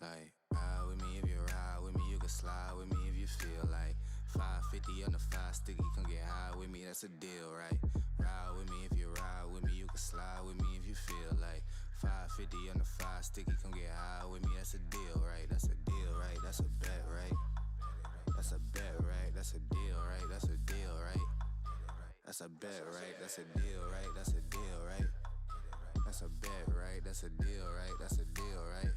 Like, ride with me if you ride with me, you can slide with me if you feel like 550 on the 5 sticky, come get high with me, that's a deal, right? Ride with me if you ride with me, you can slide with me if you feel like 550 on the 5 sticky, come get high with me, that's a deal, right? That's a deal, right? That's a bet, right? That's a bet, right? That's a deal, right? That's a deal, right? That's a bet, right? That's a deal, right? That's a deal, right? That's a bet, right? That's a deal, right? That's a deal, right?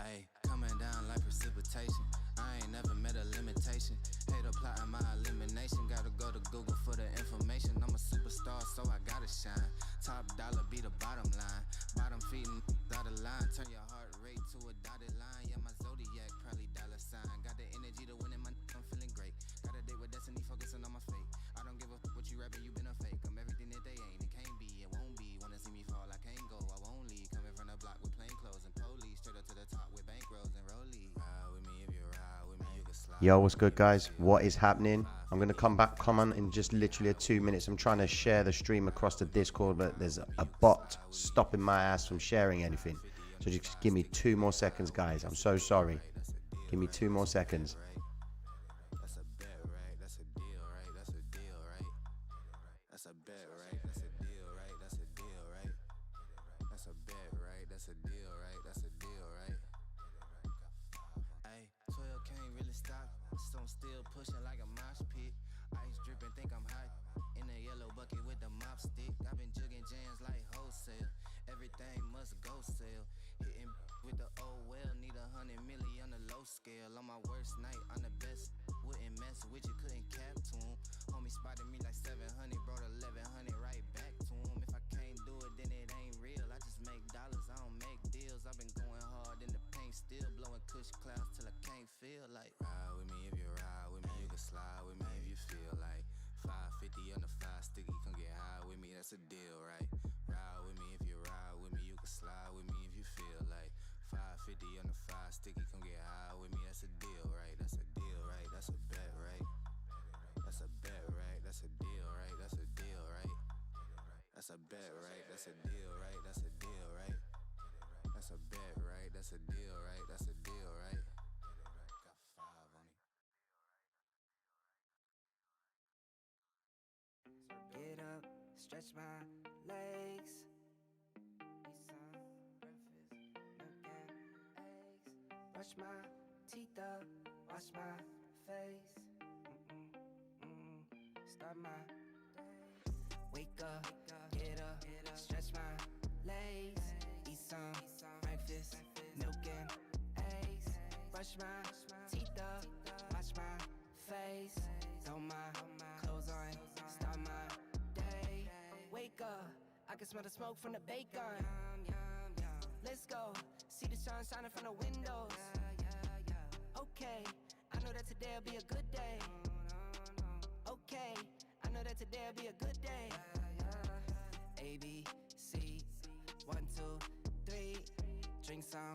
Ayy, coming down like precipitation. I ain't never met a limitation. Hate plotting my elimination. Gotta go to Google for the information. I'm a superstar, so I gotta shine. Top dollar be the bottom line. Bottom feeding out of line. Turn your heart rate to a dotted line. Yeah, my zodiac probably dollar sign. Got the energy to win in my I'm feeling great. Got a date with destiny, focusing on my fate. I don't give a what you rapping, you been a fake. I'm everything that they ain't. It can't be, it won't be. Wanna see me fall, I can't go. I won't leave. Coming from the block with plain clothes and police. Straight up to the top with bankrolls and rollies. Ride with me if you ride with me, you can slide. Yo, what's good, guys? What is happening? I'm going to come on in just literally 2 minutes. I'm trying to share the stream across the Discord, but there's a bot stopping my ass from sharing anything. So just give me 2 more seconds, guys. I'm so sorry. Give me 2 more seconds. That's a bet, right? That's a deal, right? That's a deal, right? That's a bet, right? That's a deal, right? That's a deal, right? That's a bet, right? That's a deal, right? That's a deal, right? Ay, 12 can't really stop. So I'm still pushing like a mosh pit. Ice dripping, think I'm hot. In a yellow bucket with the mop stick. I've been jugging jams like wholesale. Everything must go sell. Hitting with the old well. Need 100 milli on the low scale. On my worst night, I'm the best. Wouldn't mess with you, couldn't cap to him. Homie spotted me like 700, brought 1100 right back to him. If I can't do it, then it ain't real. I just make dollars, I don't make deals. I've been going hard in the paint, still blowing kush clouds till I can't feel like. Ride with me if you ride with me, you can slide with me if you feel like 550 on the 5 sticky, come get high with me, that's a deal, right? Ride with me if you ride with me, you can slide with me if you feel like 550 on the 5 sticky, come get high with me, that's a deal, right? That's a deal, right? That's a bet, right? That's a bet, right? That's a deal, right? That's a deal, right? That's a bet, right? That's a deal, right? That's a deal, right? That's a bet, right? That's a deal, right? That's a deal, right? Got 5 on it. Get up, stretch my legs. Eat some breakfast, milk and eggs. Brush my teeth up, wash my face. Start my day. Wake up, get up, stretch my legs. Eat some breakfast, milk and eggs. Brush my teeth up, wash my face. Throw my clothes on, start my day. Wake up, I can smell the smoke from the bacon. Let's go, see the sun shining from the windows. Okay, I know that today'll be a good day. Okay, I know that today'll be a good day. A, B, C, 1, 2, 3. Drink some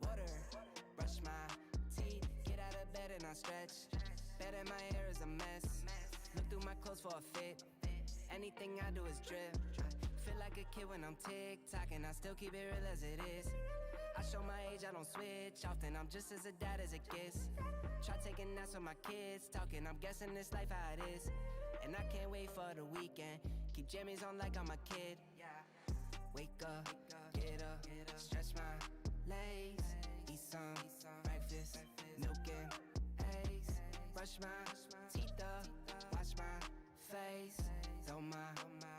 water, brush my teeth. Get out of bed and I stretch. Bed in my hair is a mess. Look through my clothes for a fit. Anything I do is drip. Feel like a kid when I'm tick-tocking. I still keep it real as it is. I show my age, I don't switch often. I'm just as a dad as it gets. Try taking naps with my kids talking. I'm guessing this life how it is. And I can't wait for the weekend. Keep jammies on like I'm a kid. Wake up, get up, stretch my legs. Eat some breakfast, milk and eggs. Brush my teeth up, wash my face. Throw my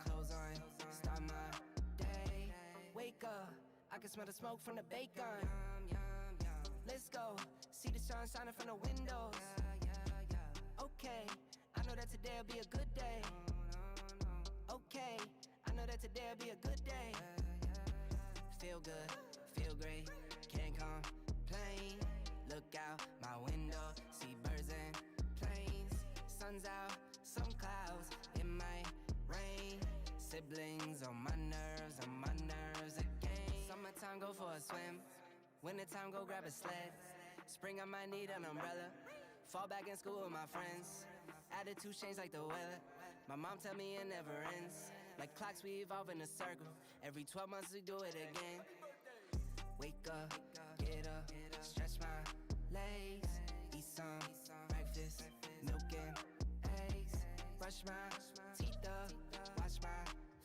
clothes on, start my day. Wake up, I can smell the smoke from the bacon. Let's go, see the sun shining from the windows. Okay, I know that today'll be a good day. Okay, I know that today'll be a good day. Feel good, feel great, can't complain. Look out my window, see birds and planes. Sun's out, some clouds, it might rain. Siblings on my nerves again. Summertime go for a swim, wintertime go grab a sled. Spring I might need an umbrella, fall back in school with my friends. Attitude change like the weather, my mom tell me it never ends. Like clocks we evolve in a circle, every 12 months we do it again. Wake up, get up, stretch my legs, eat some breakfast, milk and eggs, brush my teeth up, wash my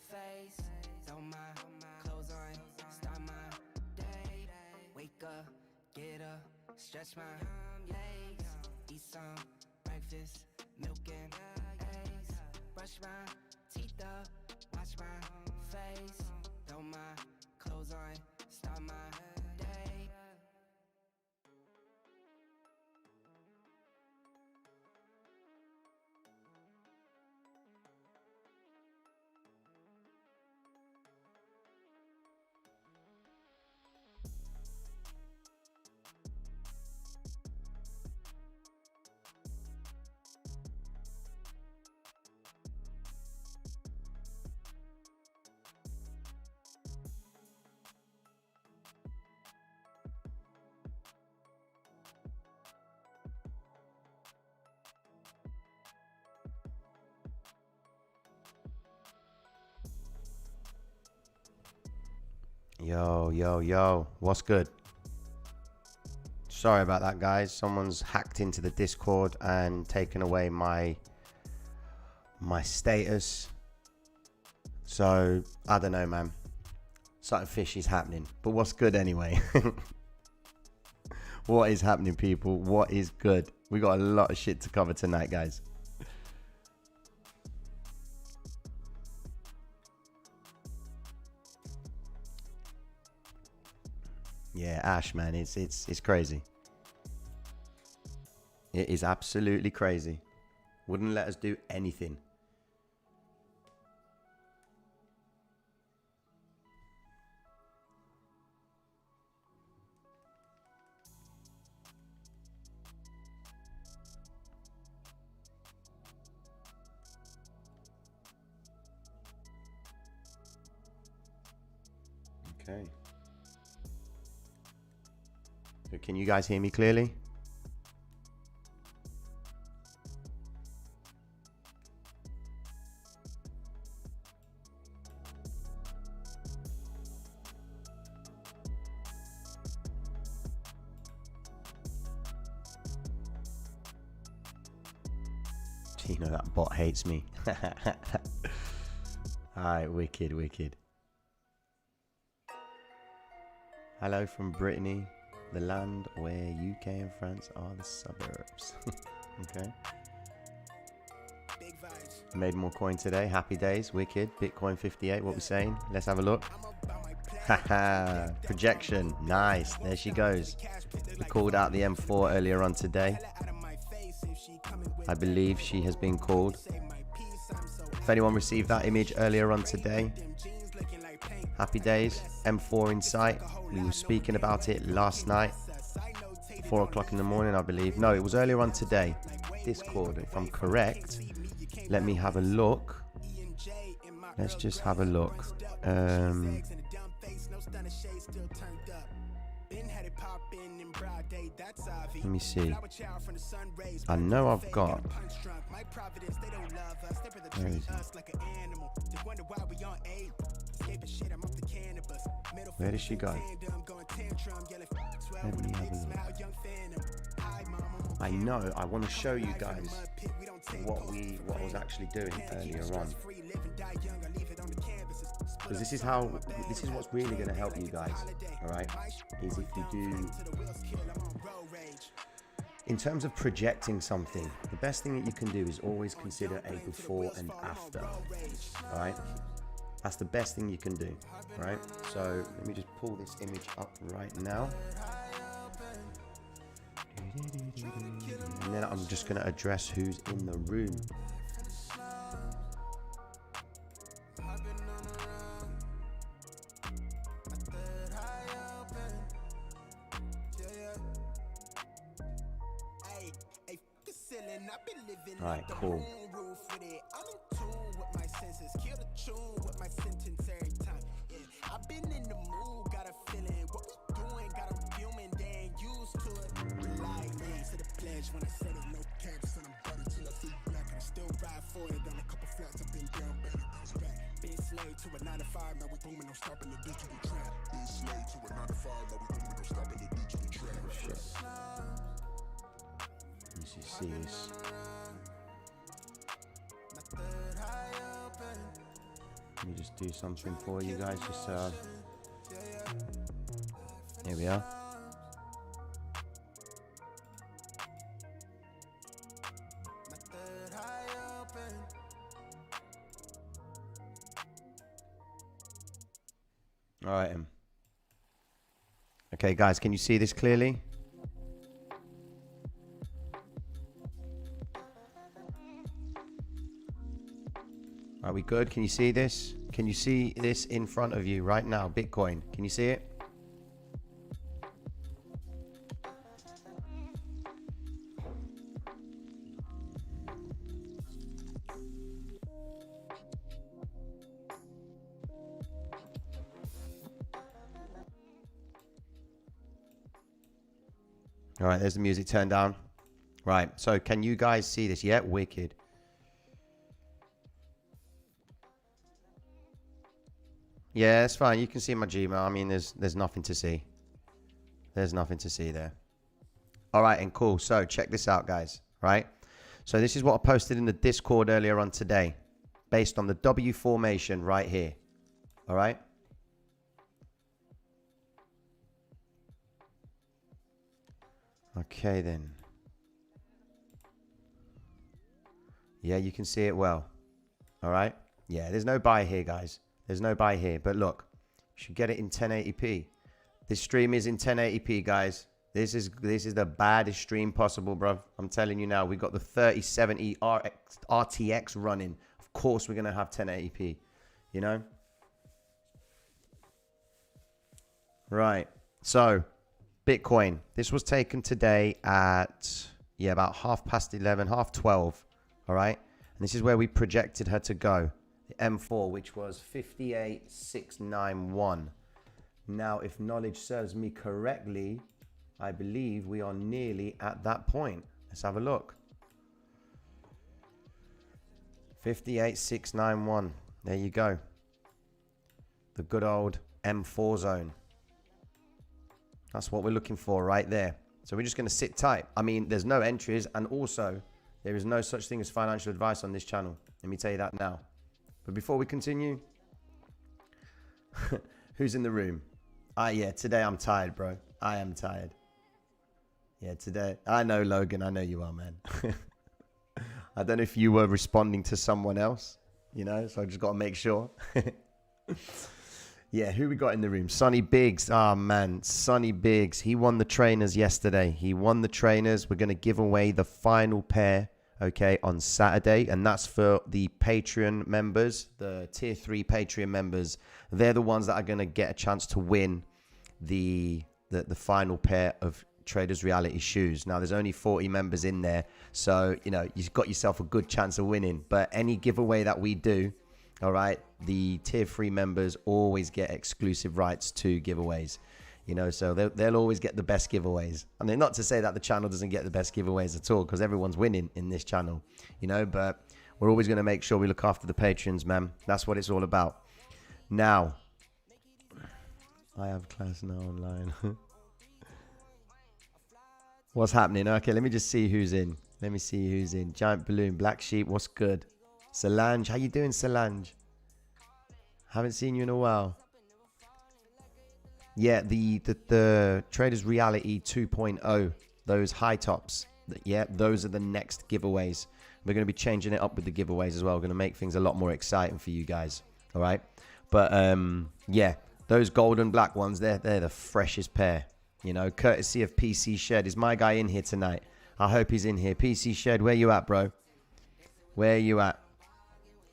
face, throw my clothes on, start my day. Wake up, get up, stretch my legs, eat some breakfast, milk and eggs, brush my teeth up, wash my face, throw my clothes on, start my day. Yo, what's good? Sorry about that, guys. Someone's hacked into the Discord and taken away my status. So, I don't know, man. Something fishy's happening. But what's good anyway? What is happening, people? What is good? We got a lot of shit to cover tonight, guys. Yeah, Ash, man, it's crazy. It is absolutely crazy. Wouldn't let us do anything. Okay. So can you guys hear me clearly? You know that bot hates me. Alright, wicked. Hello from Brittany, the land where UK and France are the suburbs. Okay. Made more coin today. Happy days. Wicked. Bitcoin 58. What we saying? Let's have a look. Haha. Projection. Nice. There she goes. We called out the M4 earlier on today. I believe she has been called. If anyone received that image earlier on today, happy days. M4 in sight. We were speaking about it last night. 4 o'clock in the morning, I believe. No, it was earlier on today. Discord, if I'm correct. Let me have a look. Let's just have a look. Let me see. I know I've got. Where is it? Where did she go? Let me have a look. I know. I want to show you guys what I was actually doing earlier on. Because this is what's really going to help you guys. All right, is if you do. In terms of projecting something, the best thing that you can do is always consider a before and after. All right. That's the best thing you can do, right? So let me just pull this image up right now. And then I'm just going to address who's in the room. All right, cool. slave to a 9 to 5, now we booming, no stopping the digital trap. Been slave to a 9 to 5, now we booming, no stopping the digital trap. Oh, shit. Let me see this. Let me just do something for you guys. Just here we are. All right. Okay, guys, can you see this clearly? Are we good? Can you see this? Can you see this in front of you right now? Bitcoin. Can you see it? All right, there's the music turned down. Right, so can you guys see this? Yeah, wicked. Yeah, it's fine. You can see my Gmail. I mean, there's nothing to see. There's nothing to see there. All right, and cool. So check this out, guys. Right? So this is what I posted in the Discord earlier on today, based on the W formation right here. All right? Okay, then. Yeah, you can see it well. All right? Yeah, there's no buy here, guys. There's no buy here. But look, you should get it in 1080p. This stream is in 1080p, guys. This is the baddest stream possible, bro. I'm telling you now. We got the 3070 RTX running. Of course, we're going to have 1080p. You know? Right. So, Bitcoin. This was taken today at, yeah, about 11:30, 12:30. All right? And this is where we projected her to go. The M4, which was 58,691. Now, if knowledge serves me correctly, I believe we are nearly at that point. Let's have a look. 58,691. There you go. The good old M4 zone. That's what we're looking for right there. So we're just going to sit tight. I mean, there's no entries, and also there is no such thing as financial advice on this channel. Let me tell you that now. But before we continue, who's in the room? Yeah, today I'm tired, bro. I am tired. Yeah, today. I know, Logan. I know you are, man. I don't know if you were responding to someone else, you know, so I just got to make sure. Yeah, who we got in the room? Sonny Biggs. Oh, man. Sonny Biggs. He won the trainers yesterday. He won the trainers. We're going to give away the final pair, okay, on Saturday. And that's for the Patreon members, the tier 3 Patreon members. They're the ones that are going to get a chance to win the final pair of Traders Reality shoes. Now, there's only 40 members in there. So, you know, you've got yourself a good chance of winning. But any giveaway that we do, all right, the tier 3 members always get exclusive rights to giveaways, you know, so they'll always get the best giveaways. I mean, not to say that the channel doesn't get the best giveaways at all, because everyone's winning in this channel, you know, but we're always going to make sure we look after the patrons, man. That's what it's all about. Now, I have class now online. What's happening? Okay, let me just see who's in. Let me see who's in. Giant Balloon, Black Sheep, what's good? Solange, how you doing, Solange? Haven't seen you in a while. Yeah, the Traders Reality 2.0, those high tops. Yeah, those are the next giveaways. We're going to be changing it up with the giveaways as well. We're going to make things a lot more exciting for you guys. All right. But yeah, those gold and black ones, they're the freshest pair. You know, courtesy of PC Shed. Is my guy in here tonight? I hope he's in here. PC Shed, where you at, bro? Where you at?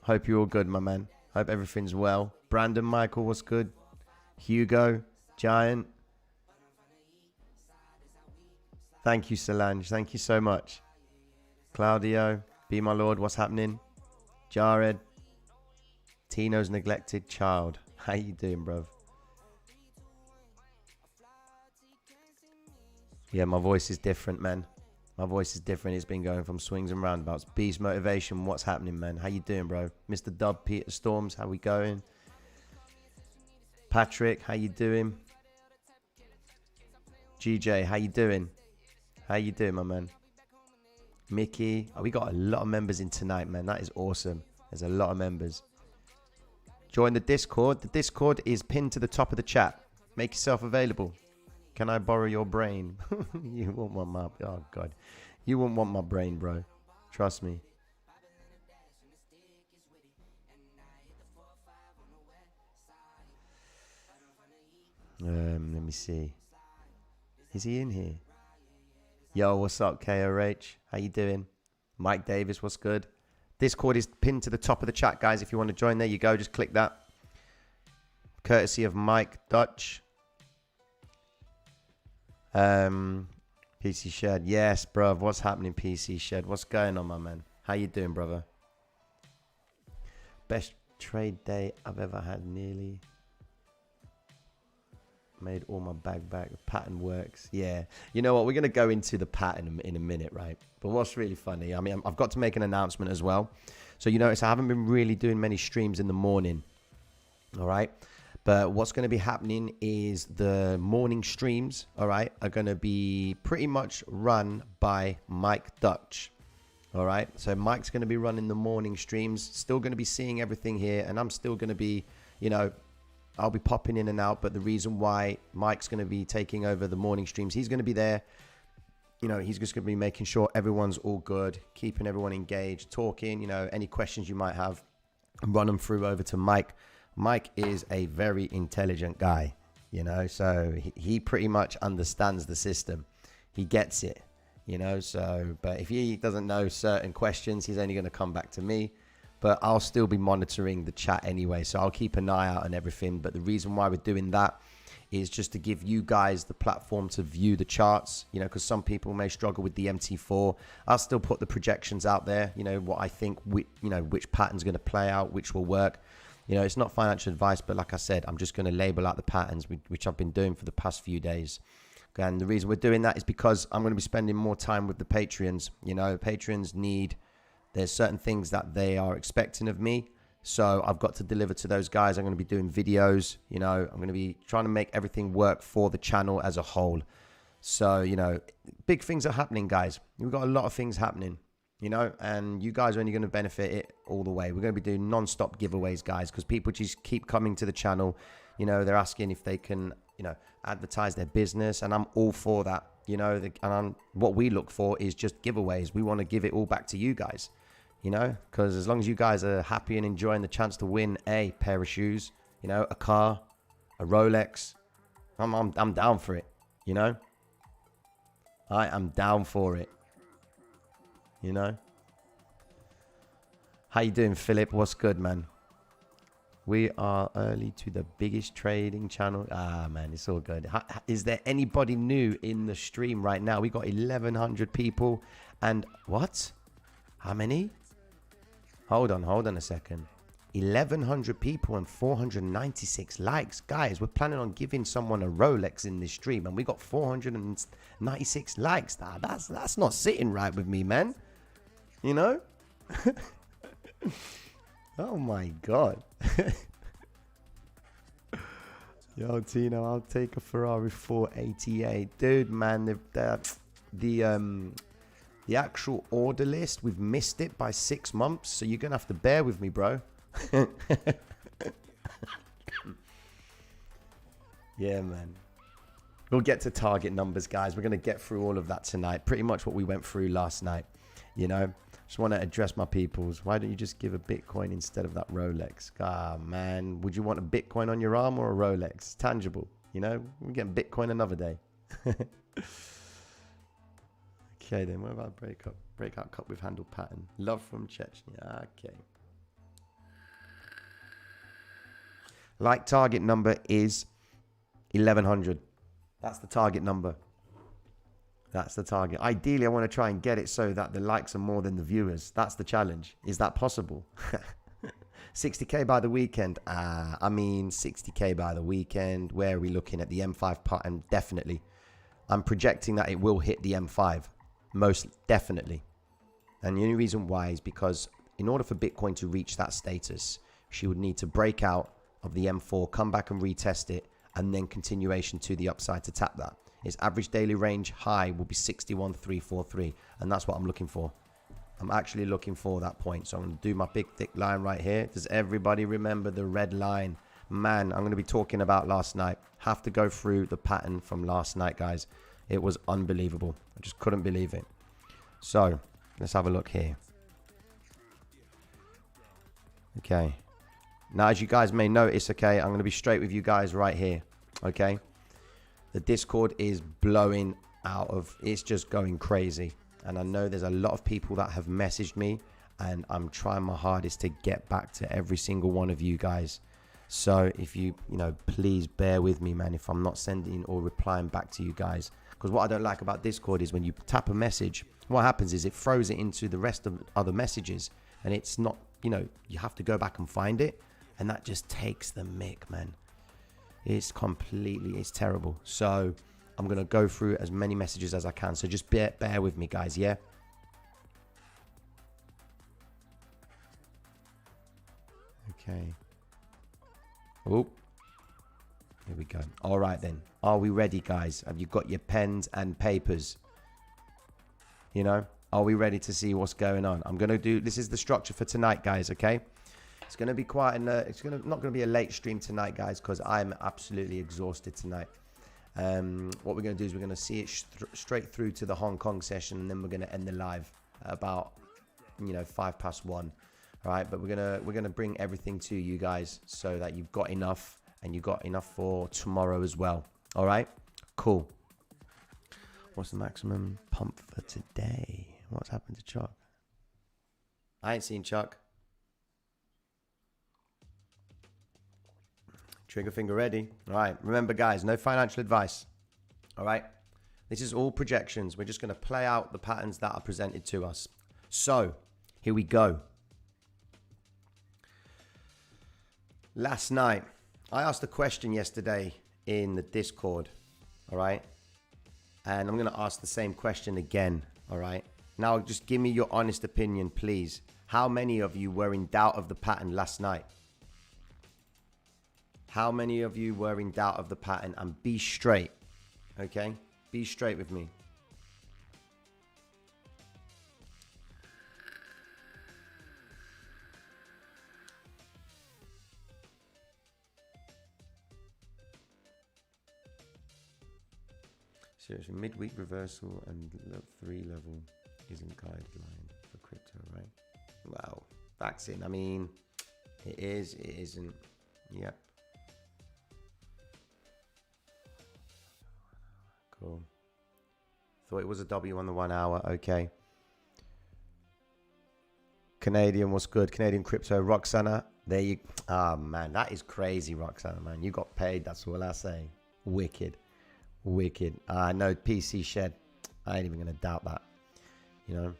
Hope you're all good, my man. Hope everything's well. Brandon Michael, what's good? Hugo, Giant. Thank you, Solange. Thank you so much. Claudio, Be My Lord, what's happening? Jared. Tino's neglected child. How you doing, bruv? Yeah, my voice is different, man. My voice is different. It's been going from swings and roundabouts. Beast Motivation, what's happening, man? How you doing, bro? Mr. Dub, Peter Storms, how we going? Patrick, how you doing? GJ, how you doing? How you doing, my man? Mickey, oh, we got a lot of members in tonight, man. That is awesome. There's a lot of members. Join the Discord. The Discord is pinned to the top of the chat. Make yourself available. Can I borrow your brain? You won't want my... Oh, God. You won't want my brain, bro. Trust me. Let me see. Is he in here? Yo, what's up, KOH? How you doing? Mike Davis, what's good? Discord is pinned to the top of the chat, guys. If you want to join, there you go. Just click that. Courtesy of Mike Dutch. PC Shed. Yes, bruv. What's happening, PC Shed? What's going on, my man? How you doing, brother? Best trade day I've ever had, nearly. Made all my bag back. The pattern works. Yeah. You know what? We're going to go into the pattern in a minute, right? But what's really funny, I mean, I've got to make an announcement as well. So you notice I haven't been really doing many streams in the morning. All right. But what's going to be happening is the morning streams, all right, are going to be pretty much run by Mike Dutch. All right. So Mike's going to be running the morning streams. Still going to be seeing everything here. And I'm still going to be, you know, I'll be popping in and out, but the reason why Mike's going to be taking over the morning streams, he's going to be there. You know, he's just going to be making sure everyone's all good, keeping everyone engaged, talking, you know, any questions you might have, run them through over to Mike. Mike is a very intelligent guy, you know, so he pretty much understands the system. He gets it, you know, so, but if he doesn't know certain questions, he's only going to come back to me. But I'll still be monitoring the chat anyway, so I'll keep an eye out on everything. But the reason why we're doing that is just to give you guys the platform to view the charts, you know, because some people may struggle with the MT4. I'll still put the projections out there, you know, what I think, you know, which pattern's going to play out, which will work. You know, it's not financial advice, but like I said, I'm just going to label out the patterns, which I've been doing for the past few days. And the reason we're doing that is because I'm going to be spending more time with the Patreons. You know, Patreons need... There's certain things that they are expecting of me. So I've got to deliver to those guys. I'm going to be doing videos. You know, I'm going to be trying to make everything work for the channel as a whole. So, you know, big things are happening, guys. We've got a lot of things happening, you know, and you guys are only going to benefit it all the way. We're going to be doing non-stop giveaways, guys, because people just keep coming to the channel. You know, they're asking if they can, you know, advertise their business. And I'm all for that, you know, what we look for is just giveaways. We want to give it all back to you guys. You know, because as long as you guys are happy and enjoying the chance to win a pair of shoes, you know, a car, a Rolex, I'm down for it. You know, I am down for it. You know, how you doing, Philip? What's good, man? We are early to the biggest trading channel. Ah, man, it's all good. Is there anybody new in the stream right now? We got 1,100 people, and what? How many? Hold on a second. 1,100 people and 496 likes. Guys, we're planning on giving someone a Rolex in this stream, and we got 496 likes. Nah, that's not sitting right with me, man. You know? Oh my God. Yo, Tino, I'll take a Ferrari 488. Dude, man, the actual order list, we've missed it by 6 months, so you're gonna have to bear with me, bro. Yeah, man, we'll get to target numbers, guys. We're gonna get through all of that tonight, pretty much what we went through last night. You know, just want to address my peoples. Why don't you just give a Bitcoin instead of that Rolex? Ah, man, would you want a Bitcoin on your arm or a Rolex? It's tangible, you know. We get Bitcoin another day. Okay, then what about breakout cup with handle pattern? Love from Chechnya. Okay. Like target number is 1,100. That's the target number. That's the target. Ideally, I want to try and get it so that the likes are more than the viewers. That's the challenge. Is that possible? 60K by the weekend. I mean, 60K by the weekend. Where are we looking at the M5 pattern? Definitely. I'm projecting that it will hit the M5. Most definitely. And the only reason why is because in order for Bitcoin to reach that status, she would need to break out of the M4, come back and retest it, and then continuation to the upside to tap that. Its average daily range high will be 61,343, and that's what I'm looking for. I'm actually looking for that point. So I'm going to do my big thick line right here. Does everybody remember the red line? Man, I'm going to be talking about last night. Have to go through the pattern from last night, guys. It was unbelievable. I just couldn't believe it. So let's have a look here. Okay. Now, as you guys may notice, okay, I'm going to be straight with you guys right here. Okay. The Discord is blowing out of, it's just going crazy. And I know there's a lot of people that have messaged me, and I'm trying my hardest to get back to every single one of you guys. So if you know, please bear with me, man, if I'm not sending or replying back to you guys. Because what I don't like about Discord is when you tap a message, what happens is it throws it into the rest of other messages. And it's not, you know, you have to go back and find it. And that just takes the mick, man. It's completely, it's terrible. So I'm going to go through as many messages as I can. So just bear with me, guys, yeah? Okay. Oh, here we go. All right, then. Are we ready, guys? Have you got your pens and papers? You know, are we ready to see what's going on? I'm going to do, this is the structure for tonight, guys, okay? It's going to be quite an, not going to be a late stream tonight, guys, because I'm absolutely exhausted tonight. What we're going to do is we're going to see it straight through to the Hong Kong session, and then we're going to end the live at about, you know, 1:05. All right, but we're going to bring everything to you guys so that you've got enough, and you've got enough for tomorrow as well. All right, cool. What's the maximum pump for today? What's happened to Chuck? I ain't seen Chuck. Trigger finger ready. All right. Remember, guys, no financial advice. All right. This is all projections. We're just going to play out the patterns that are presented to us. So here we go. Last night, I asked a question yesterday in the Discord. All right. And I'm going to ask the same question again. All right. Now, just give me your honest opinion, please. How many of you were in doubt of the pattern last night? How many of you were in doubt of the pattern? And be straight, okay? Be straight with me. Seriously, midweek reversal and 3 level isn't guideline for crypto, right? Well, that's it. I mean, it is, it isn't. Yep. Cool. Thought it was a W on the 1 hour. Okay. Canadian was good. Canadian crypto. Roxana. There you. Ah, man. That is crazy, Roxana, man. You got paid. That's all I say. Wicked. Wicked. No, PC shed. I ain't even going to doubt that. You know.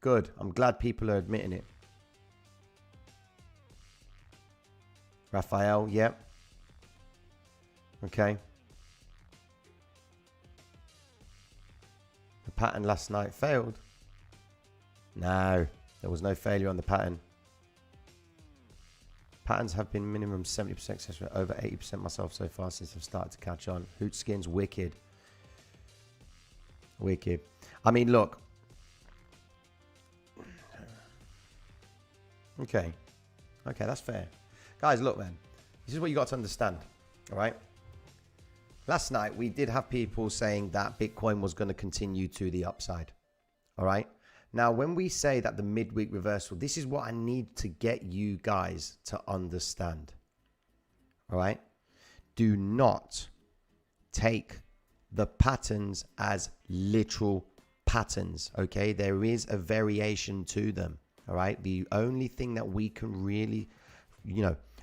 Good. I'm glad people are admitting it. Raphael. Yep. Okay. The pattern last night failed. No, there was no failure on the pattern. Patterns have been minimum 70% successful, over 80% myself so far since I've started to catch on. Hootskins, wicked. Wicked. I mean, look. Okay. Okay, that's fair. Guys, look, man. This is what you got to understand. All right? Last night, we did have people saying that Bitcoin was going to continue to the upside. All right. Now, when we say that the midweek reversal, this is what I need to get you guys to understand. All right. Do not take the patterns as literal patterns. Okay. There is a variation to them. All right. The only thing that we can really,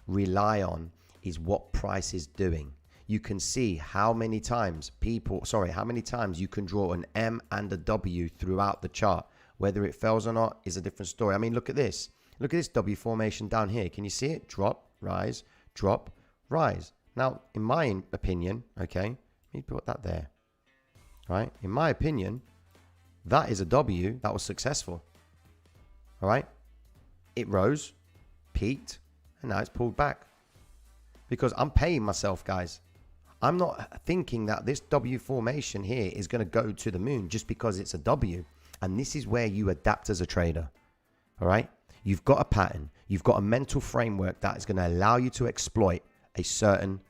rely on is what price is doing. You can see how many times you can draw an M and a W throughout the chart. Whether it fails or not is a different story. I mean, look at this. Look at this W formation down here. Can you see it? Drop, rise, drop, rise. Now, in my opinion, okay, let me put that there. Right? In my opinion, that is a W that was successful. All right? It rose, peaked, and now it's pulled back. Because I'm paying myself, guys. I'm not thinking that this W formation here is going to go to the moon just because it's a W. And this is where you adapt as a trader. All right? You've got a pattern. You've got a mental framework that is going to allow you to exploit a certain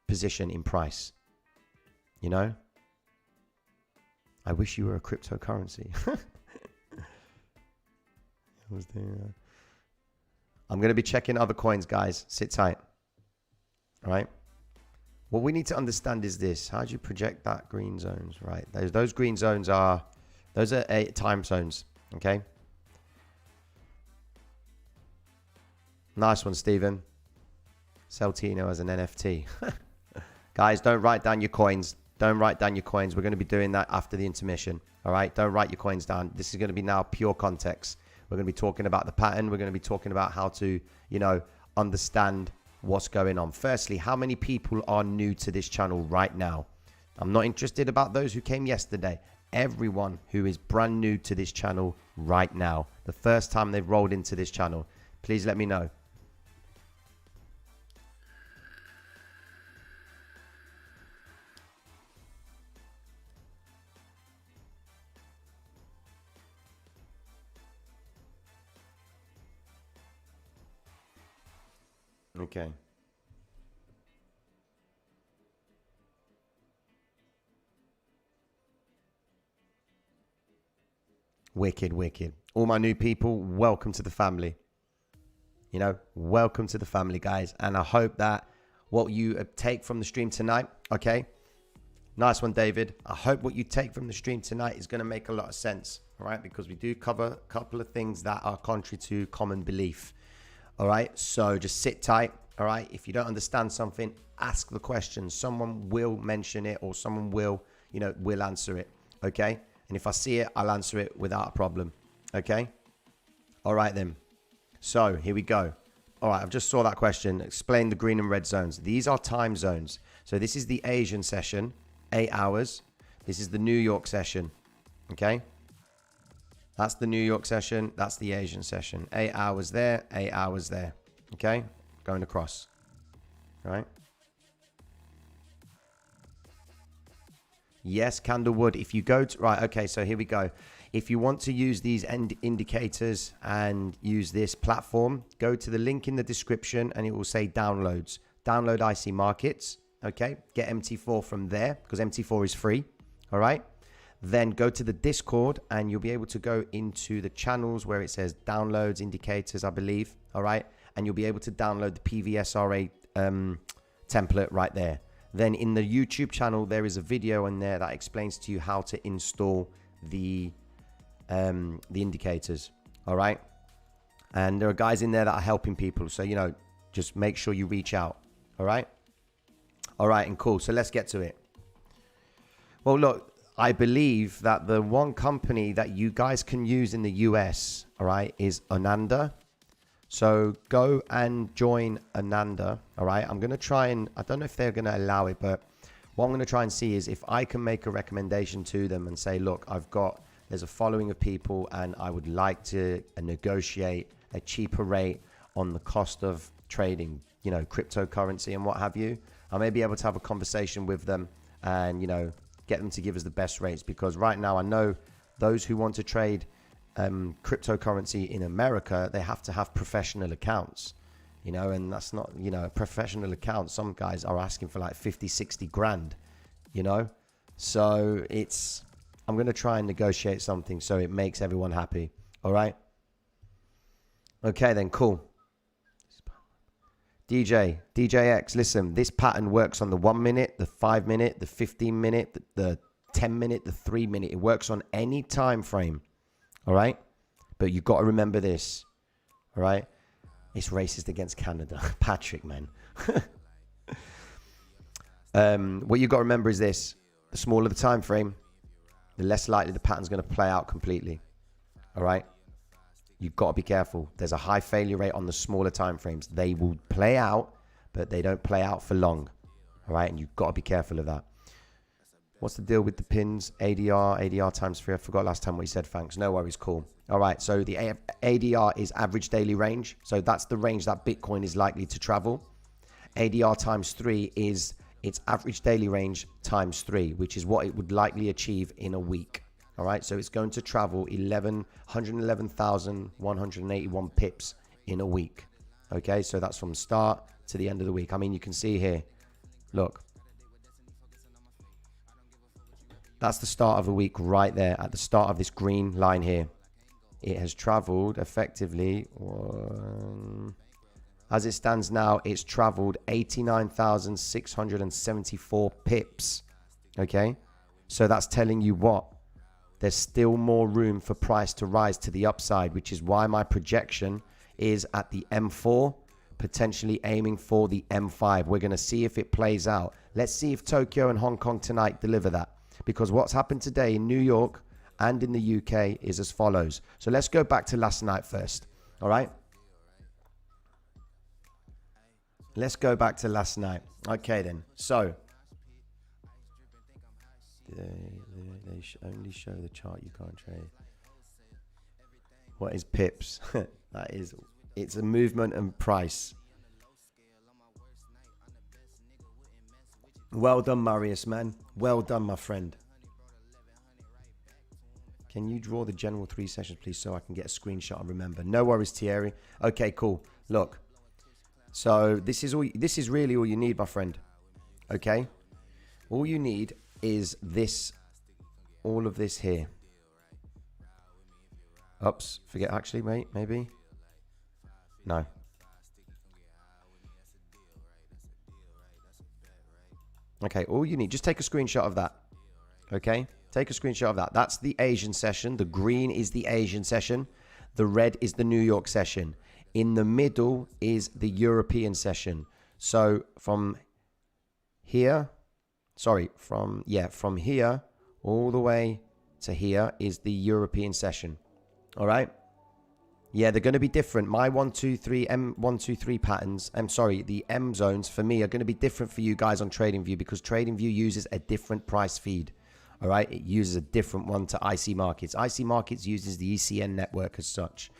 position in price. You know? I wish you were a cryptocurrency. I'm going to be checking other coins, guys. Sit tight. All right? What we need to understand is this. How do you project that green zones? Right. Those green zones are, those are 8 time zones. Okay. Nice one, Stephen. Sell Tino as an NFT. Guys, don't write down your coins. Don't write down your coins. We're going to be doing that after the intermission. All right. Don't write your coins down. This is going to be now pure context. We're going to be talking about the pattern. We're going to be talking about how to, you know, understand what's going on. Firstly, how many people are new to this channel right now? I'm not interested about those who came yesterday. Everyone who is brand new to this channel right now, the first time they've rolled into this channel, please let me know. Okay. Wicked, wicked. All my new people, welcome to the family. You know, welcome to the family, guys. And I hope that what you take from the stream tonight, okay? Nice one, David. I hope what you take from the stream tonight is going to make a lot of sense, all right? Because we do cover a couple of things that are contrary to common belief. All right, so just sit tight. All right, if you don't understand something, ask the question. Someone will mention it, or someone will, you know, will answer it. Okay, and if I see it, I'll answer it without a problem. Okay, all right then. So here we go. All right, I've just saw that question. Explain the green and red zones. These are time zones. So this is the Asian session, 8 hours. This is the New York session. Okay. That's the New York session. That's the Asian session. 8 hours there, 8 hours there. Okay? Going across. All right? Yes, Candlewood. If you go to... Right, okay, so here we go. If you want to use these indicators and use this platform, go to the link in the description and it will say downloads. Download IC Markets. Okay? Get MT4 from there because MT4 is free. All right? Then go to the Discord and you'll be able to go into the channels where it says downloads, indicators, I believe. All right. And you'll be able to download the PVSRA template right there. Then in the YouTube channel, there is a video in there that explains to you how to install the indicators. All right. And there are guys in there that are helping people. So, you know, just make sure you reach out. All right. All right. And cool. So let's get to it. Well, look. I believe that the one company that you guys can use in the US, all right, is Ananda. So go and join Ananda, all right? I'm going to try and, I don't know if they're going to allow it, but what I'm going to try and see is if I can make a recommendation to them and say, look, there's a following of people and I would like to negotiate a cheaper rate on the cost of trading, you know, cryptocurrency and what have you. I may be able to have a conversation with them and, you know, get them to give us the best rates, because right now I know those who want to trade cryptocurrency in America, they have to have professional accounts, you know, and that's not, you know, a professional account. Some guys are asking for like 50, 60 grand, you know, so I'm going to try and negotiate something so it makes everyone happy. All right. Okay, then cool. DJX, listen, this pattern works on the 1 minute, the 5 minute, the 15 minute, the 10 minute, the 3 minute. It works on any time frame. All right. But you've got to remember this. All right. It's racist against Canada. Patrick, man. What you've got to remember is this. The smaller the time frame, the less likely the pattern's going to play out completely. All right. You've got to be careful. There's a high failure rate on the smaller time frames. They will play out, but they don't play out for long. All right. And you've got to be careful of that. What's the deal with the pins? ADR times 3. I forgot last time what you said. Thanks. No worries. Cool. All right. So the ADR is average daily range. So that's the range that Bitcoin is likely to travel. ADR times 3 is its average daily range times 3, which is what it would likely achieve in a week. All right. So it's going to travel 111,181 pips in a week. Okay. So that's from start to the end of the week. I mean, you can see here. Look. That's the start of the week right there at the start of this green line here. It has traveled effectively. As it stands now, it's traveled 89,674 pips. Okay. So that's telling you what? There's still more room for price to rise to the upside, which is why my projection is at the M4, potentially aiming for the M5. We're going to see if it plays out. Let's see if Tokyo and Hong Kong tonight deliver that. Because what's happened today in New York and in the UK is as follows. So let's go back to last night first. All right. Let's go back to last night. Okay, then. So they only show the chart. You can't trade. What is pips? That is, it's a movement and price. Well done, Marius, man. Well done, my friend. Can you draw the general 3 sessions, please, so I can get a screenshot and remember? No worries, Thierry. Okay, cool. Look. So this is really all you need, my friend. Okay? All you need is this, all of this here. Oops, forget actually, mate, maybe. No. Okay, all you need, just take a screenshot of that. Okay, take a screenshot of that. That's the Asian session. The green is the Asian session. The red is the New York session. In the middle is the European session. So from here, from here all the way to here is the European session. All right. Yeah, they're going to be different. My 1, 2, 3, M123 patterns, the M zones for me are going to be different for you guys on TradingView because TradingView uses a different price feed. All right, it uses a different one to IC Markets. IC Markets uses the ECN network as such.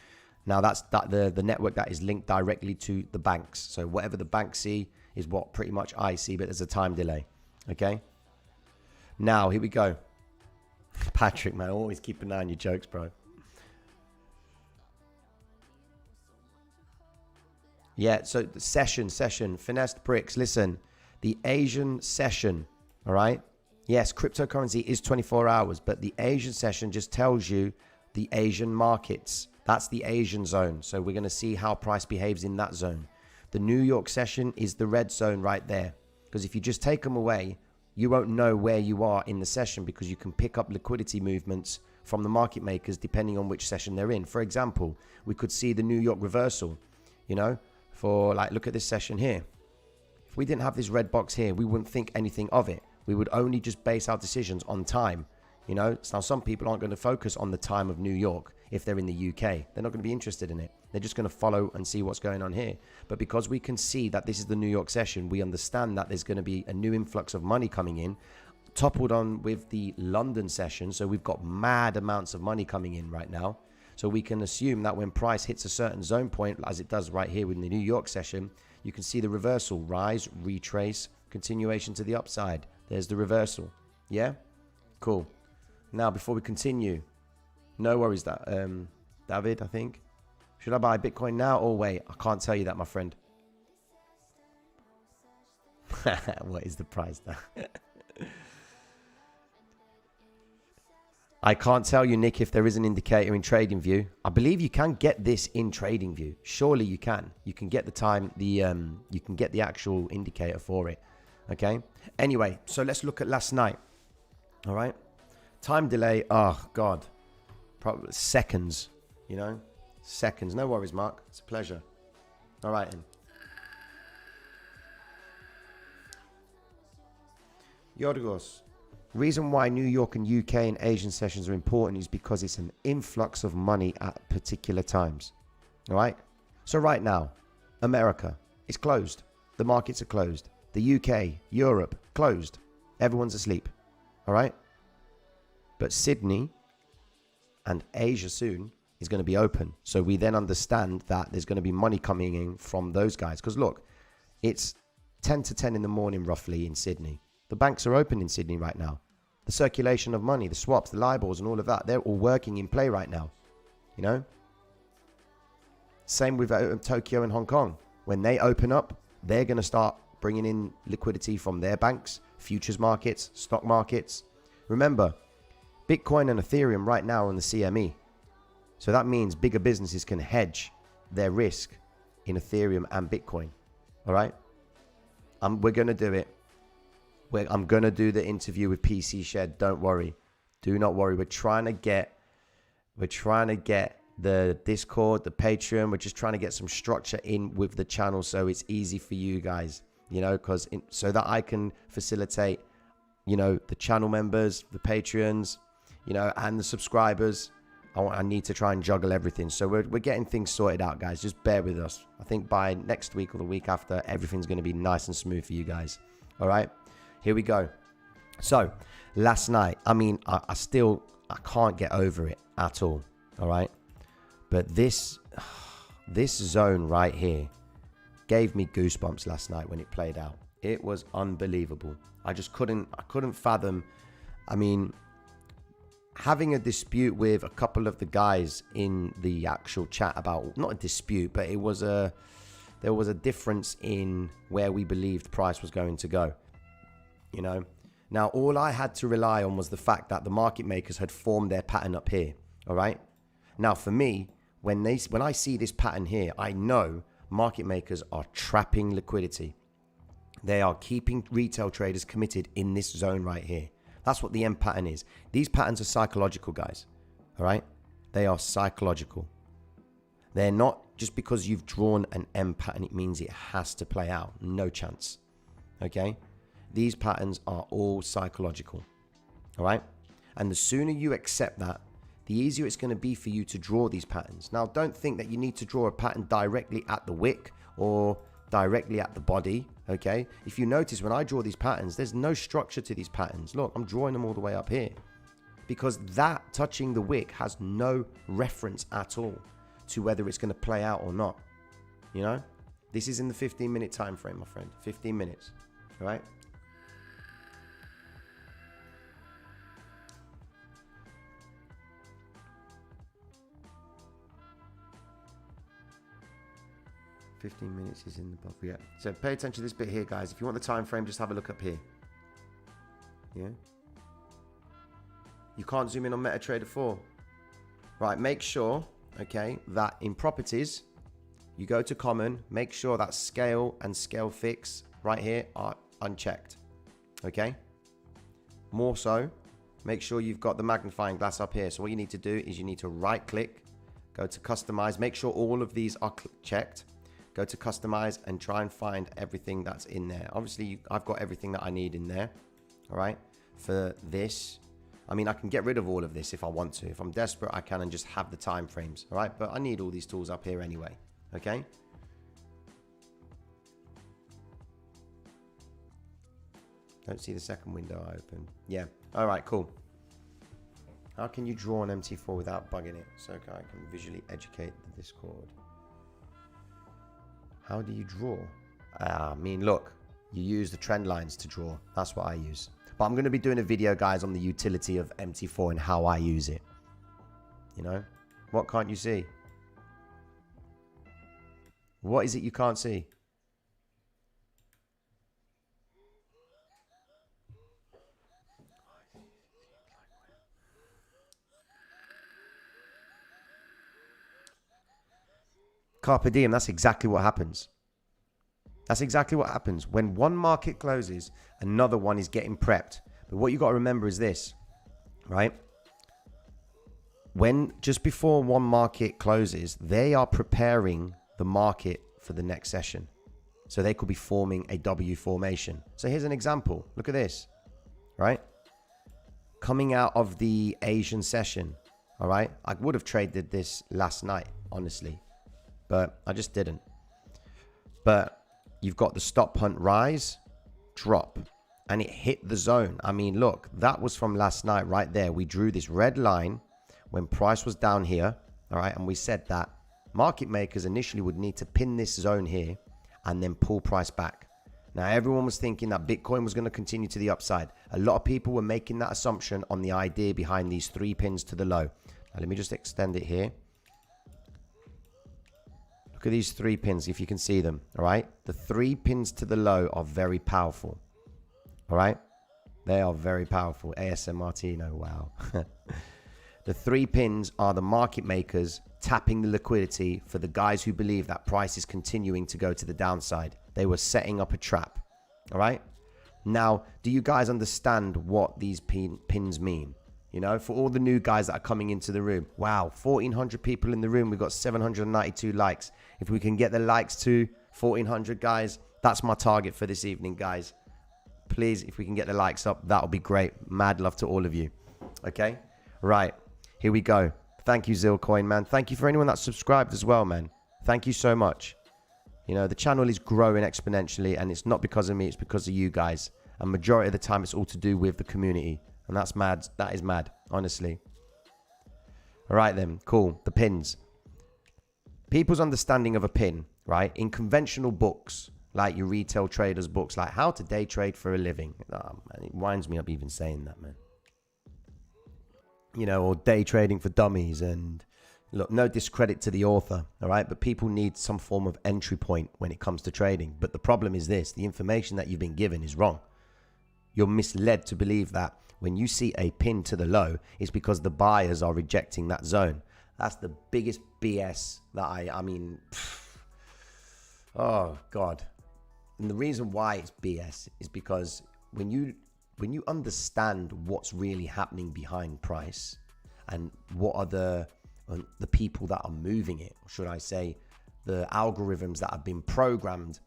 Now that's the network that is linked directly to the banks. So whatever the banks see is what pretty much I see, but there's a time delay. Okay. Now here we go. Patrick, man, always keep an eye on your jokes, bro. Yeah, so the session, finessed bricks. Listen, the Asian session, all right? Yes, cryptocurrency is 24 hours, but the Asian session just tells you the Asian markets. That's the Asian zone. So we're going to see how price behaves in that zone. The New York session is the red zone right there. Because if you just take them away, you won't know where you are in the session because you can pick up liquidity movements from the market makers depending on which session they're in. For example, we could see the New York reversal, you know? For like, look at this session here. If we didn't have this red box here, we wouldn't think anything of it. We would only just base our decisions on time. You know, now some people aren't going to focus on the time of New York if they're in the UK. They're not going to be interested in it. They're just going to follow and see what's going on here. But because we can see that this is the New York session, we understand that there's going to be a new influx of money coming in, toppled on with the London session. So we've got mad amounts of money coming in right now. So we can assume that when price hits a certain zone point, as it does right here with the New York session, you can see the reversal, rise, retrace, continuation to the upside. There's the reversal. Yeah? Cool. Now, before we continue, no worries that, David, I think. Should I buy Bitcoin now or wait? I can't tell you that, my friend. What is the price now? I can't tell you, Nick, if there is an indicator in TradingView. I believe you can get this in TradingView. Surely you can. You can get the time, you can get the actual indicator for it. Okay. Anyway, so let's look at last night. All right. Time delay. Oh God, probably seconds. You know, seconds. No worries, Mark. It's a pleasure. All right, then. Yorgos. Reason why New York and UK and Asian sessions are important is because it's an influx of money at particular times. All right. So right now, America is closed. The markets are closed. The UK, Europe, closed. Everyone's asleep. All right. But Sydney and Asia soon is going to be open. So we then understand that there's going to be money coming in from those guys. Because look, it's 10 to 10 in the morning roughly in Sydney. The banks are open in Sydney right now. The circulation of money, the swaps, the LIBORs and all of that, they're all working in play right now. You know? Same with Tokyo and Hong Kong. When they open up, they're going to start bringing in liquidity from their banks, futures markets, stock markets. Remember, Bitcoin and Ethereum right now are on the CME. So that means bigger businesses can hedge their risk in Ethereum and Bitcoin. All right? We're going to do it. I'm going to do the interview with PC Shed. Don't worry. Do not worry. We're trying to get the Discord, the Patreon. We're just trying to get some structure in with the channel so it's easy for you guys, you know, so that I can facilitate, you know, the channel members, the Patreons, you know, and the subscribers. I need to try and juggle everything. So we're getting things sorted out, guys. Just bear with us. I think by next week or the week after, everything's going to be nice and smooth for you guys. All right, here we go. So last night, I mean, I can't get over it at all. All right. But this zone right here gave me goosebumps last night when it played out. It was unbelievable. I couldn't fathom. I mean, having a dispute with a couple of the guys in the actual chat about, not a dispute, but there was a difference in where we believed price was going to go. You know, now all I had to rely on was the fact that the market makers had formed their pattern up here. All right. Now for me, when I see this pattern here, I know market makers are trapping liquidity. They are keeping retail traders committed in this zone right here. That's what the M pattern is. These patterns are psychological, guys. All right? They are psychological. They're not just because you've drawn an M pattern, it means it has to play out. No chance. Okay? These patterns are all psychological. All right? And the sooner you accept that, the easier it's going to be for you to draw these patterns. Now, don't think that you need to draw a pattern directly at the wick or directly at the body, okay? If you notice, when I draw these patterns, there's no structure to these patterns. Look, I'm drawing them all the way up here because that touching the wick has no reference at all to whether it's going to play out or not, you know? This is in the 15-minute time frame, my friend. 15 minutes, all right? $15 minutes is in the buffer, yeah. So pay attention to this bit here, guys. If you want the time frame, just have a look up here. Yeah. You can't zoom in on MetaTrader 4. Right, make sure, okay, that in properties, you go to common, make sure that scale and scale fix right here are unchecked. Okay. More so, make sure you've got the magnifying glass up here. So what you need to do is you need to right click, go to customize, make sure all of these are checked. Go to customize and try and find everything that's in there. Obviously, I've got everything that I need in there. All right. For this, I mean, I can get rid of all of this if I want to. If I'm desperate, I can and just have the time frames. All right. But I need all these tools up here anyway. Okay. Don't see the second window I opened. Yeah. All right. Cool. How can you draw an MT4 without bugging it? So I can visually educate the Discord. How do you draw? I mean, look, you use the trend lines to draw. That's what I use. But I'm going to be doing a video, guys, on the utility of MT4 and how I use it. You know? What can't you see? What is it you can't see? Carpe diem, that's exactly what happens. That's exactly what happens. When one market closes, another one is getting prepped. But what you got to remember is this, right? When just before one market closes, they are preparing the market for the next session. So they could be forming a W formation. So here's an example. Look at this, right? Coming out of the Asian session, all right? I would have traded this last night, honestly, but I just didn't. But you've got the stop hunt rise, drop. and it hit the zone. I mean, look, that was from last night right there. We drew this red line when price was down here, all right? And we said that market makers initially would need to pin this zone here and then pull price back. Now, everyone was thinking that Bitcoin was going to continue to the upside. A lot of people were making that assumption on the idea behind these 3 pins to the low. Now, let me just extend it here. Look at these 3 pins, if you can see them, all right? The 3 pins to the low are very powerful, all right? They are very powerful. ASM Martino, wow. The 3 pins are the market makers tapping the liquidity for the guys who believe that price is continuing to go to the downside. They were setting up a trap, all right? Now, do you guys understand what these pins mean? You know, for all the new guys that are coming into the room. Wow, 1,400 people in the room. We've got 792 likes. If we can get the likes to 1,400 guys, that's my target for this evening, guys. Please, if we can get the likes up, that'll be great. Mad love to all of you. Okay? Right. Here we go. Thank you, Zilcoin, man. Thank you for anyone that's subscribed as well, man. Thank you so much. You know, the channel is growing exponentially, and it's not because of me. It's because of you guys. And majority of the time, it's all to do with the community. And that's mad. That is mad, honestly. All right, then. Cool. The pins. People's understanding of a pin, right? In conventional books, like your retail traders' books, like How to Day Trade for a Living. Oh, man, it winds me up even saying that, man. You know, or Day Trading for Dummies. And look, no discredit to the author, all right? But people need some form of entry point when it comes to trading. But the problem is this. The information that you've been given is wrong. You're misled to believe that when you see a pin to the low, it's because the buyers are rejecting that zone. That's the biggest BS that I mean, oh God. And the reason why it's BS is because when you understand what's really happening behind price and what are the people that are moving it, or should I say, the algorithms that have been programmed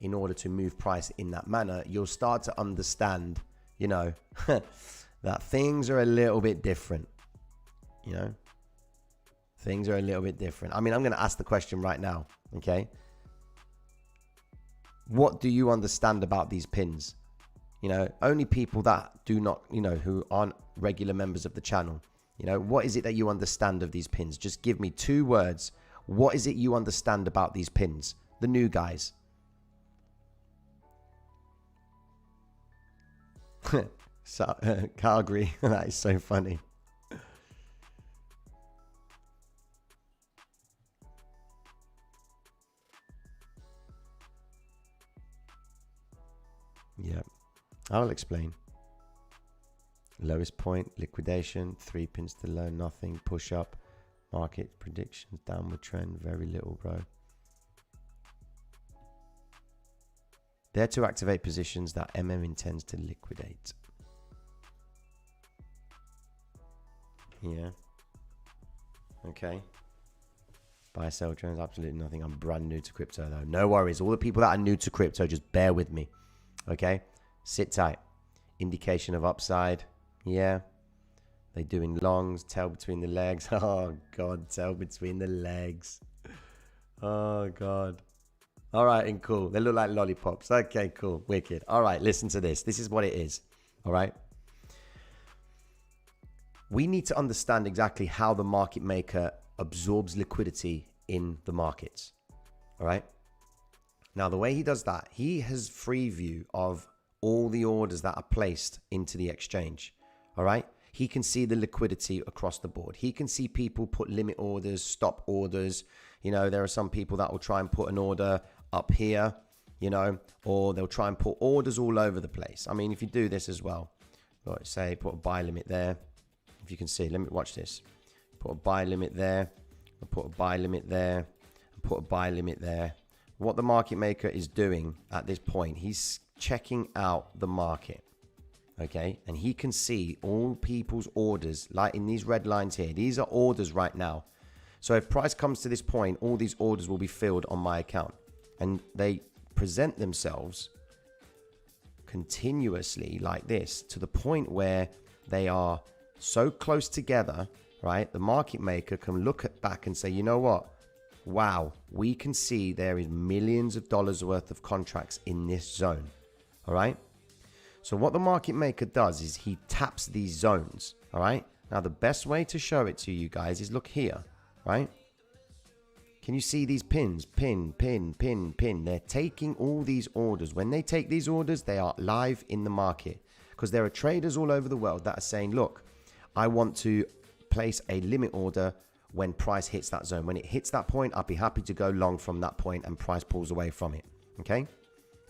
in order to move price in that manner, you'll start to understand, you know, that things are a little bit different, you know, things are a little bit different. I mean, I'm going to ask the question right now. Okay. What do you understand about these pins? You know, only people that do not, you know, who aren't regular members of the channel, you know, what is it that you understand of these pins? Just give me 2 words. What is it you understand about these pins? The new guys. So, Calgary, that is so funny. Yeah, I'll explain. Lowest point, liquidation, 3 pins to low, nothing, push up, market predictions, downward trend, very little, bro. There to activate positions that MM intends to liquidate. Yeah. Okay. Buy, sell trends, absolutely nothing. I'm brand new to crypto though. No worries. All the people that are new to crypto, just bear with me. Okay. Sit tight. Indication of upside. Yeah. They doing longs, tail between the legs. Oh God, tail between the legs. Oh God. All right, and cool. They look like lollipops. Okay, cool. Wicked. All right, listen to this. This is what it is. All right. We need to understand exactly how the market maker absorbs liquidity in the markets. All right. Now, the way he does that, he has free view of all the orders that are placed into the exchange. All right. He can see the liquidity across the board. He can see people put limit orders, stop orders. You know, there are some people that will try and put an order up here, you know, or they'll try and put orders all over the place. I mean, if you do this as well, like say, put a buy limit there. If you can see, let me watch this. Put a buy limit there, put a buy limit there, put a buy limit there. What the market maker is doing at this point, he's checking out the market. Okay, and he can see all people's orders, like in these red lines here. These are orders right now. So if price comes to this point, all these orders will be filled on my account. And they present themselves continuously like this to the point where they are so close together, right? The market maker can look back and say, you know what? Wow, we can see there is millions of dollars worth of contracts in this zone. All right. So what the market maker does is he taps these zones, all right? Now, the best way to show it to you guys is look here, right? Can you see these pins? Pin, pin, pin, pin. They're taking all these orders. When they take these orders, they are live in the market because there are traders all over the world that are saying, look, I want to place a limit order when price hits that zone. When it hits that point, I'll be happy to go long from that point and price pulls away from it, okay?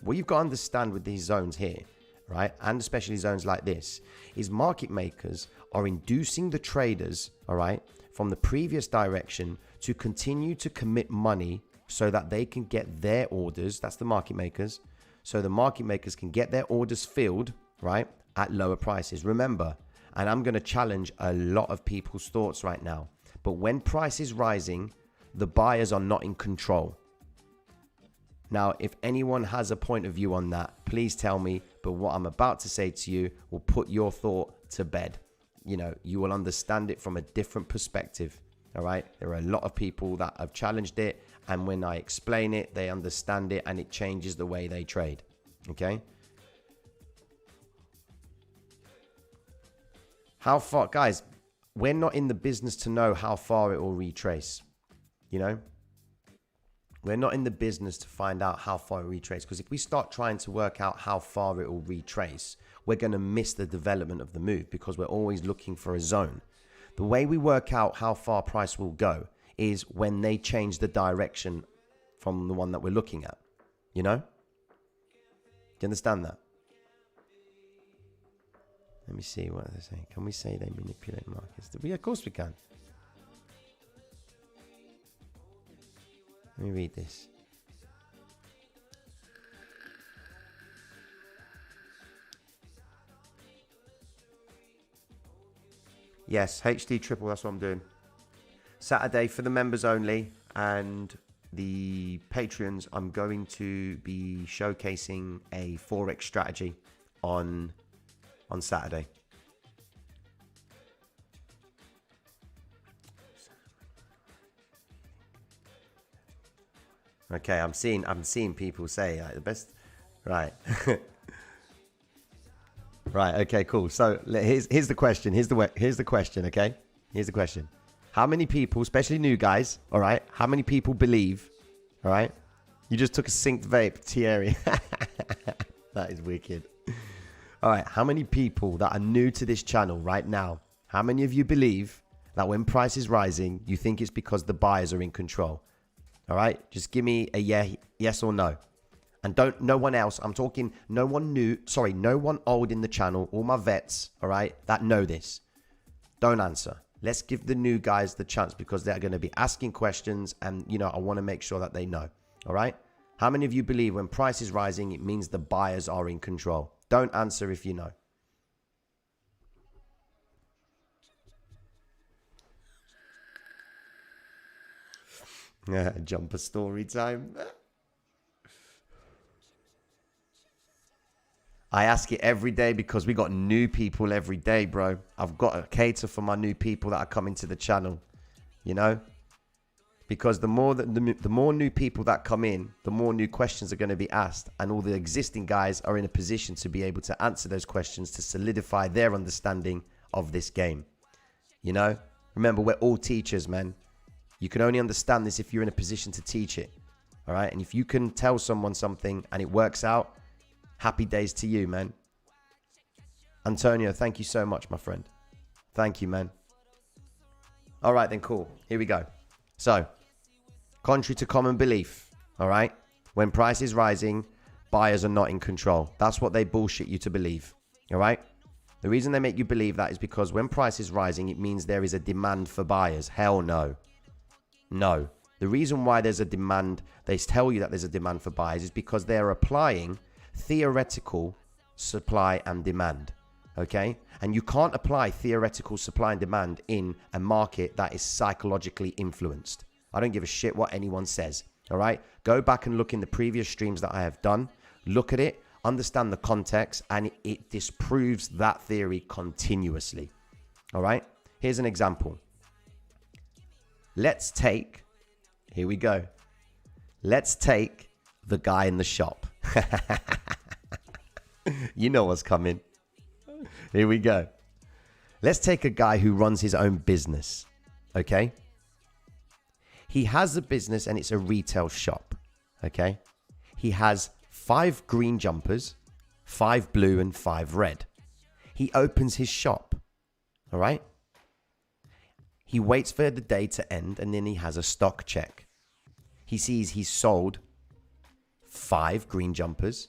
What you've got to understand with these zones here, right, and especially zones like this, is market makers are inducing the traders, all right, from the previous direction to continue to commit money so that they can get their orders. That's the market makers. So the market makers can get their orders filled, right, at lower prices. Remember, and I'm going to challenge a lot of people's thoughts right now, but when price is rising, the buyers are not in control. Now, if anyone has a point of view on that, please tell me. But what I'm about to say to you will put your thought to bed. You know, you will understand it from a different perspective. All right. There are a lot of people that have challenged it. And when I explain it, they understand it and it changes the way they trade. Okay. How far, guys, we're not in the business to know how far it will retrace. You know, we're not in the business to find out how far it retraces, because if we start trying to work out how far it will retrace, we're going to miss the development of the move because we're always looking for a zone. The way we work out how far price will go is when they change the direction from the one that we're looking at. You know? Do you understand that? Let me see what they're saying. Can we say they manipulate markets? Yeah, of course we can. Let me read this. Yes, HD triple, that's what I'm doing. Saturday for the members only, and the Patreons, I'm going to be showcasing a Forex strategy on Saturday. Okay, I'm seeing people say the best, right? Right. Okay. Cool. So here's the question. Here's the question. Okay. Here's the question. How many people, especially new guys, all right? How many people believe? All right. You just took a synced vape, Thierry. That is wicked. All right. How many people that are new to this channel right now? How many of you believe that when price is rising, you think it's because the buyers are in control? All right, just give me a yes or no. And no one else, I'm talking no one new, sorry, no one old in the channel, all my vets, all right, that know this. Don't answer. Let's give the new guys the chance because they're going to be asking questions and, you know, I want to make sure that they know. All right. How many of you believe when price is rising, it means the buyers are in control? Don't answer if you know. Jumper story time. I ask it every day because we got new people every day, bro. I've got to cater for my new people that are coming to the channel, you know, because the more new people that come in, the more new questions are going to be asked, and all the existing guys are in a position to be able to answer those questions to solidify their understanding of this game. You know, remember, we're all teachers, man. You can only understand this if you're in a position to teach it. All right. And if you can tell someone something and it works out, happy days to you, man. Antonio, thank you so much, my friend. Thank you, man. All right, then. Cool. Here we go. So, contrary to common belief, all right, when price is rising, buyers are not in control. That's what they bullshit you to believe. All right. The reason they make you believe that is because when price is rising, it means there is a demand for buyers. Hell no. No. The reason why there's a demand, they tell you that there's a demand for buyers, is because they're applying theoretical supply and demand. Okay? And you can't apply theoretical supply and demand in a market that is psychologically influenced. I don't give a shit what anyone says. All right? Go back and look in the previous streams that I have done. Look at it, understand the context, and it disproves that theory continuously. All right? Here's an example. Let's take, here we go. Let's take the guy in the shop. You know what's coming. Here we go. Let's take a guy who runs his own business. Okay. He has a business and it's a retail shop. Okay. He has 5 green jumpers, 5 blue and 5 red. He opens his shop. All right. He waits for the day to end and then he has a stock check. He sees he's sold 5 green jumpers.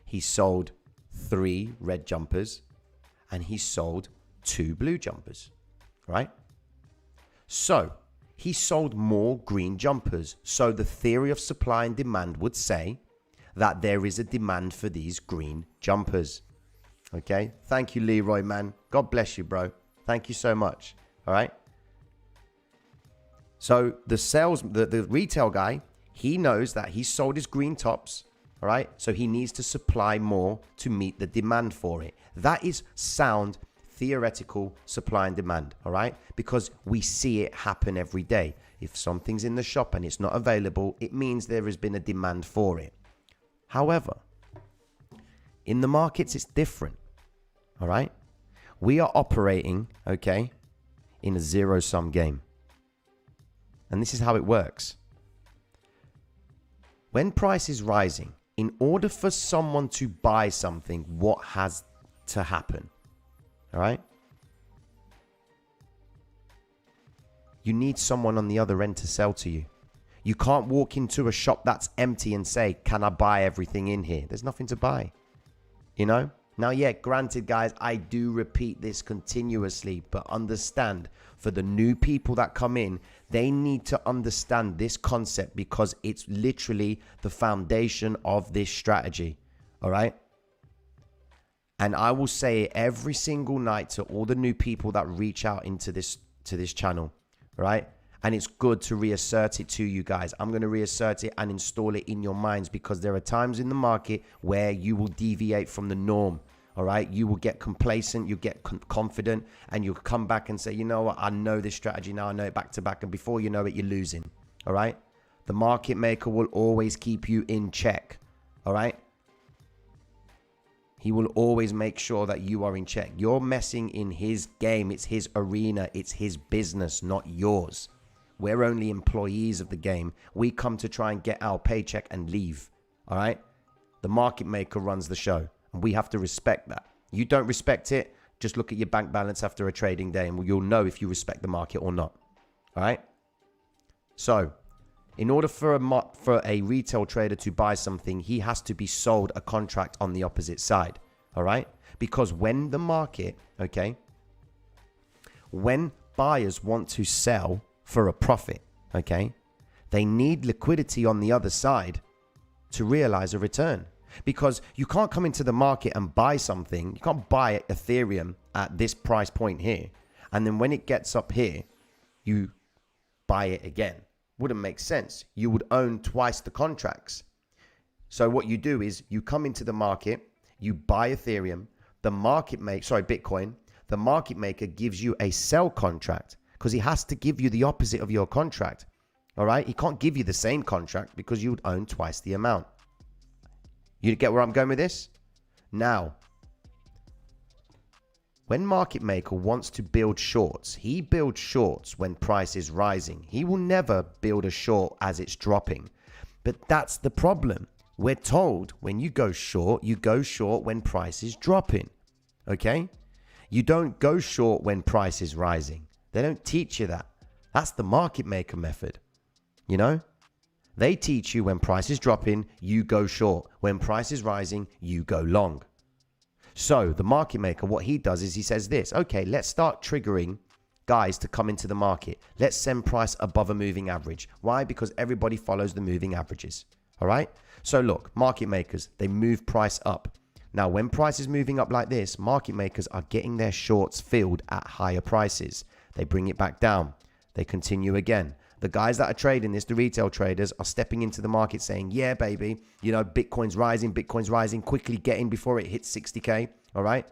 He sold 3 red jumpers and he sold 2 blue jumpers, right? So he sold more green jumpers. So the theory of supply and demand would say that there is a demand for these green jumpers. Okay. Thank you, Leroy, man. God bless you, bro. Thank you so much. All right. So the retail guy, he knows that he sold his green tops. All right. So he needs to supply more to meet the demand for it. That is sound theoretical supply and demand. All right. Because we see it happen every day. If something's in the shop and it's not available, it means there has been a demand for it. However, in the markets, it's different. All right. We are operating, okay, in a zero-sum game. And this is how it works. When price is rising, in order for someone to buy something, what has to happen? All right. You need someone on the other end to sell to you. You can't walk into a shop that's empty and say, can I buy everything in here? There's nothing to buy. You know? Now, yeah, granted, guys, I do repeat this continuously, but understand, for the new people that come in, they need to understand this concept because it's literally the foundation of this strategy. All right. And I will say it every single night to all the new people that reach out into this channel. Right. And it's good to reassert it to you guys. I'm going to reassert it and install it in your minds because there are times in the market where you will deviate from the norm. All right. You will get complacent. You get confident and you'll come back and say, you know what? I know this strategy now. I know it back to back. And before you know it, you're losing. All right. The market maker will always keep you in check. All right. He will always make sure that you are in check. You're messing in his game. It's his arena. It's his business, not yours. We're only employees of the game. We come to try and get our paycheck and leave. All right. The market maker runs the show and we have to respect that. You don't respect it. Just look at your bank balance after a trading day and you'll know if you respect the market or not. All right. So in order for a retail trader to buy something, he has to be sold a contract on the opposite side. All right. Because when the market, okay, when buyers want to sell for a profit, okay, they need liquidity on the other side to realize a return. Because you can't come into the market and buy something. You can't buy Ethereum at this price point here. And then when it gets up here, you buy it again. Wouldn't make sense. You would own twice the contracts. So what you do is you come into the market, you buy Ethereum, Bitcoin. The market maker gives you a sell contract because he has to give you the opposite of your contract. All right. He can't give you the same contract because you would own twice the amount. You get where I'm going with this? Now, when market maker wants to build shorts, he builds shorts when price is rising. He will never build a short as it's dropping. But that's the problem. We're told when you go short when price is dropping. Okay? You don't go short when price is rising. They don't teach you that. That's the market maker method. You know? They teach you when price is dropping, you go short. When price is rising, you go long. So the market maker, what he does is he says this, okay, let's start triggering guys to come into the market. Let's send price above a moving average. Why? Because everybody follows the moving averages. All right. So look, market makers, they move price up. Now, when price is moving up like this, market makers are getting their shorts filled at higher prices. They bring it back down. They continue again. The guys that are trading this, the retail traders, are stepping into the market saying, yeah, baby, you know, Bitcoin's rising, quickly get in before it hits 60K. All right.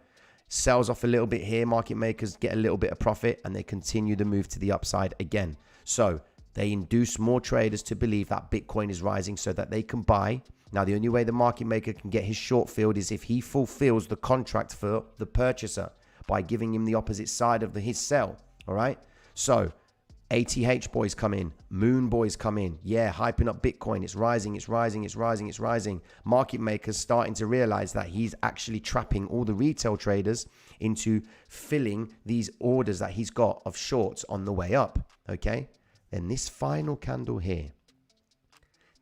Sells off a little bit here. Market makers get a little bit of profit and they continue the move to the upside again. So they induce more traders to believe that Bitcoin is rising so that they can buy. Now, the only way the market maker can get his short filled is if he fulfills the contract for the purchaser by giving him the opposite side of his sell. All right. So ATH boys come in, Moon boys come in. Yeah, hyping up Bitcoin. It's rising, it's rising, it's rising, it's rising. Market makers starting to realize that he's actually trapping all the retail traders into filling these orders that he's got of shorts on the way up. Okay. Then this final candle here.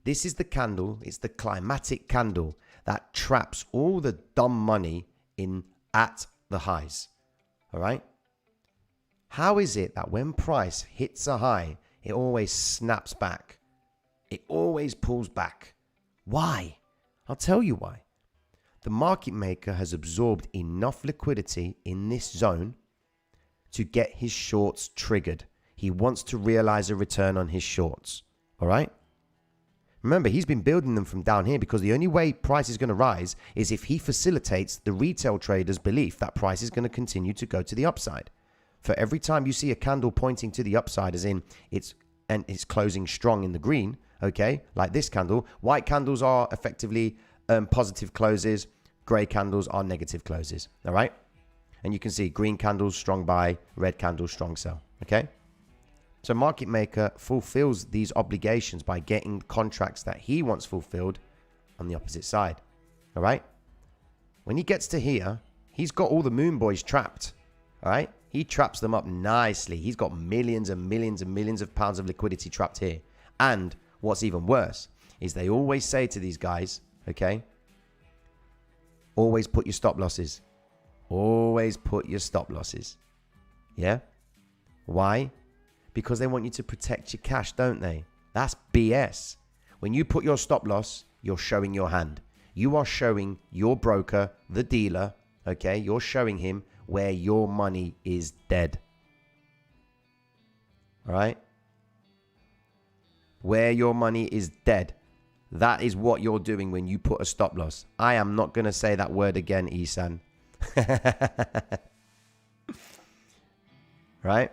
This is the candle. It's the climatic candle that traps all the dumb money in at the highs. All right. How is it that when price hits a high, it always snaps back? It always pulls back. Why? I'll tell you why. The market maker has absorbed enough liquidity in this zone to get his shorts triggered. He wants to realize a return on his shorts. All right? Remember, he's been building them from down here because the only way price is going to rise is if he facilitates the retail traders' belief that price is going to continue to go to the upside. For every time you see a candle pointing to the upside, as in it's closing strong in the green, okay, like this candle, white candles are effectively positive closes, gray candles are negative closes, all right? And you can see green candles, strong buy, red candles, strong sell, okay? So market maker fulfills these obligations by getting contracts that he wants fulfilled on the opposite side, all right? When he gets to here, he's got all the moon boys trapped, all right? He traps them up nicely. He's got millions and millions and millions of pounds of liquidity trapped here. And what's even worse is they always say to these guys, okay, always put your stop losses. Always put your stop losses. Yeah? Why? Because they want you to protect your cash, don't they? That's BS. When you put your stop loss, you're showing your hand. You are showing your broker, the dealer, okay, you're showing him where your money is dead. All right? Where your money is dead. That is what you're doing when you put a stop loss. I am not going to say that word again, Isan. Right?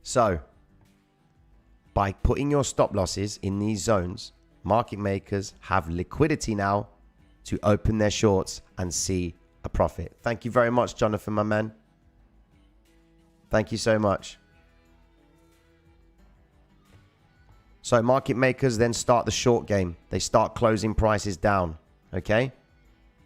So, by putting your stop losses in these zones, market makers have liquidity now to open their shorts and see a profit. Thank you very much, Jonathan, my man. Thank you so much. So market makers then start the short game. They start closing prices down. Okay?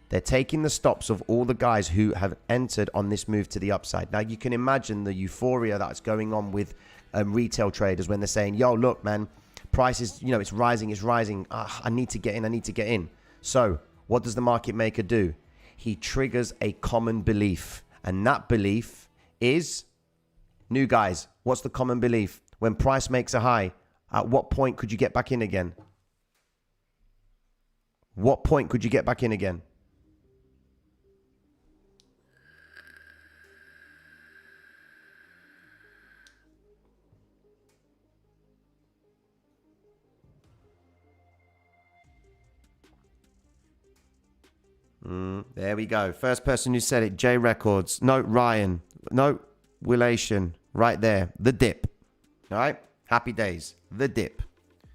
They're taking the stops of all the guys who have entered on this move to the upside. Now you can imagine the euphoria that's going on with retail traders when they're saying, yo, look, man, price is, it's rising, it's rising. I need to get in, I need to get in. So what does the market maker do? He triggers a common belief. And that belief is, new guys, what's the common belief? When price makes a high, at what point could you get back in again? What point could you get back in again? There we go. First person who said it, J Records. No, Ryan. No, Willation. Right there. The dip. All right. Happy days. The dip.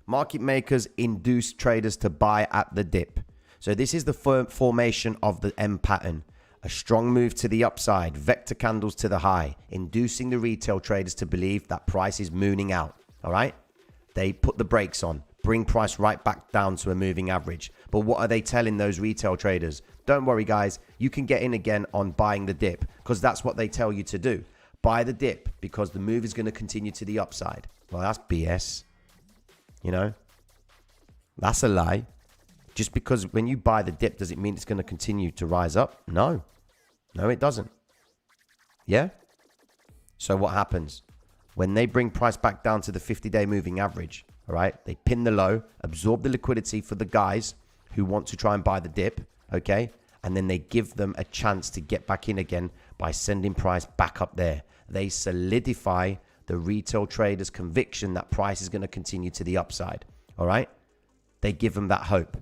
Market makers induce traders to buy at the dip. So this is the formation of the M pattern. A strong move to the upside. Vector candles to the high. Inducing the retail traders to believe that price is mooning out. All right. They put the brakes on. Bring price right back down to a moving average. But what are they telling those retail traders? Don't worry, guys. You can get in again on buying the dip because that's what they tell you to do. Buy the dip because the move is going to continue to the upside. Well, that's BS. That's a lie. Just because when you buy the dip, does it mean it's going to continue to rise up? No. No, it doesn't. Yeah? So what happens? When they bring price back down to the 50-day moving average, all right, they pin the low, absorb the liquidity for the guys who want to try and buy the dip, okay? And then they give them a chance to get back in again by sending price back up there. They solidify the retail traders' conviction that price is going to continue to the upside, all right? They give them that hope.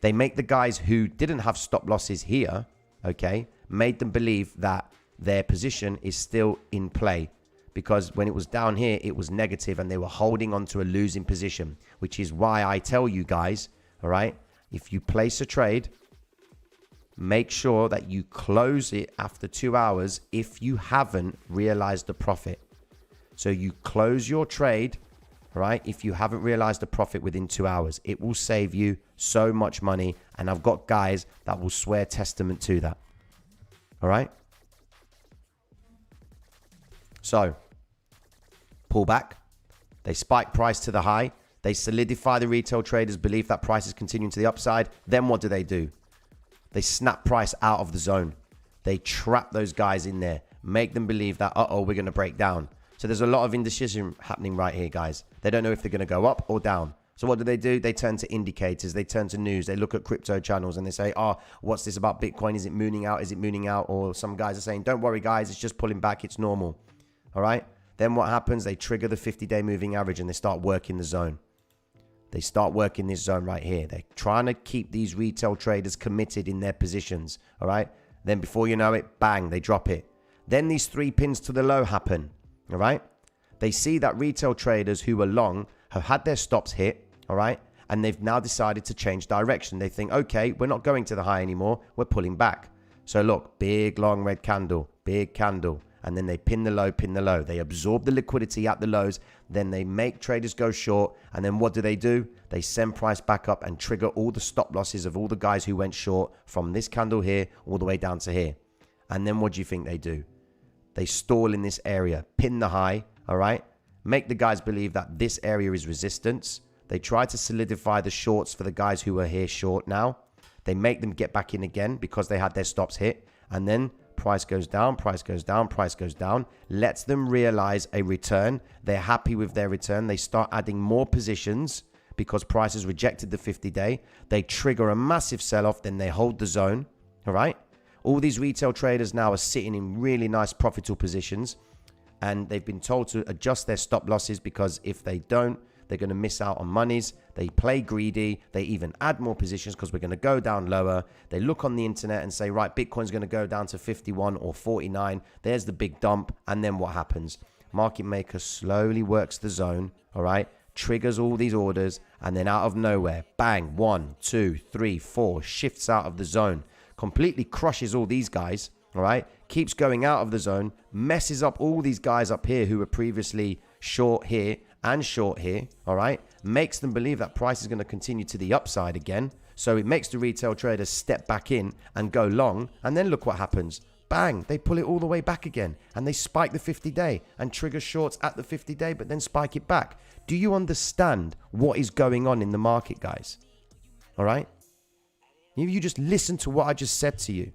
They make the guys who didn't have stop losses here, okay, made them believe that their position is still in play because when it was down here, it was negative and they were holding on to a losing position, which is why I tell you guys, all right, if you place a trade, make sure that you close it after 2 hours if you haven't realized the profit. So you close your trade, right? If you haven't realized the profit within 2 hours, it will save you so much money. And I've got guys that will swear testament to that. All right. So pull back. They spike price to the high. They solidify the retail traders' belief that price is continuing to the upside. Then what do? They snap price out of the zone. They trap those guys in there, make them believe that, uh-oh, we're going to break down. So there's a lot of indecision happening right here, guys. They don't know if they're going to go up or down. So what do? They turn to indicators. They turn to news. They look at crypto channels and they say, oh, what's this about Bitcoin? Is it mooning out? Is it mooning out? Or some guys are saying, don't worry, guys. It's just pulling back. It's normal. All right. Then what happens? They trigger the 50-day moving average and they start working the zone. They start working this zone right here. They're trying to keep these retail traders committed in their positions. All right. Then before you know it, bang, they drop it. Then these 3 pins to the low happen. All right. They see that retail traders who were long have had their stops hit. All right. And they've now decided to change direction. They think, okay, we're not going to the high anymore. We're pulling back. So look, big long red candle, big candle. And then they pin the low, pin the low. They absorb the liquidity at the lows. Then they make traders go short. And then what do? They send price back up and trigger all the stop losses of all the guys who went short from this candle here all the way down to here. And then what do you think they do? They stall in this area, pin the high, all right? Make the guys believe that this area is resistance. They try to solidify the shorts for the guys who are here short now. They make them get back in again because they had their stops hit. And then price goes down, price goes down, price goes down. Lets them realize a return. They're happy with their return. They start adding more positions because price has rejected the 50-day. They trigger a massive sell-off. Then they hold the zone. All right. All these retail traders now are sitting in really nice profitable positions. And they've been told to adjust their stop losses because if they don't, they're going to miss out on monies. They play greedy. They even add more positions because we're going to go down lower. They look on the internet and say, right, Bitcoin's going to go down to 51 or 49. There's the big dump. And then what happens? Market maker slowly works the zone, all right? Triggers all these orders. And then out of nowhere, bang, 1, 2, 3, 4, shifts out of the zone. Completely crushes all these guys, all right? Keeps going out of the zone. Messes up all these guys up here who were previously short here and short here, all right? Makes them believe that price is going to continue to the upside again. So it makes the retail traders step back in and go long. And then look what happens. Bang, they pull it all the way back again. And they spike the 50-day and trigger shorts at the 50-day, but then spike it back. Do you understand what is going on in the market, guys? All right? If you just listen to what I just said to you.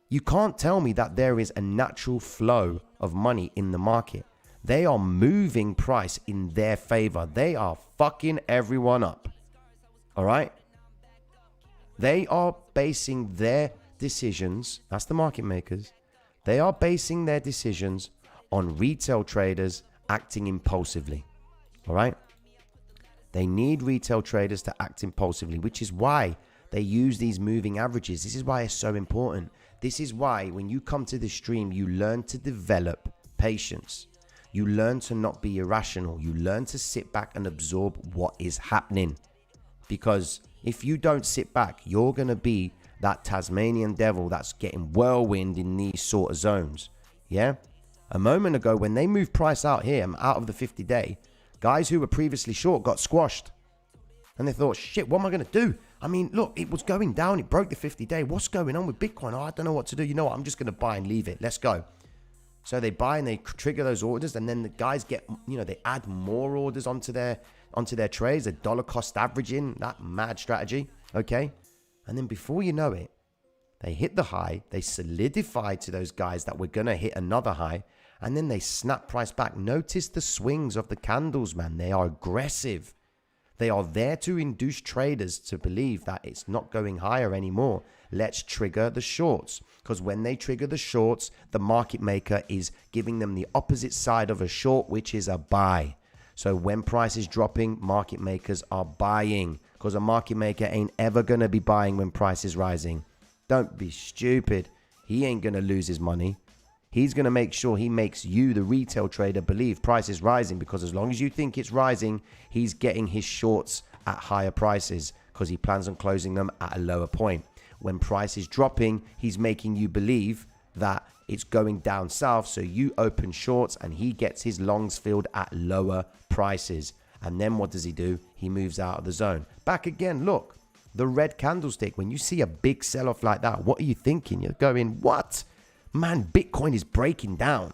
You can't tell me that there is a natural flow of money in the market. They are moving price in their favor. They are fucking everyone up. All right? They are basing their decisions, that's the market makers, they are basing their decisions on retail traders acting impulsively. All right? They need retail traders to act impulsively, which is why they use these moving averages. This is why it's so important. This is why when you come to this stream, you learn to develop patience. You learn to not be irrational. You learn to sit back and absorb what is happening. Because if you don't sit back, you're going to be that Tasmanian devil that's getting whirlwind in these sort of zones. Yeah? A moment ago, when they moved price out here, out of the 50-day, guys who were previously short got squashed. And they thought, shit, what am I going to do? I mean, look, it was going down. It broke the 50-day. What's going on with Bitcoin? Oh, I don't know what to do. You know what? I'm just going to buy and leave it. Let's go. So they buy and they trigger those orders, and then the guys get, they add more orders onto their trades, a dollar cost averaging, that mad strategy, okay? And then before you know it, they hit the high, they solidify to those guys that we're going to hit another high, and then they snap price back. Notice the swings of the candles, man. They are aggressive. They are there to induce traders to believe that it's not going higher anymore. Let's trigger the shorts. Because when they trigger the shorts, the market maker is giving them the opposite side of a short, which is a buy. So when price is dropping, market makers are buying. Because a market maker ain't ever going to be buying when price is rising. Don't be stupid. He ain't going to lose his money. He's going to make sure he makes you, the retail trader, believe price is rising, because as long as you think it's rising, he's getting his shorts at higher prices because he plans on closing them at a lower point. When price is dropping, he's making you believe that it's going down south, so you open shorts and he gets his longs filled at lower prices. And then what does he do? He moves out of the zone. Back again, look, the red candlestick. When you see a big sell-off like that, what are you thinking? You're going, what? Man, Bitcoin is breaking down,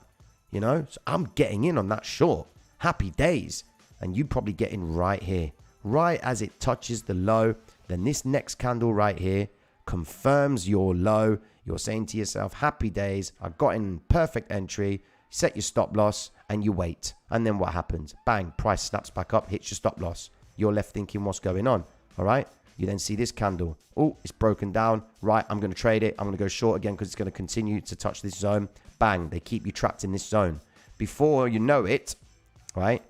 you know? So I'm getting in on that short. Happy days. And you probably get in right here. Right as it touches the low, then this next candle right here confirms your low. You're saying to yourself, happy days, I got in perfect entry. Set your stop loss and you wait. And then what happens? Bang, price snaps back up, hits your stop loss. You're left thinking, what's going on? All right. You then see this candle. Oh, it's broken down. Right, I'm going to trade it. I'm going to go short again because it's going to continue to touch this zone. Bang, they keep you trapped in this zone. Before you know it, right,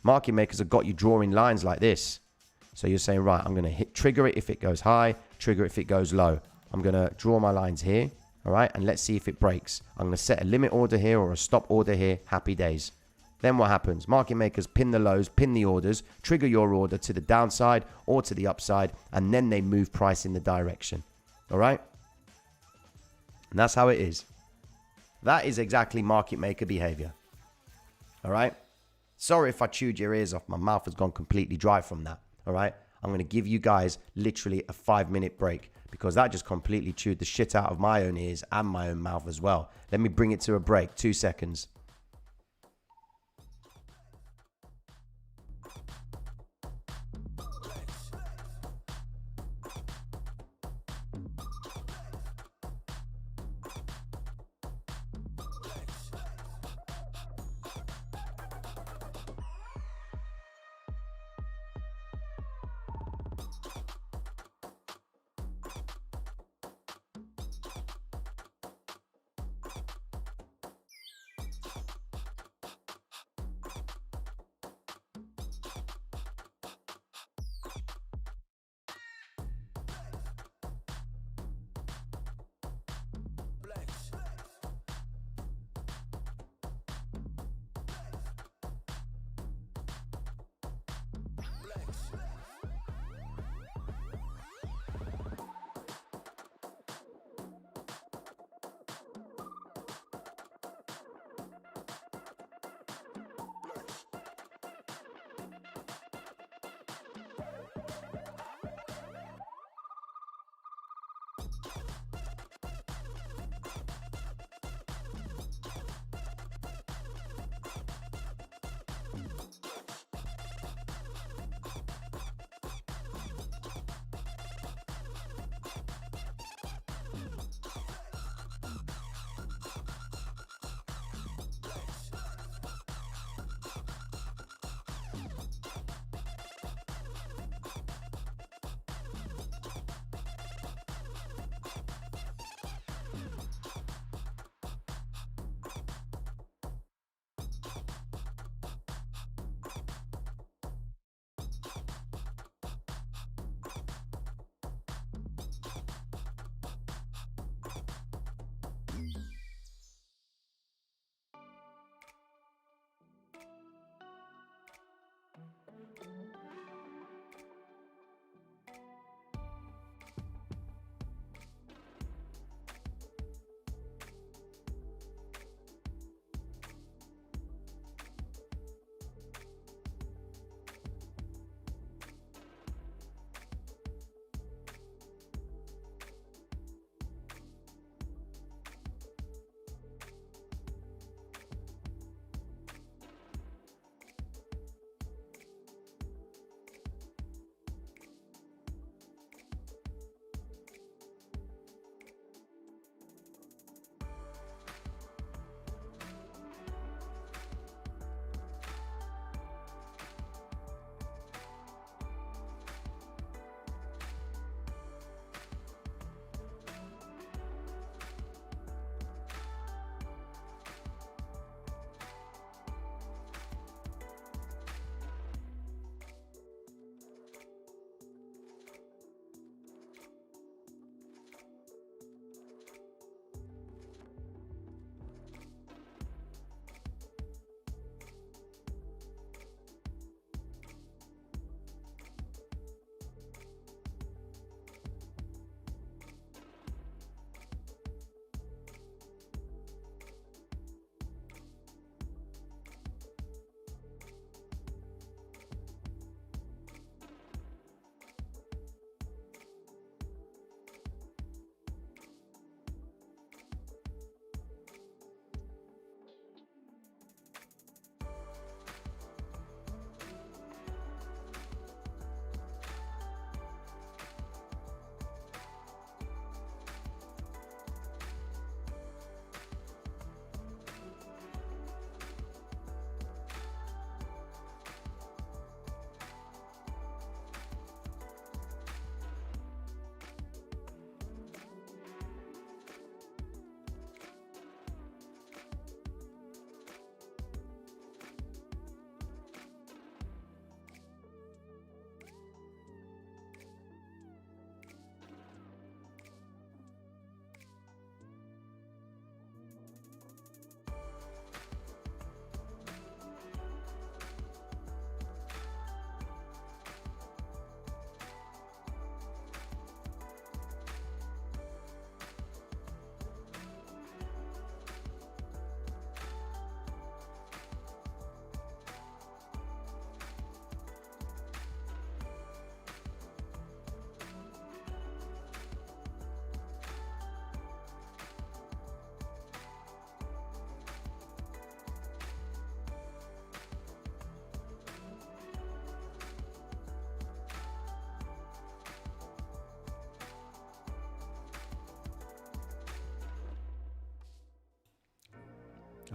market makers have got you drawing lines like this. So you're saying, right, I'm going to trigger it if it goes high, trigger if it goes low. I'm going to draw my lines here, all right, and let's see if it breaks. I'm going to set a limit order here or a stop order here. Happy days. Then what happens? Market makers pin the lows, pin the orders, trigger your order to the downside or to the upside, and then they move price in the direction. All right? And that's how it is. That is exactly market maker behavior. All right? Sorry if I chewed your ears off. My mouth has gone completely dry from that. All right? I'm going to give you guys literally a 5-minute break because that just completely chewed the shit out of my own ears and my own mouth as well. Let me bring it to a break. 2 seconds.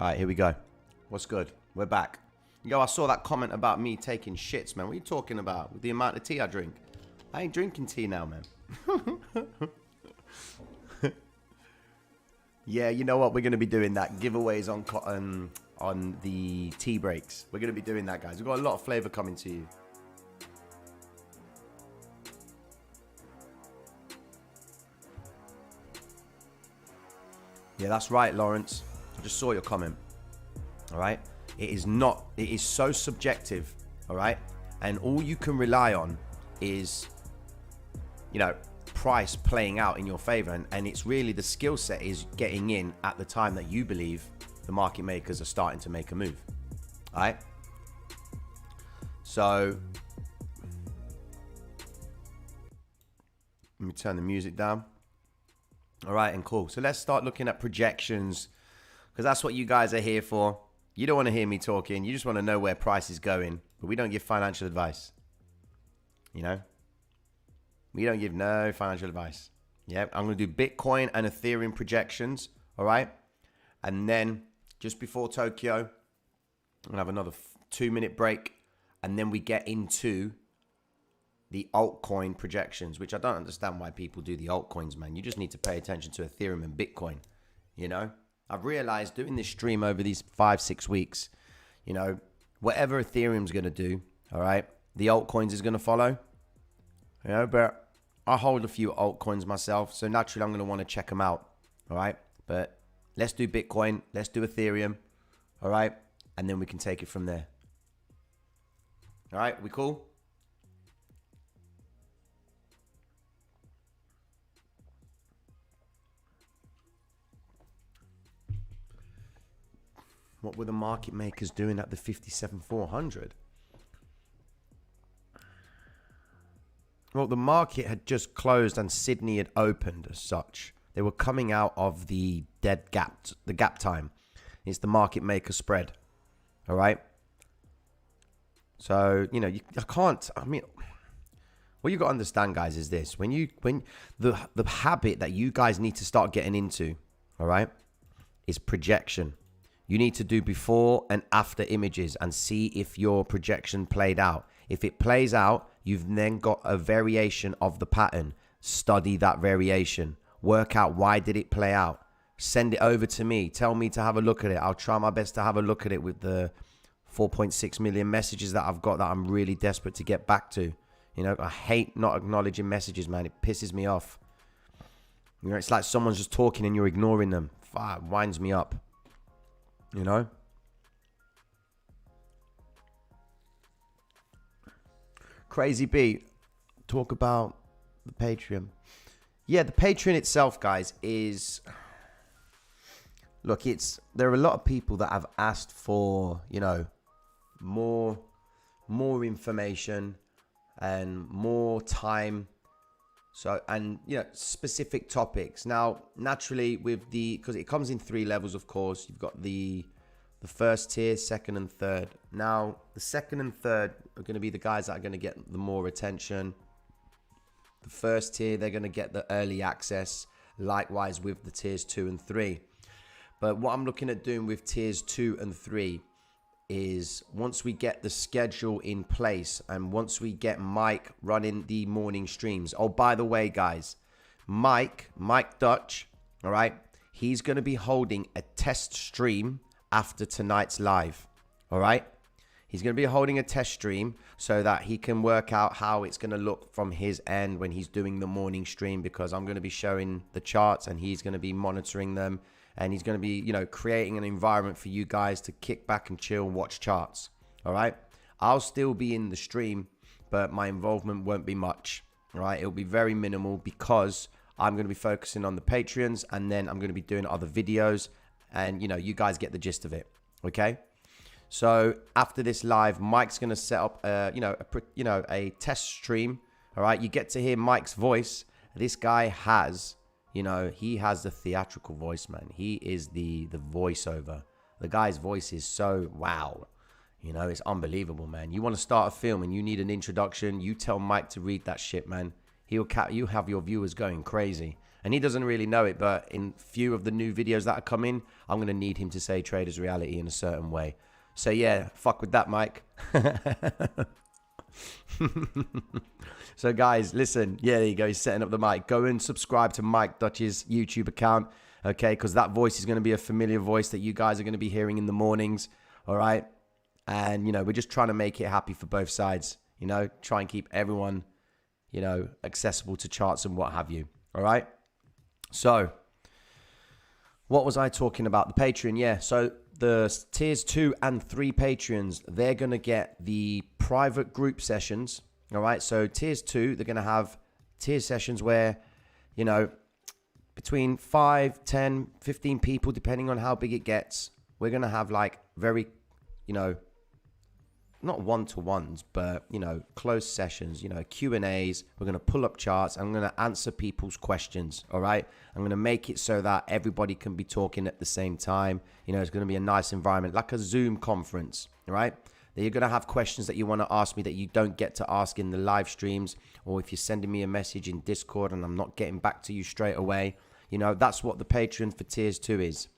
All right, here we go. What's good? We're back. Yo, I saw that comment about me taking shits, man. What are you talking about? With the amount of tea I drink? I ain't drinking tea now, man. Yeah, you know what? We're going to be doing that. Giveaways on the tea breaks. We're going to be doing that, guys. We've got a lot of flavor coming to you. Yeah, that's right, Lawrence. I just saw your comment. All right? It is so subjective, all right? And all you can rely on is, you know, price playing out in your favor. And it's really the skill set is getting in at the time that you believe the market makers are starting to make a move. All right? So, let me turn the music down. All right, and cool. So let's start looking at projections, because that's what you guys are here for. You don't want to hear me talking. You just want to know where price is going. But we don't give financial advice. You know? We don't give no financial advice. Yeah, I'm going to do Bitcoin and Ethereum projections. All right? And then just before Tokyo, I'm going to have another 2-minute break. And then we get into the altcoin projections, which I don't understand why people do the altcoins, man. You just need to pay attention to Ethereum and Bitcoin, you know? I've realized doing this stream over these 5-6 weeks, you know, whatever Ethereum's going to do, all right, the altcoins is going to follow, you know, but I hold a few altcoins myself, so naturally I'm going to want to check them out, all right? But let's do Bitcoin, let's do Ethereum, all right? And then we can take it from there. All right, we cool? What were the market makers doing at the 57,400? Well, the market had just closed and Sydney had opened as such. They were coming out of the dead gap, the gap time. It's the market maker spread. All right. So, you know, I mean, what you got to understand, guys, is this. When the habit that you guys need to start getting into, all right, is projection. You need to do before and after images and see if your projection played out. If it plays out, you've then got a variation of the pattern. Study that variation. Work out why did it play out. Send it over to me. Tell me to have a look at it. I'll try my best to have a look at it with the 4.6 million messages that I've got that I'm really desperate to get back to. You know, I hate not acknowledging messages, man. It pisses me off. You know, it's like someone's just talking and you're ignoring them. It winds me up. You know? Crazy B, talk about the Patreon. Yeah, the Patreon itself, guys, is... Look, there are a lot of people that have asked for, you know, more information and more time. So, and, you know, specific topics. Now, naturally, because it comes in 3 levels, of course. You've got the first tier, second and third. Now, the second and third are going to be the guys that are going to get the more attention. The first tier, they're going to get the early access. Likewise with the tiers 2 and 3. But what I'm looking at doing with tiers 2 and 3 is once we get the schedule in place and once we get Mike running the morning streams. Oh, by the way, guys, Mike Dutch, all right, he's going to be holding a test stream after tonight's live, all right? He's going to be holding a test stream so that he can work out how it's going to look from his end when he's doing the morning stream, because I'm going to be showing the charts and he's going to be monitoring them. And he's going to be, you know, creating an environment for you guys to kick back and chill, watch charts. All right. I'll still be in the stream, but my involvement won't be much. All right. It'll be very minimal because I'm going to be focusing on the Patreons and then I'm going to be doing other videos. And, you know, you guys get the gist of it. Okay. So after this live, Mike's going to set up, a test stream. All right. You get to hear Mike's voice. This guy has... You know, he has the theatrical voice, man. He is the voiceover. The guy's voice is so wow. You know, it's unbelievable, man. You want to start a film and you need an introduction, you tell Mike to read that shit, man. you have your viewers going crazy. And he doesn't really know it, but in few of the new videos that are coming, I'm going to need him to say Traders Reality in a certain way. So yeah, fuck with that, Mike. So guys, listen. Yeah, there you go. He's setting up the mic. Go and subscribe to Mike Dutch's YouTube account, okay? Because that voice is going to be a familiar voice that you guys are going to be hearing in the mornings, all right? And, you know, we're just trying to make it happy for both sides, you know? Try and keep everyone, you know, accessible to charts and what have you, all right? So, what was I talking about? The Patreon, yeah. So, the tiers 2 and 3 Patreons, they're going to get the private group sessions, all right? So, tiers 2, they're going to have tier sessions where, you know, between 5, 10, 15 people, depending on how big it gets, we're going to have like very, you know, not one-to-ones, but, you know, closed sessions, you know, Q&As. We're going to pull up charts. I'm going to answer people's questions, all right? I'm going to make it so that everybody can be talking at the same time. You know, it's going to be a nice environment, like a Zoom conference, all right? That you're going to have questions that you want to ask me that you don't get to ask in the live streams, or if you're sending me a message in Discord and I'm not getting back to you straight away. You know, that's what the Patreon for tiers 2 is.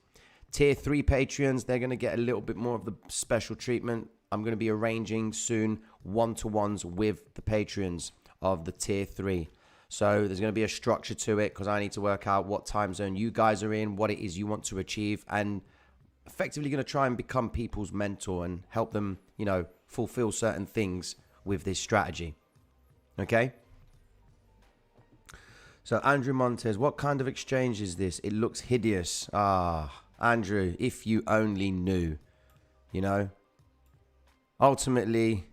Tier 3 Patreons, they're going to get a little bit more of the special treatment. I'm going to be arranging soon one-to-ones with the Patreons of the tier 3. So there's going to be a structure to it because I need to work out what time zone you guys are in, what it is you want to achieve, and effectively going to try and become people's mentor and help them, you know, fulfill certain things with this strategy. Okay? So Andrew Montez, what kind of exchange is this? It looks hideous. Andrew, if you only knew, you know. Ultimately,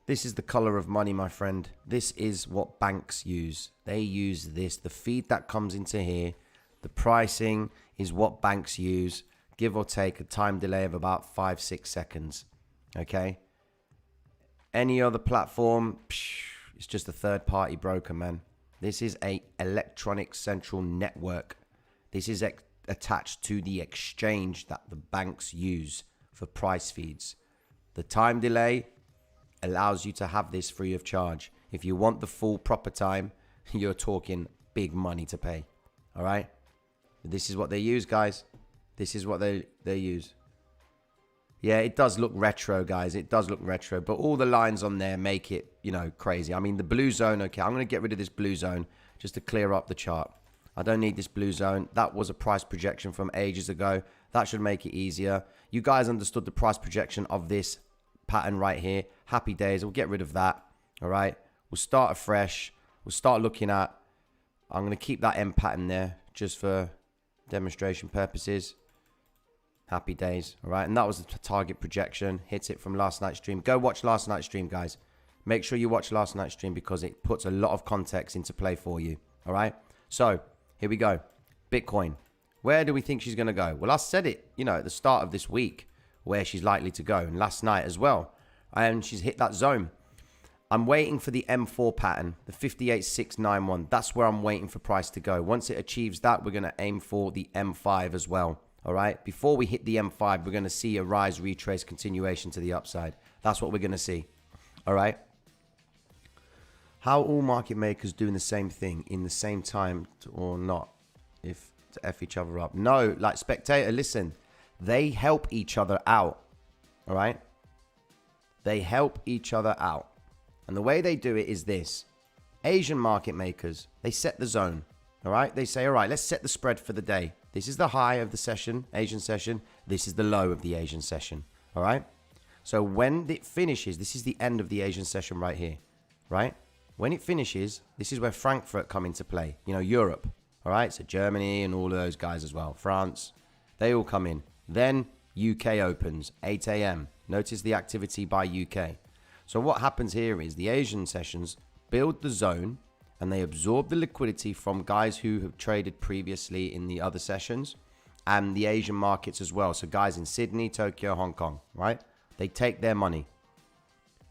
this is the color of money, my friend. This is what banks use. They use this. The feed that comes into here, the pricing is what banks use, give or take a time delay of about 5-6 seconds. Okay? Any other platform, it's just a third-party broker, man. This is a electronic central network. This is attached to the exchange that the banks use for price feeds. The time delay allows you to have this free of charge. If you want the full proper time, you're talking big money to pay. All right? This is what they use, guys. This is what they use. Yeah, it does look retro, guys. It does look retro. But all the lines on there make it, you know, crazy. I mean, the blue zone, okay, I'm going to get rid of this blue zone just to clear up the chart. I don't need this blue zone. That was a price projection from ages ago. That should make it easier. You guys understood the price projection of this pattern right here. Happy days. We'll get rid of that. All right. We'll start afresh. We'll start looking at, I'm going to keep that M pattern there just for demonstration purposes. Happy days. All right. And that was the target projection. Hit it from last night's stream. Go watch last night's stream, guys. Make sure you watch last night's stream because it puts a lot of context into play for you. All right. So here we go. Bitcoin. Where do we think she's going to go? Well, I said it, you know, at the start of this week where she's likely to go, and last night as well. And she's hit that zone. I'm waiting for the M4 pattern, the 58691. That's where I'm waiting for price to go. Once it achieves that, we're going to aim for the M5 as well. All right. Before we hit the M5, we're going to see a rise, retrace, continuation to the upside. That's what we're going to see. All right. How all market makers doing the same thing in the same time or not? If to F each other up. No, like spectator, listen. They help each other out. All right? They help each other out. And the way they do it is this. Asian market makers, they set the zone. All right? They say, all right, let's set the spread for the day. This is the high of the session, Asian session. This is the low of the Asian session. All right? So when it finishes, this is the end of the Asian session right here. Right? When it finishes, this is where Frankfurt come into play. You know, Europe. All right? So Germany and all of those guys as well. France. They all come in. Then UK opens, 8 a.m. Notice the activity by UK. So what happens here is the Asian sessions build the zone and they absorb the liquidity from guys who have traded previously in the other sessions and the Asian markets as well. So guys in Sydney, Tokyo, Hong Kong, right? They take their money.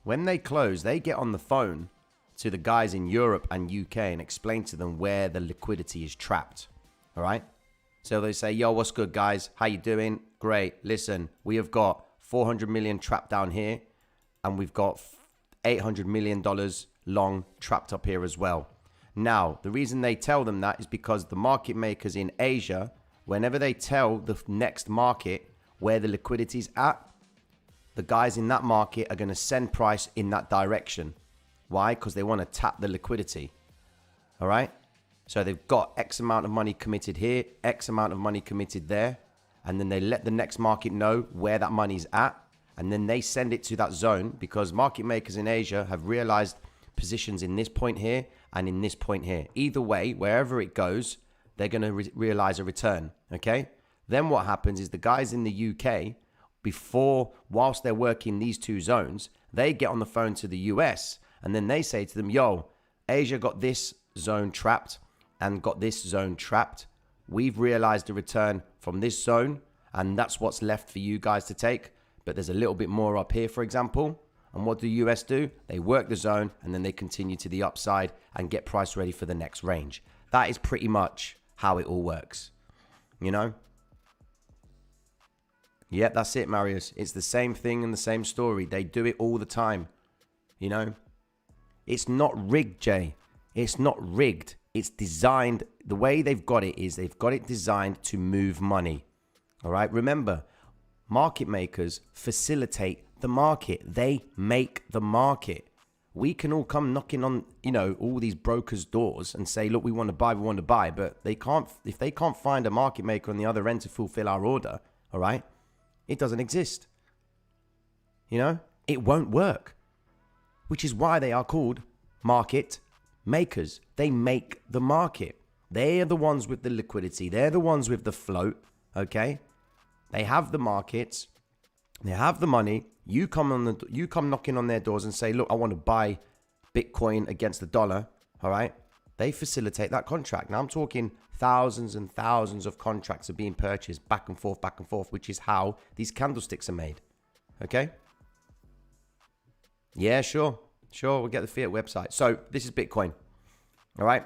When they close, they get on the phone to the guys in Europe and UK and explain to them where the liquidity is trapped. All right? So they say, yo, what's good, guys? How you doing? Great. Listen, we have got 400 million trapped down here and we've got $800 million long trapped up here as well. Now, the reason they tell them that is because the market makers in Asia, whenever they tell the next market where the liquidity is at, the guys in that market are going to send price in that direction. Why? Because they want to tap the liquidity. All right? So they've got X amount of money committed here, X amount of money committed there, and then they let the next market know where that money's at, and then they send it to that zone because market makers in Asia have realized positions in this point here and in this point here. Either way, wherever it goes, they're going to realize a return, okay? Then what happens is the guys in the UK, whilst they're working these two zones, they get on the phone to the US and then they say to them, yo, Asia got this zone trapped and got this zone trapped. We've realized a return from this zone and that's what's left for you guys to take. But there's a little bit more up here, for example. And what do the US do? They work the zone and then they continue to the upside and get price ready for the next range. That is pretty much how it all works, you know? Yeah, that's it, Marius. It's the same thing and the same story. They do it all the time, you know? It's not rigged, Jay. It's not rigged. It's designed. The way they've got it is they've got it designed to move money. All right? Remember, market makers facilitate the market. They make the market. We can all come knocking on, you know, all these brokers' doors and say, look, we want to buy, but they can't, if they can't find a market maker on the other end to fulfill our order, all right, it doesn't exist. You know, it won't work, which is why they are called market makers. They make the market. They are the ones with the liquidity. They're the ones with the float, okay? They have the markets. They have the money. You come knocking on their doors and say, look, I want to buy Bitcoin against the dollar. All right. They facilitate that contract. Now I'm talking thousands and thousands of contracts are being purchased back and forth, which is how these candlesticks are made. Okay. Yeah, sure. We'll get the Fiat website. So this is Bitcoin. All right.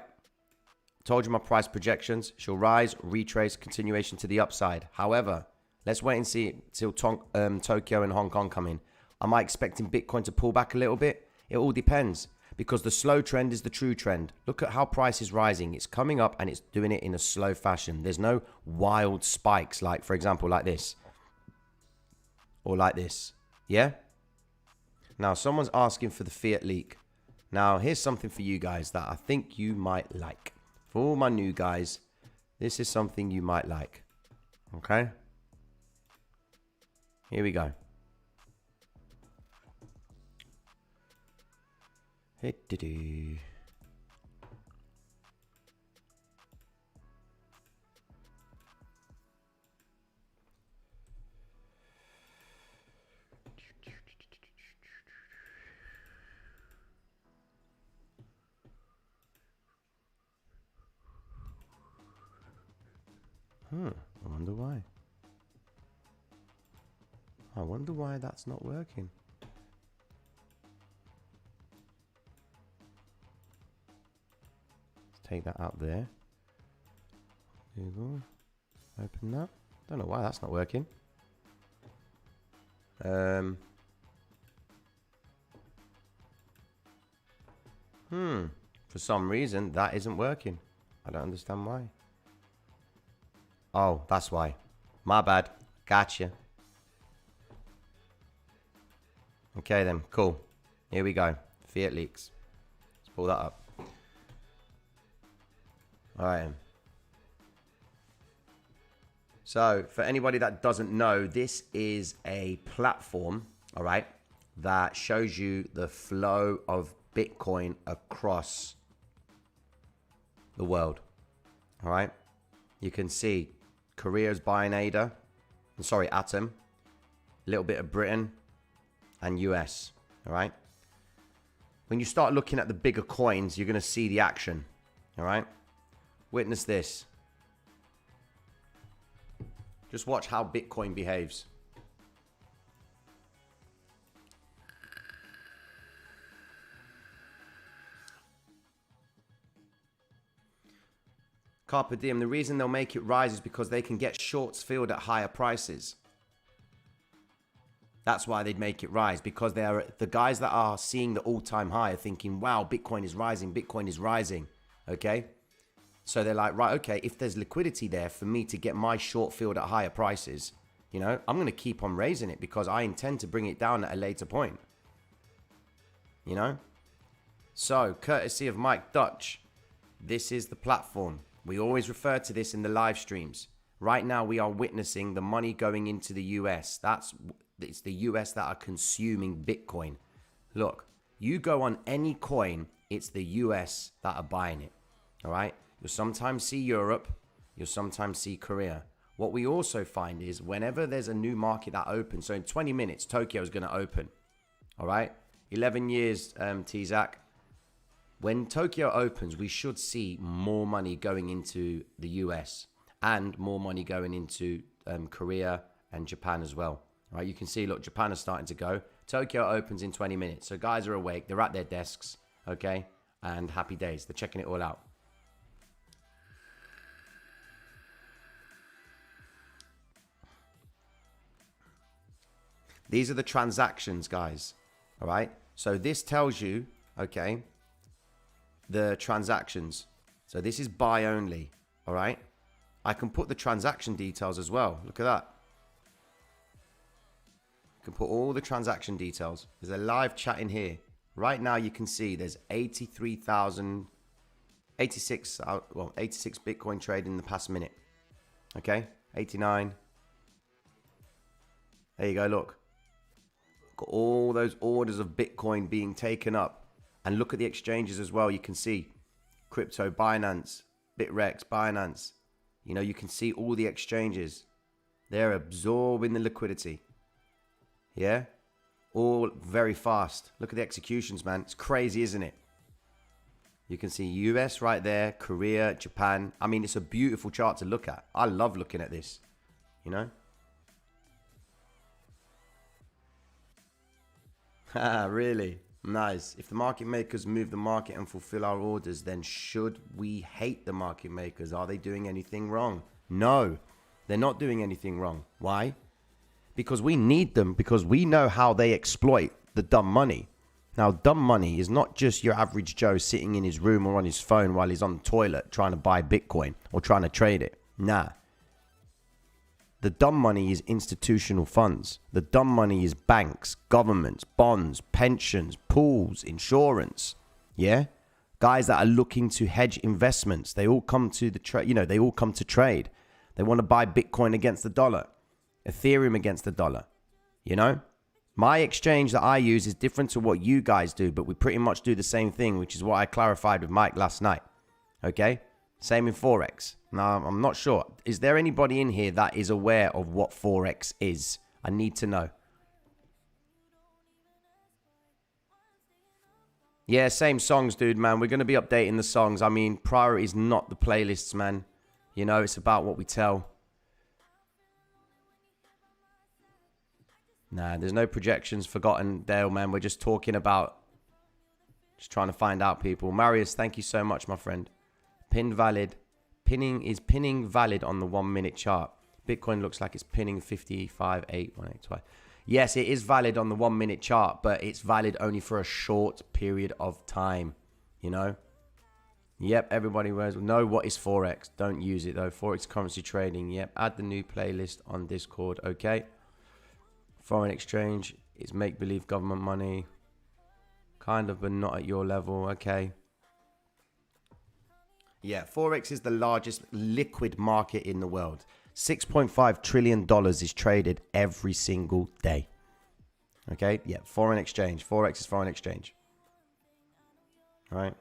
Told you my price projections. She'll rise, retrace, continuation to the upside. However, let's wait and see till Tokyo and Hong Kong come in. Am I expecting Bitcoin to pull back a little bit? It all depends because the slow trend is the true trend. Look at how price is rising. It's coming up and it's doing it in a slow fashion. There's no wild spikes like, for example, like this or like this. Yeah? Now, someone's asking for the Fiat leak. Now, here's something for you guys that I think you might like. For all my new guys, this is something you might like. Okay? Here we go. Hey-do-do. I wonder why. I wonder why that's not working. Let's take that out there. Google. Open that. Don't know why that's not working. For some reason that isn't working. I don't understand why. Oh, that's why. My bad. Gotcha. Okay then, cool. Here we go. Fiat leaks. Let's pull that up. All right. So, for anybody that doesn't know, this is a platform, all right, that shows you the flow of Bitcoin across the world. All right. You can see Korea's buying Atom, a little bit of Britain and US, all right? When you start looking at the bigger coins, you're going to see the action, all right? Witness this. Just watch how Bitcoin behaves. Carpe diem, the reason they'll make it rise is because they can get shorts filled at higher prices. That's why they'd make it rise, because they are the guys that are seeing the all-time high are thinking, wow, Bitcoin is rising, Bitcoin is rising. Okay. So they're like, right, okay, if there's liquidity there for me to get my short filled at higher prices, you know, I'm going to keep on raising it because I intend to bring it down at a later point. You know? So, courtesy of Mike Dutch, this is the platform. We always refer to this in the live streams. Right now, we are witnessing the money going into the US. It's the US that are consuming Bitcoin. Look, you go on any coin, it's the US that are buying it. All right? You'll sometimes see Europe. You'll sometimes see Korea. What we also find is whenever there's a new market that opens, so in 20 minutes, Tokyo is going to open. All right? 11 years, T-Zac. When Tokyo opens, we should see more money going into the US and more money going into Korea and Japan as well. All right? You can see, look, Japan is starting to go. Tokyo opens in 20 minutes. So guys are awake. They're at their desks. Okay? And happy days. They're checking it all out. These are the transactions, guys. All right. So this tells you, okay, the transactions. So this is buy only. All right. I can put the transaction details as well. Look at that. You can put all the transaction details. There's a live chat in here. Right now you can see there's 86 Bitcoin trade in the past minute. Okay. 89. There you go. Look. Got all those orders of Bitcoin being taken up. And look at the exchanges as well. You can see crypto, Binance, Bitrex, Binance. You know, you can see all the exchanges. They're absorbing the liquidity. Yeah? All very fast. Look at the executions, man. It's crazy, isn't it? You can see US right there, Korea, Japan. I mean, it's a beautiful chart to look at. I love looking at this. You know? Really? Nice. If the market makers move the market and fulfill our orders, then should we hate the market makers? Are they doing anything wrong? No, they're not doing anything wrong. Why? Because we need them, because we know how they exploit the dumb money. Now, dumb money is not just your average Joe sitting in his room or on his phone while he's on the toilet trying to buy Bitcoin or trying to trade it. Nah. The dumb money is institutional funds. The dumb money is banks, governments, bonds, pensions, pools, insurance. Yeah? Guys that are looking to hedge investments. They all come to the trade, they all come to trade. They want to buy Bitcoin against the dollar, Ethereum against the dollar. You know? My exchange that I use is different to what you guys do, but we pretty much do the same thing, which is what I clarified with Mike last night. Okay? Same in Forex. Now, I'm not sure. Is there anybody in here that is aware of what Forex is? I need to know. Yeah, same songs, dude, man. We're going to be updating the songs. I mean, priority is not the playlists, man. You know, it's about what we tell. Nah, there's no projections forgotten, Dale, man. We're just talking about... Just trying to find out, people. Marius, thank you so much, my friend. Pinned valid. Pinning valid on the 1 minute chart. Bitcoin looks like it's pinning 55.818. Yes, it is valid on the 1 minute chart, but it's valid only for a short period of time. You know? Yep, everybody know what is Forex. Don't use it though. Forex currency trading. Yep, add the new playlist on Discord. Okay. Foreign exchange is make-believe government money. Kind of, but not at your level. Okay. Yeah, Forex is the largest liquid market in the world. $6.5 trillion is traded every single day. Okay, yeah, foreign exchange. Forex is foreign exchange. All right.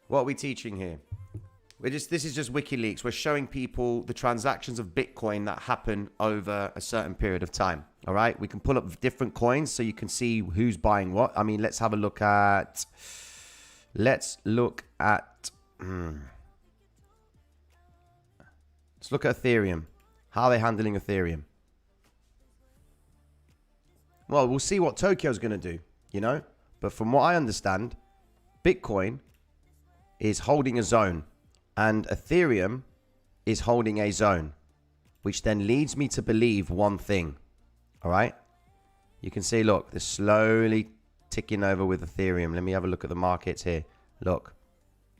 What are we teaching here? This is just WikiLeaks. We're showing people the transactions of Bitcoin that happen over a certain period of time. All right. We can pull up different coins so you can see who's buying what. I mean, let's have a look at. Let's look at Ethereum. How are they handling Ethereum? Well, we'll see what Tokyo's going to do, you know. But from what I understand, Bitcoin is holding a zone. And Ethereum is holding a zone, which then leads me to believe one thing. All right. You can see, look, they're slowly ticking over with Ethereum. Let me have a look at the markets here. Look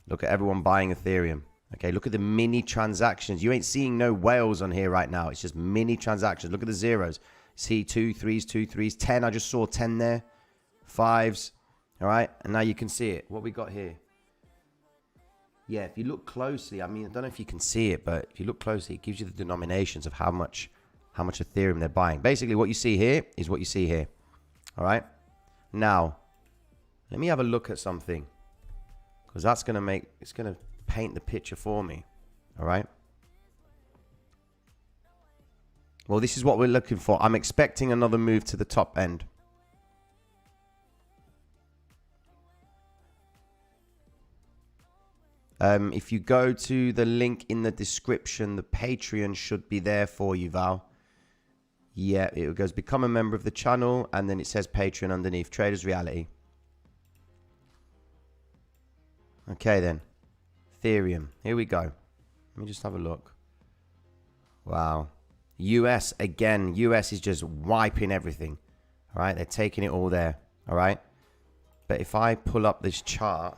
at everyone buying Ethereum. Okay, look at the mini transactions. You ain't seeing no whales on here right now. It's just mini transactions. Look at the zeros. See 2 3s, 2 3s, 10. I just saw 10 there. 5s. All right, and now you can see it. What we got here? Yeah, if you look closely, I mean, I don't know if you can see it, but if you look closely, it gives you the denominations of how much Ethereum they're buying. Basically, what you see here is what you see here. All right. Now, let me have a look at something, because that's going to paint the picture for me. All right. Well, this is what we're looking for. I'm expecting another move to the top end. If you go to the link in the description, the Patreon should be there for you, Val. Yeah, it goes become a member of the channel, and then it says Patreon underneath. Traders Reality. Okay, then. Ethereum. Here we go. Let me just have a look. Wow. US again. US is just wiping everything. All right, they're taking it all there. All right. But if I pull up this chart,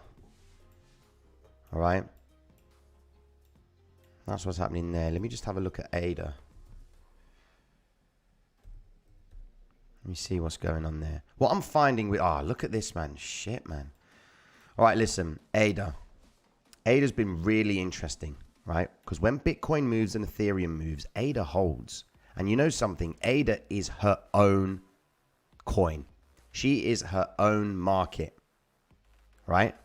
all right, that's what's happening there. Let me just have a look at ADA. Let me see what's going on there. What I'm finding with... Oh, look at this, man. Shit, man. All right, listen. ADA. ADA's been really interesting, right? Because when Bitcoin moves and Ethereum moves, ADA holds. And you know something? ADA is her own coin. She is her own market, right?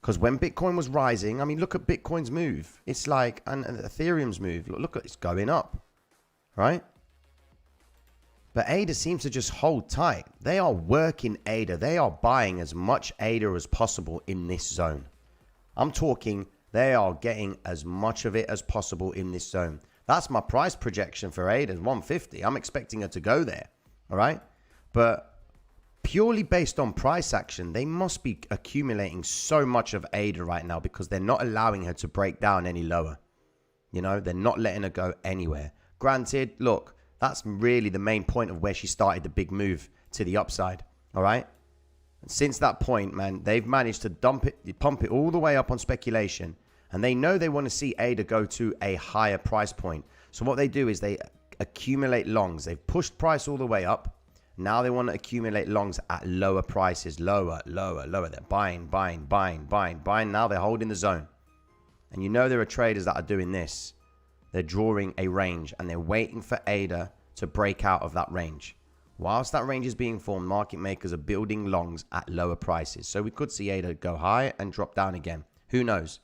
Because when Bitcoin was rising, I mean, look at Bitcoin's move. It's like, and Ethereum's move. Look at it's going up, right? But ADA seems to just hold tight. They are working ADA. They are buying as much ADA as possible in this zone. I'm talking, they are getting as much of it as possible in this zone. That's my price projection for ADA, 150. I'm expecting her to go there, all right? But purely based on price action, they must be accumulating so much of ADA right now because they're not allowing her to break down any lower. You know, they're not letting her go anywhere. Granted, look, that's really the main point of where she started the big move to the upside. All right. And since that point, man, they've managed to pump it all the way up on speculation. And they know they want to see ADA go to a higher price point. So what they do is they accumulate longs. They've pushed price all the way up. Now they want to accumulate longs at lower prices. Lower. They're buying. Now they're holding the zone. And you know there are traders that are doing this. They're drawing a range and they're waiting for ADA to break out of that range. Whilst that range is being formed, market makers are building longs at lower prices. So we could see ADA go high and drop down again. Who knows?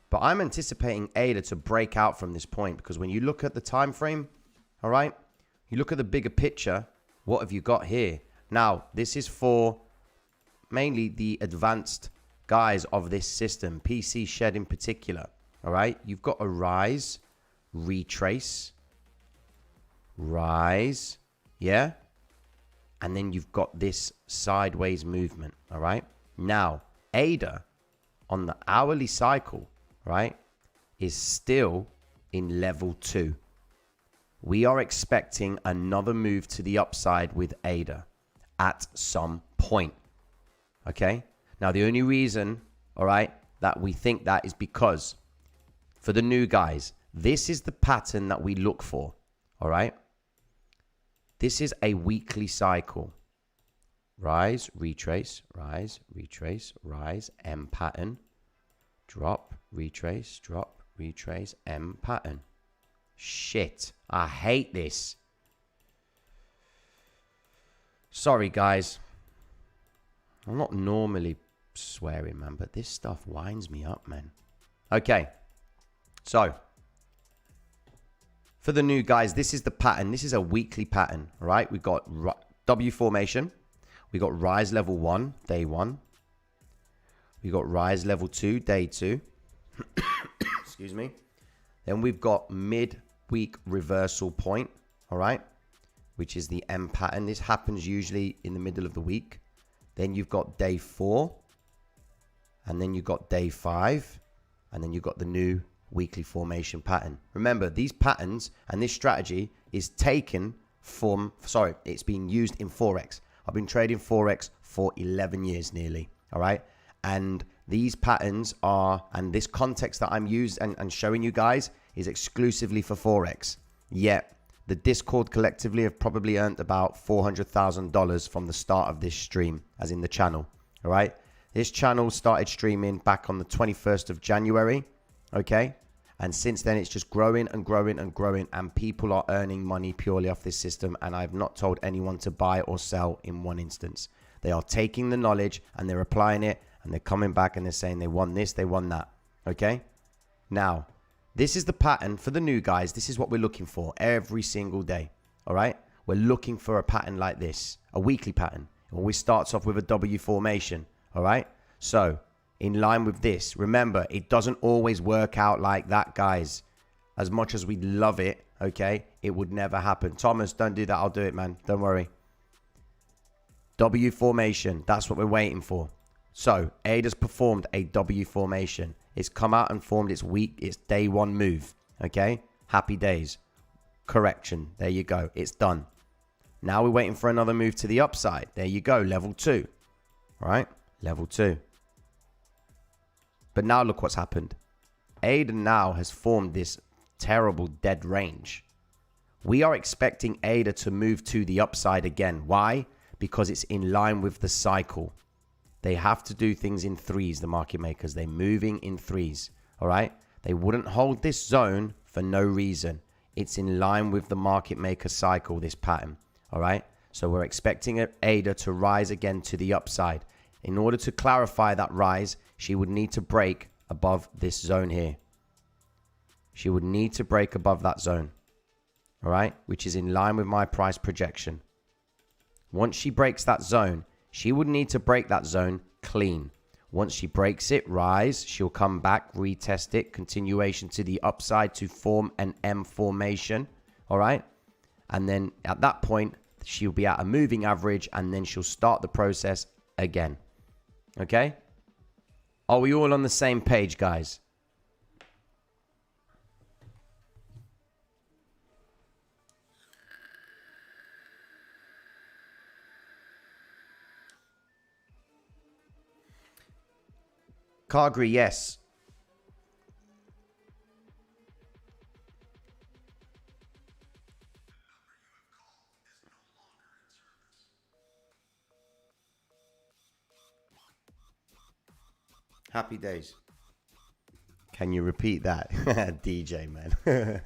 But I'm anticipating ADA to break out from this point because when you look at the time frame, all right, you look at the bigger picture, what have you got here? Now, this is for mainly the advanced guys of this system, PC Shed in particular, all right? You've got a rise, retrace, rise, yeah? And then you've got this sideways movement, all right? Now, ADA on the hourly cycle, right, is still in level 2. We are expecting another move to the upside with ADA at some point, okay? Now, the only reason, all right, that we think that is because for the new guys, this is the pattern that we look for, all right? This is a weekly cycle. Rise, retrace, rise, retrace, rise, M pattern, drop, retrace, M pattern. Shit, I hate this. Sorry, guys. I'm not normally swearing, man, but this stuff winds me up, man. Okay, so for the new guys, this is the pattern. This is a weekly pattern, right? We've got W formation. We got rise level 1, day 1. We got rise level 2, day 2. Excuse me. Then we've got mid-week reversal point, all right, which is the M pattern. This happens usually in the middle of the week. Then you've got day 4, and then you've got day 5, and then you've got the new weekly formation pattern. Remember, these patterns and this strategy is taken it's being used in Forex. I've been trading Forex for 11 years nearly, all right? And these patterns are, and this context that I'm using and showing you guys is exclusively for Forex. Yet, the Discord collectively have probably earned about $400,000 from the start of this stream, as in the channel, all right? This channel started streaming back on the 21st of January, okay? And since then, it's just growing and growing and growing, and people are earning money purely off this system, and I've not told anyone to buy or sell in one instance. They are taking the knowledge, and they're applying it, and they're coming back, and they're saying they want this, they want that, okay? Now, this is the pattern for the new guys. This is what we're looking for every single day, all right? We're looking for a pattern like this, a weekly pattern. It always starts off with a W formation, all right? So, in line with this, remember, it doesn't always work out like that, guys. As much as we love it, okay, it would never happen. Thomas, don't do that. I'll do it, man. Don't worry. W formation, that's what we're waiting for. So, ADA's performed a W formation. It's come out and formed its day one move, okay? Happy days. Correction, there you go. It's done. Now we're waiting for another move to the upside. There you go, level 2, all right? Level 2. But now look what's happened. ADA now has formed this terrible dead range. We are expecting ADA to move to the upside again. Why? Because it's in line with the cycle. They have to do things in threes, the market makers. They're moving in threes, all right? They wouldn't hold this zone for no reason. It's in line with the market maker cycle, this pattern, all right? So we're expecting ADA to rise again to the upside. In order to clarify that rise, she would need to break above this zone here. She would need to break above that zone, all right? Which is in line with my price projection. Once she breaks that zone, she would need to break that zone clean. Once she breaks it, rise, she'll come back, retest it, continuation to the upside to form an M formation, all right? And then at that point, she'll be at a moving average, and then she'll start the process again, okay? Are we all on the same page, guys? Cargri, yes. Happy days. Can you repeat that? DJ, man.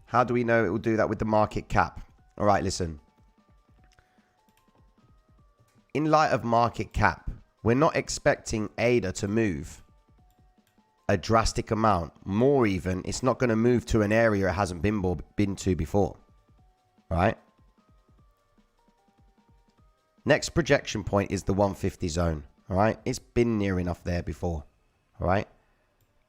How do we know it will do that with the market cap? All right, listen. In light of market cap, we're not expecting ADA to move a drastic amount. More even, it's not going to move to an area it hasn't been to before. All right? Next projection point is the 150 zone. All right? It's been near enough there before. All right?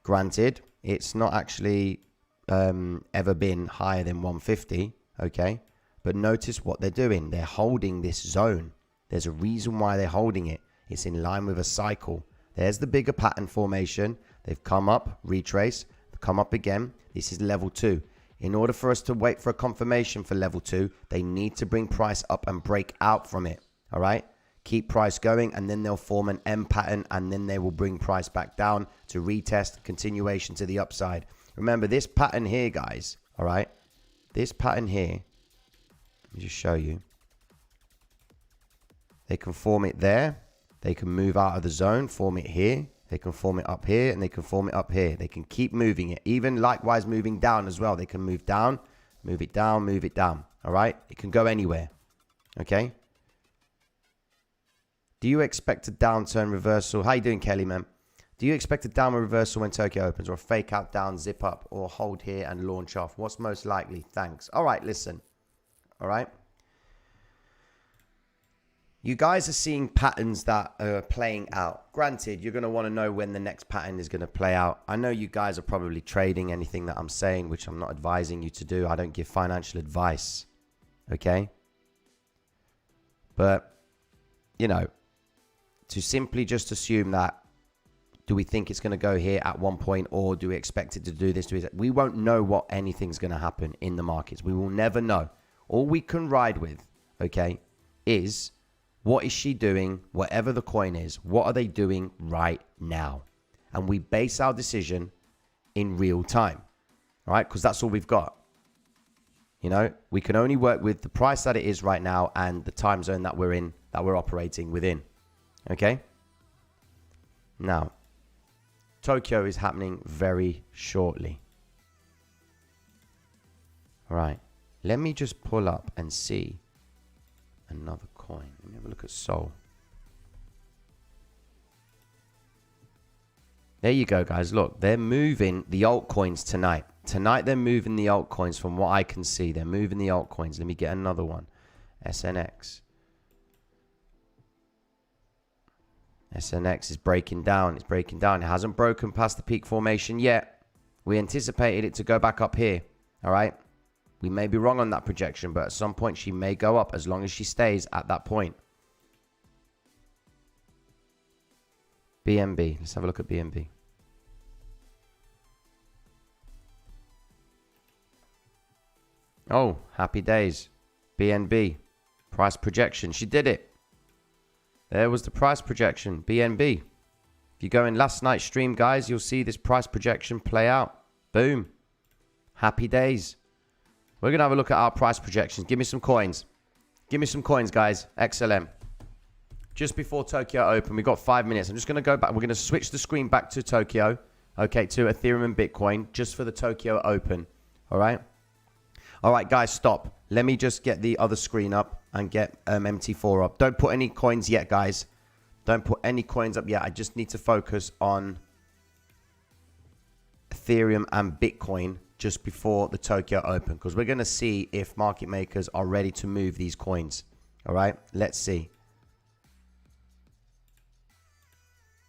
Granted, it's not actually ever been higher than 150. Okay? But notice what they're doing. They're holding this zone. There's a reason why they're holding it. It's in line with a cycle. There's the bigger pattern formation. They've come up, retrace, come up again. This is level 2. In order for us to wait for a confirmation for level 2, they need to bring price up and break out from it. All right? Keep price going, and then they'll form an M pattern, and then they will bring price back down to retest, continuation to the upside. Remember, this pattern here, guys, all right? This pattern here, let me just show you. They can form it there. They can move out of the zone, form it here. They can form it up here, and they can form it up here. They can keep moving it. Even likewise moving down as well. They can move down, move it down, move it down. All right? It can go anywhere. Okay? Do you expect a downturn reversal? How you doing, Kelly, man? Do you expect a downward reversal when Tokyo opens, or a fake out down, zip up, or hold here and launch off? What's most likely? Thanks. All right, listen. All right? You guys are seeing patterns that are playing out. Granted, you're going to want to know when the next pattern is going to play out. I know you guys are probably trading anything that I'm saying, which I'm not advising you to do. I don't give financial advice. Okay? But, you know, to simply just assume that, do we think it's going to go here at one point, or do we expect it to do this? We won't know what anything's going to happen in the markets. We will never know. All we can ride with, okay, is what is she doing, whatever the coin is, what are they doing right now? And we base our decision in real time, all right? Because that's all we've got. You know, we can only work with the price that it is right now and the time zone that we're in, that we're operating within, okay? Now, Tokyo is happening very shortly. All right, let me just pull up and see another coin. Let me have a look at Sol. There you go, guys. Look, they're moving the altcoins tonight. Tonight, they're moving the altcoins from what I can see. They're moving the altcoins. Let me get another one. SNX. SNX is breaking down. It's breaking down. It hasn't broken past the peak formation yet. We anticipated it to go back up here. All right. We may be wrong on that projection, but at some point she may go up as long as she stays at that point. BNB. Let's have a look at BNB. Oh, happy days. BNB. Price projection. She did it. There was the price projection. BNB. If you go in last night's stream, guys, you'll see this price projection play out. Boom. Happy days. We're going to have a look at our price projections. Give me some coins. Give me some coins, guys. XLM. Just before Tokyo Open, we've got 5 minutes. I'm just going to go back. We're going to switch the screen back to Tokyo. Okay, to Ethereum and Bitcoin, just for the Tokyo Open. All right? All right, guys, stop. Let me just get the other screen up and get MT4 up. Don't put any coins yet, guys. Don't put any coins up yet. I just need to focus on Ethereum and Bitcoin just before the Tokyo Open, because we're going to see if market makers are ready to move these coins. All right, let's see.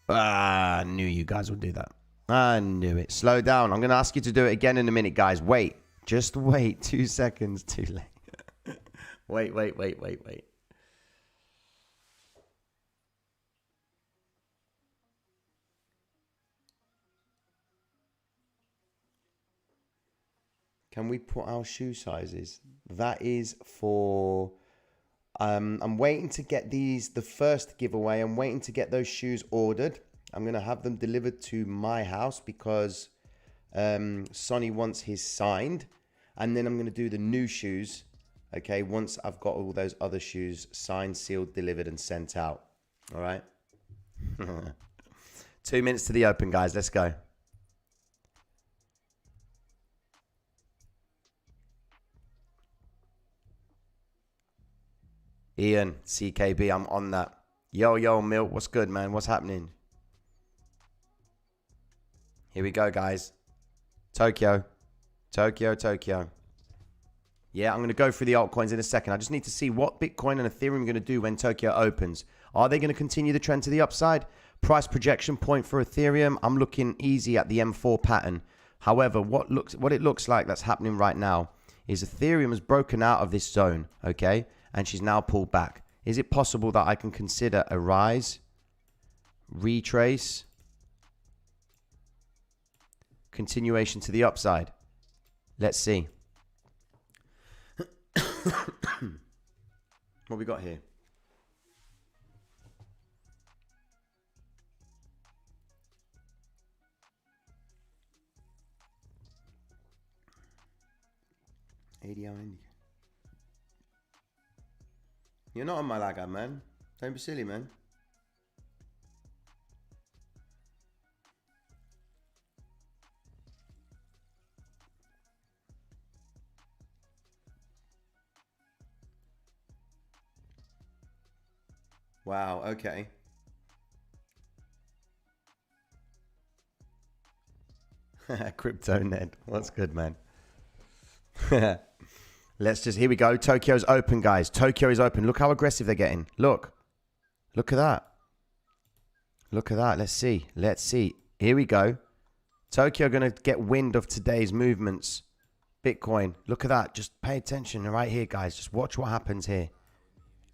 I knew you guys would do that. I knew it. Slow down. I'm going to ask you to do it again in a minute, guys. Wait. Just wait. 2 seconds too late. Wait. Can we put our shoe sizes? That is for... I'm waiting to get these, the first giveaway. I'm waiting to get those shoes ordered. I'm going to have them delivered to my house because Sonny wants his signed. And then I'm going to do the new shoes, okay, once I've got all those other shoes signed, sealed, delivered, and sent out. All right? 2 minutes to the open, guys. Let's go. Ian, CKB, I'm on that. Yo, Milt, what's good, man? What's happening? Here we go, guys. Tokyo. Yeah, I'm going to go through the altcoins in a second. I just need to see what Bitcoin and Ethereum are going to do when Tokyo opens. Are they going to continue the trend to the upside? Price projection point for Ethereum, I'm looking easy at the M4 pattern. However, what it looks like that's happening right now is Ethereum has broken out of this zone, okay? And she's now pulled back. Is it possible that I can consider a rise, retrace, continuation to the upside? Let's see. What we got here? ADR. You're not on my lagger, man. Don't be silly, man. Wow, okay. Crypto Ned. What's good, man? Let's just, here we go. Tokyo's open, guys. Tokyo is open. Look how aggressive they're getting. Look. Look at that. Look at that. Let's see. Let's see. Here we go. Tokyo going to get wind of today's movements. Bitcoin. Look at that. Just pay attention right here, guys. Just watch what happens here.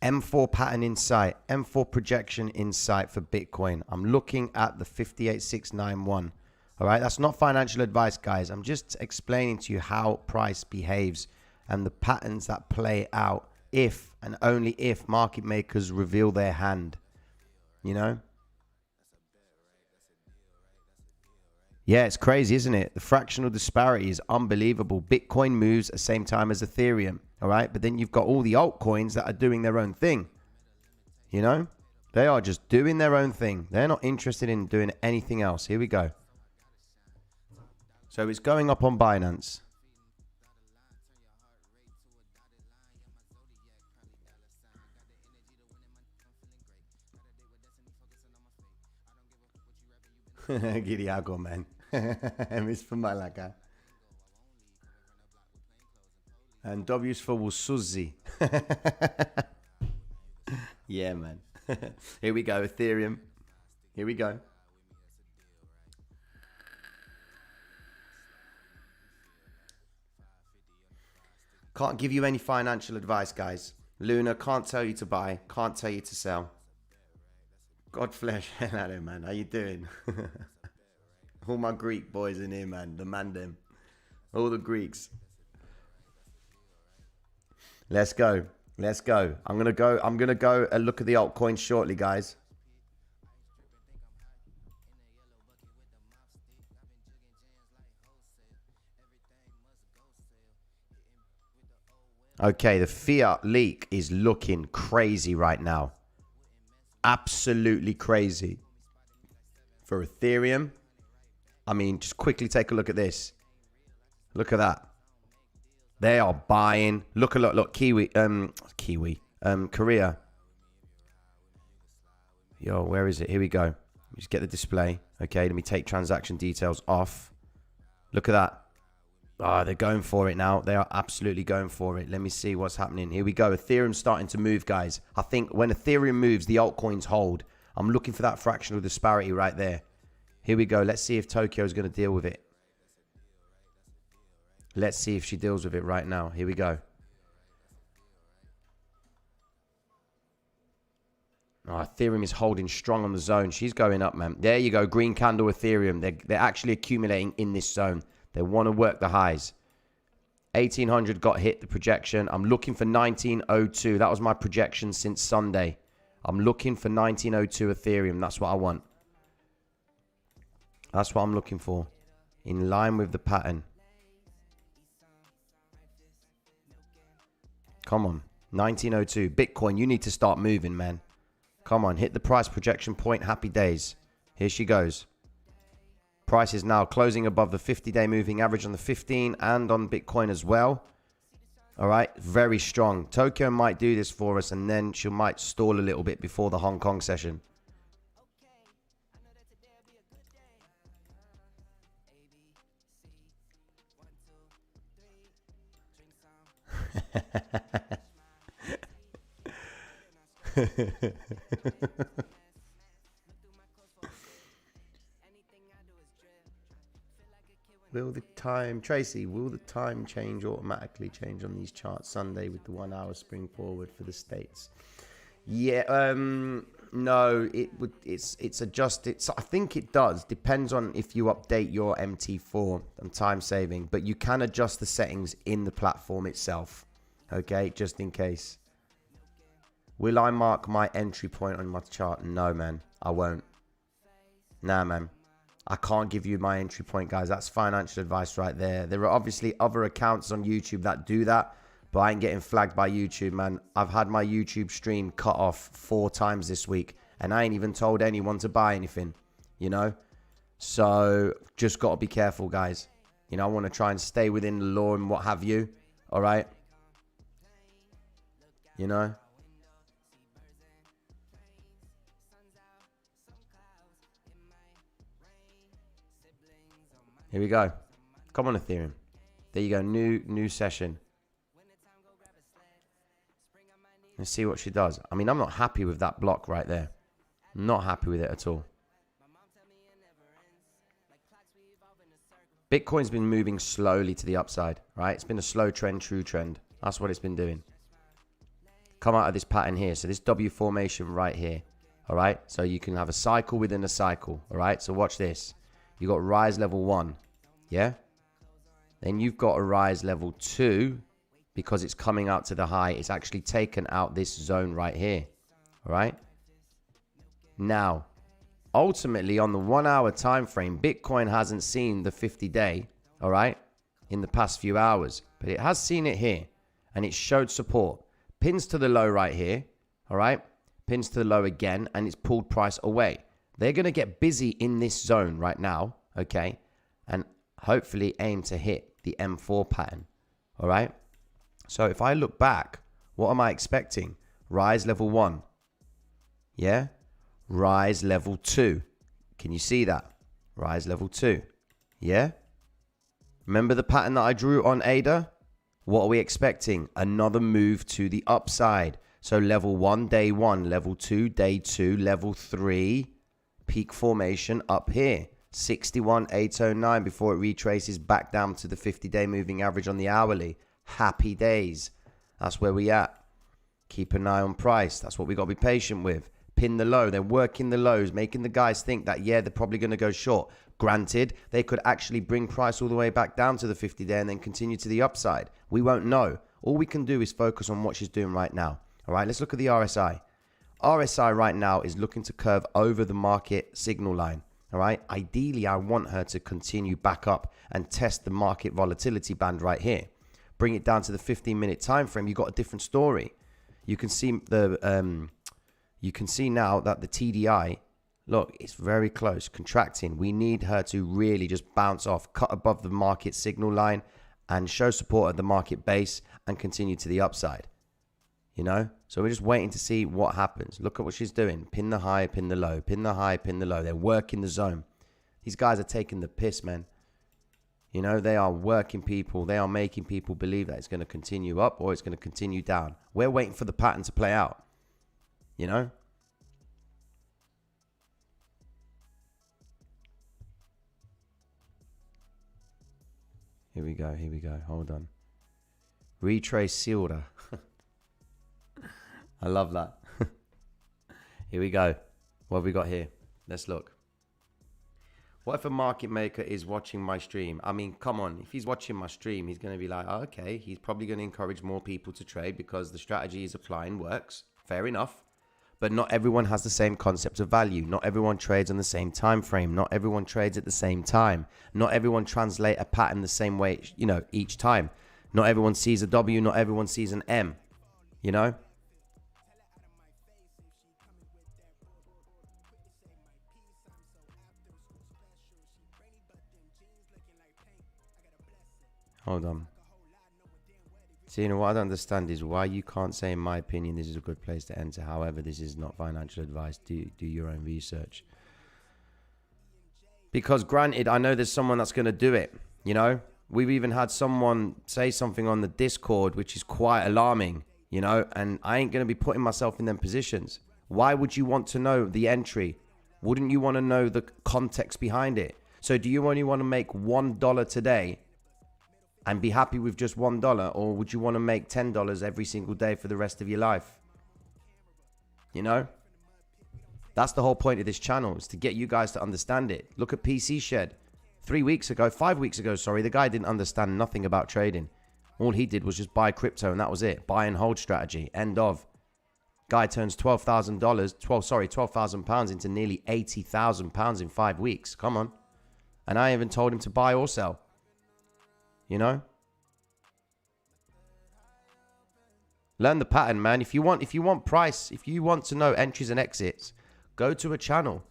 M4 pattern in sight. M4 projection in sight for Bitcoin. I'm looking at the 58691. All right. That's not financial advice, guys. I'm just explaining to you how price behaves and the patterns that play out if and only if market makers reveal their hand. You know? Yeah, it's crazy, isn't it? The fractional disparity is unbelievable. Bitcoin moves at the same time as Ethereum, all right? But then you've got all the altcoins that are doing their own thing, you know? They are just doing their own thing. They're not interested in doing anything else. Here we go. So it's going up on Binance. Giddy algo, man. Miss for Malaga. And W's for Wusuzi. Yeah, man. Here we go, Ethereum. Here we go. Can't give you any financial advice, guys. Luna, can't tell you to buy. Can't tell you to sell. Godflesh, hello, man. How you doing? All my Greek boys in here, man. The mandem. All the Greeks. Let's go. Let's go. I'm gonna go and look at the altcoins shortly, guys. Okay, the Fiat leak is looking crazy right now. Absolutely crazy. For Ethereum, I mean, just quickly take a look at this. Look at that. They are buying. Look, Korea. Yo, where is it? Here we go. Just get the display. Okay, let me take transaction details off. Look at that. Ah, they're going for it now. They are absolutely going for it. Let me see what's happening. Here we go. Ethereum's starting to move, guys. I think when Ethereum moves, the altcoins hold. I'm looking for that fractional disparity right there. Here we go. Let's see if Tokyo is going to deal with it. Let's see if she deals with it right now. Here we go. Oh, Ethereum is holding strong on the zone. She's going up, man. There you go. Green candle Ethereum. They're actually accumulating in this zone. They want to work the highs. 1800 got hit, the projection. I'm looking for 1902. That was my projection since Sunday. I'm looking for 1902 Ethereum. That's what I want. That's what I'm looking for. In line with the pattern. Come on. 1902. Bitcoin, you need to start moving, man. Come on. Hit the price projection point. Happy days. Here she goes. Price is now closing above the 50-day moving average on the 15 and on Bitcoin as well. All right. Very strong. Tokyo might do this for us, and then she might stall a little bit before the Hong Kong session. Will the time, Tracy, will the time change automatically change on these charts Sunday with the 1 hour spring forward for the States? Yeah, no, it's adjusted. So I think it does. Depends on if you update your MT4 and time saving, but you can adjust the settings in the platform itself. Okay, just in case. Will I mark my entry point on my chart? No, man, I won't. Nah, man. I can't give you my entry point, guys. That's financial advice right there. There are obviously other accounts on YouTube that do that, but I ain't getting flagged by YouTube, man. I've had my YouTube stream cut off 4 times this week, and I ain't even told anyone to buy anything, you know? So just got to be careful, guys. You know, I want to try and stay within the law and what have you, all right? You know? Here we go. Come on, Ethereum. There you go. New session. Let's see what she does. I mean, I'm not happy with that block right there. Not happy with it at all. Bitcoin's been moving slowly to the upside, right? It's been a slow trend, true trend. That's what it's been doing. Come out of this pattern here. So this W formation right here. All right. So you can have a cycle within a cycle. All right. So watch this. You got rise level 1. Yeah. Then you've got a rise level 2 because it's coming out to the high. It's actually taken out this zone right here. All right. Now, ultimately on the 1 hour time frame, Bitcoin hasn't seen the 50-day. All right. In the past few hours, but it has seen it here and it showed support. Pins to the low right here. All right. Pins to the low again, and it's pulled price away. They're going to get busy in this zone right now. Okay. And hopefully aim to hit the M4 pattern. All right. So if I look back, what am I expecting? Rise level 1. Yeah. Rise level 2. Can you see that? Rise level 2. Yeah. Remember the pattern that I drew on ADA? What are we expecting? Another move to the upside. So level 1, day 1, level 2, day 2, level 3, peak formation up here. 61,809 before it retraces back down to the 50-day moving average on the hourly. Happy days. That's where we at. Keep an eye on price. That's what we got to be patient with. Pin the low. They're working the lows, making the guys think that, yeah, they're probably going to go short. Granted, they could actually bring price all the way back down to the 50-day and then continue to the upside. We won't know. All we can do is focus on what she's doing right now. All right, let's look at the RSI. RSI right now is looking to curve over the market signal line. All right, ideally, I want her to continue back up and test the market volatility band right here. Bring it down to the 15-minute time frame. You've got a different story. You can see you can see now that the TDI, look, it's very close, contracting. We need her to really just bounce off, cut above the market signal line and show support at the market base and continue to the upside. You know, so we're just waiting to see what happens. Look at what she's doing. Pin the high, pin the low, pin the high, pin the low. They're working the zone. These guys are taking the piss, man. You know, they are working people. They are making people believe that it's going to continue up or it's going to continue down. We're waiting for the pattern to play out. You know? Here we go. Here we go. Hold on. Retrace Silda. I love that. Here we go. What have we got here? Let's look. What if a market maker is watching my stream? I mean, come on. If he's watching my stream, he's going to be like, oh, okay, he's probably going to encourage more people to trade because the strategy he's applying works. Fair enough. But not everyone has the same concept of value. Not everyone trades on the same time frame. Not everyone trades at the same time. Not everyone translate a pattern the same way, you know, each time. Not everyone sees a W. Not everyone sees an M. You know? Hold on. See, you know, what I don't understand is why you can't say, in my opinion, this is a good place to enter. However, this is not financial advice. Do your own research. Because granted, I know there's someone that's going to do it. You know, we've even had someone say something on the Discord, which is quite alarming, you know, and I ain't going to be putting myself in them positions. Why would you want to know the entry? Wouldn't you want to know the context behind it? So do you only want to make $1 today and be happy with just $1, or would you want to make $10 every single day for the rest of your life? You know, that's the whole point of this channel, is to get you guys to understand it. Look at PC Shed. 5 weeks ago, sorry, the guy didn't understand nothing about trading. All he did was just buy crypto and that was it. Buy and hold strategy. End of. Guy turns £12,000 into nearly £80,000 in 5 weeks. Come on. And I even told him to buy or sell. You know, learn the pattern, man. If you want price, if you want to know entries and exits, go to a channel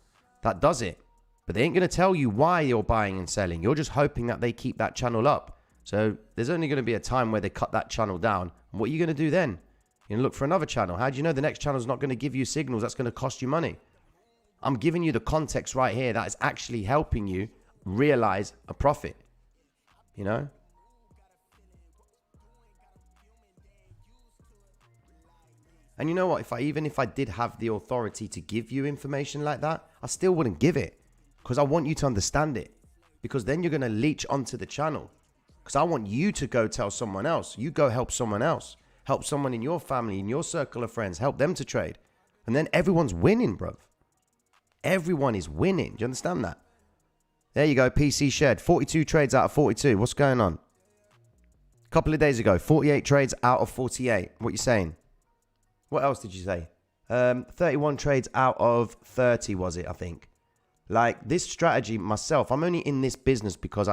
that does it. But they ain't going to tell you why you're buying and selling. You're just hoping that they keep that channel up. So there's only going to be a time where they cut that channel down. And what are you going to do then? You're going to look for another channel. How do you know the next channel is not going to give you signals that's going to cost you money? I'm giving you the context right here that is actually helping you realize a profit. You know? And you know what? Even if I did have the authority to give you information like that, I still wouldn't give it, because I want you to understand it. Because then you're going to leech onto the channel. Because I want you to go tell someone else. You go help someone else. Help someone in your family, in your circle of friends. Help them to trade. And then everyone's winning, bruv. Everyone is winning. Do you understand that? There you go, PC Shed. 42 trades out of 42. What's going on? A couple of days ago, 48 trades out of 48. What you saying? What else did you say? 31 trades out of 30 was it, I think. Like, this strategy myself, I'm only in this business because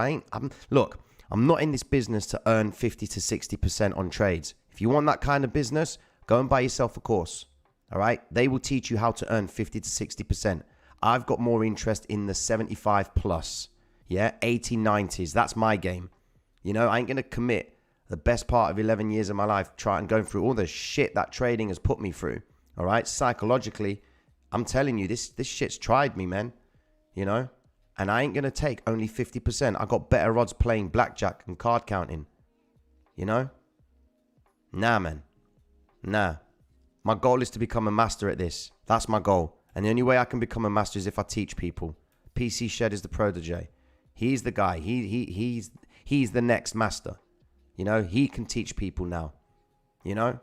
look, I'm not in this business to earn 50 to 60% on trades. If you want that kind of business, go and buy yourself a course. All right? They will teach you how to earn 50 to 60%. I've got more interest in the 75 plus. Yeah, 80, 90s. That's my game. You know, I ain't going to commit the best part of 11 years of my life trying going through all the shit that trading has put me through. All right? Psychologically, I'm telling you, this shit's tried me, man. You know? And I ain't going to take only 50%. I got better odds playing blackjack and card counting. You know? Nah, man. Nah. My goal is to become a master at this. That's my goal. And the only way I can become a master is if I teach people. PC Shed is the protege. He's the guy. He's the next master. You know? He can teach people now. You know?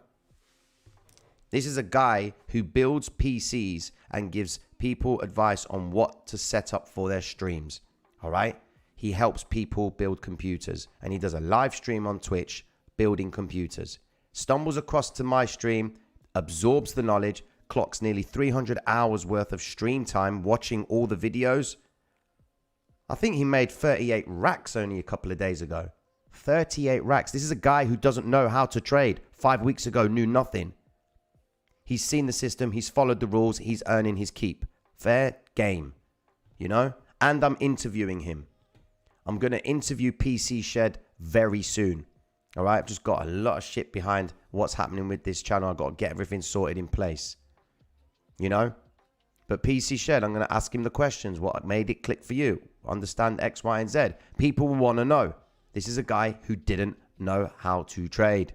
This is a guy who builds PCs and gives people advice on what to set up for their streams. All right? He helps people build computers. And he does a live stream on Twitch building computers. Stumbles across to my stream, absorbs the knowledge, clocks nearly 300 hours worth of stream time watching all the videos. I think he made 38 racks only a couple of days ago. 38 racks. This is a guy who doesn't know how to trade. 5 weeks ago, knew nothing. He's seen the system. He's followed the rules. He's earning his keep. Fair game, you know? And I'm interviewing him. I'm going to interview PC Shed very soon. All right? I've just got a lot of shit behind what's happening with this channel. I've got to get everything sorted in place. You know? But PC Shed, I'm going to ask him the questions. What made it click for you? Understand X, Y, and Z. People will want to know. This is a guy who didn't know how to trade.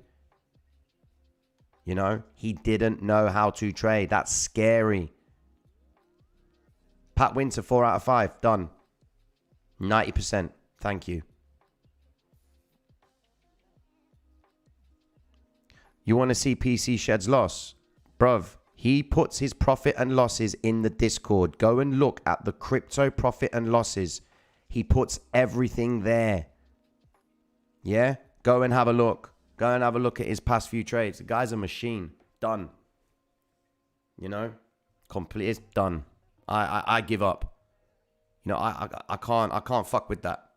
You know? He didn't know how to trade. That's scary. Pat Winter, 4 out of 5. Done. 90%. Thank you. You want to see PC Shed's loss? Bruv, he puts his profit and losses in the Discord. Go and look at the crypto profit and losses. He puts everything there. Yeah? Go and have a look. Go and have a look at his past few trades. The guy's a machine. Done. You know? Complete. It's done. I give up. You know, I can't fuck with that.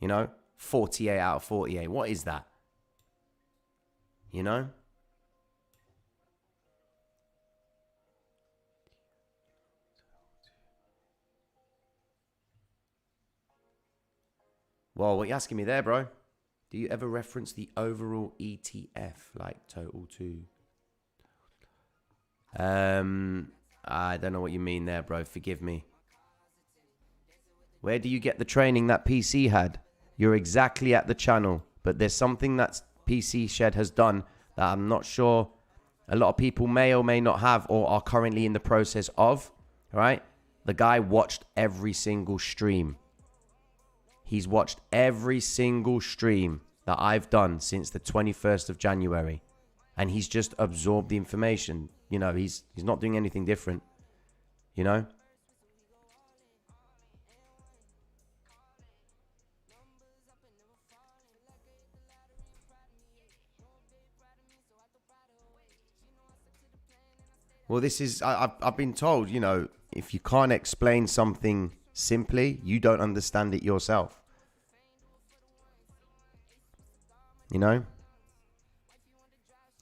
You know? 48 out of 48. What is that? You know? Well, what are you asking me there, bro? Do you ever reference the overall ETF, like total 2? I don't know what you mean there, bro. Forgive me. Where do you get the training that PC had? You're exactly at the channel, but there's something that PC Shed has done that I'm not sure a lot of people may or may not have or are currently in the process of, right? The guy watched every single stream. He's watched every single stream that I've done since the 21st of January. And he's just absorbed the information. You know, he's not doing anything different. You know? Well, this is, I've been told, you know, if you can't explain something simply, you don't understand it yourself. You know?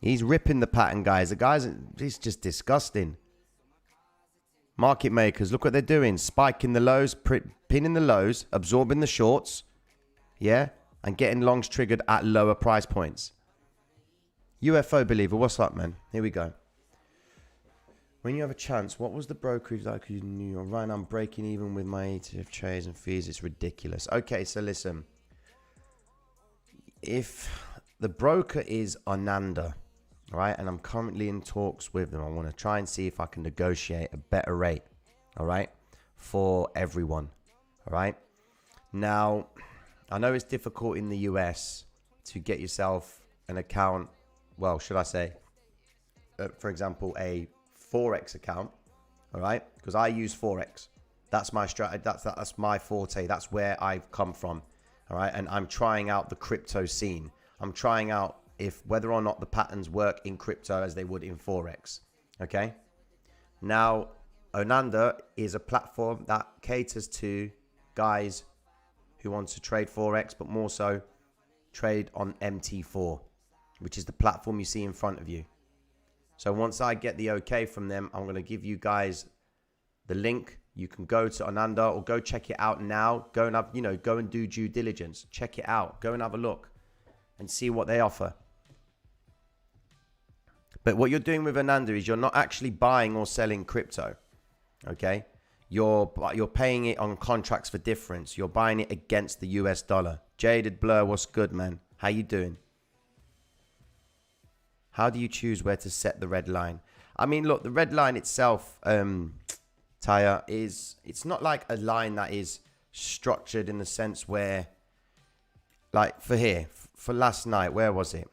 He's ripping the pattern, guys. The guys, it's just disgusting. Market makers, look what they're doing. Spiking the lows, pinning the lows, absorbing the shorts. Yeah? And getting longs triggered at lower price points. UFO believer, what's up, man? Here we go. When you have a chance, what was the brokerage like in New York? Right now, I'm breaking even with my ETF trades and fees. It's ridiculous. Okay, so listen. If the broker is Ananda, All right. And I'm currently in talks with them. I want to try and see if I can negotiate a better rate. All right. For everyone. All right. Now, I know it's difficult in the US to get yourself an account. Well, should I say, for example, a Forex account. All right. Because I use Forex. That's my strategy. That's my forte. That's where I've come from. All right. And I'm trying out the crypto scene. I'm trying out if whether or not the patterns work in crypto as they would in Forex. Okay. Now, Onanda is a platform that caters to guys who want to trade Forex, but more so trade on MT4, which is the platform you see in front of you. So once I get the okay from them, I'm going to give you guys the link. You can go to Onanda or go check it out now. Go and have, go and do due diligence. Check it out. Go and have a look and see what they offer. But what you're doing with Onanda is you're not actually buying or selling crypto. Okay? You're paying it on contracts for difference. You're buying it against the US dollar. Jaded Blur, what's good, man? How you doing? How do you choose where to set the red line? I mean, look, the red line itself, Taya, it's not like a line that is structured in the sense where, like for last night, where was it?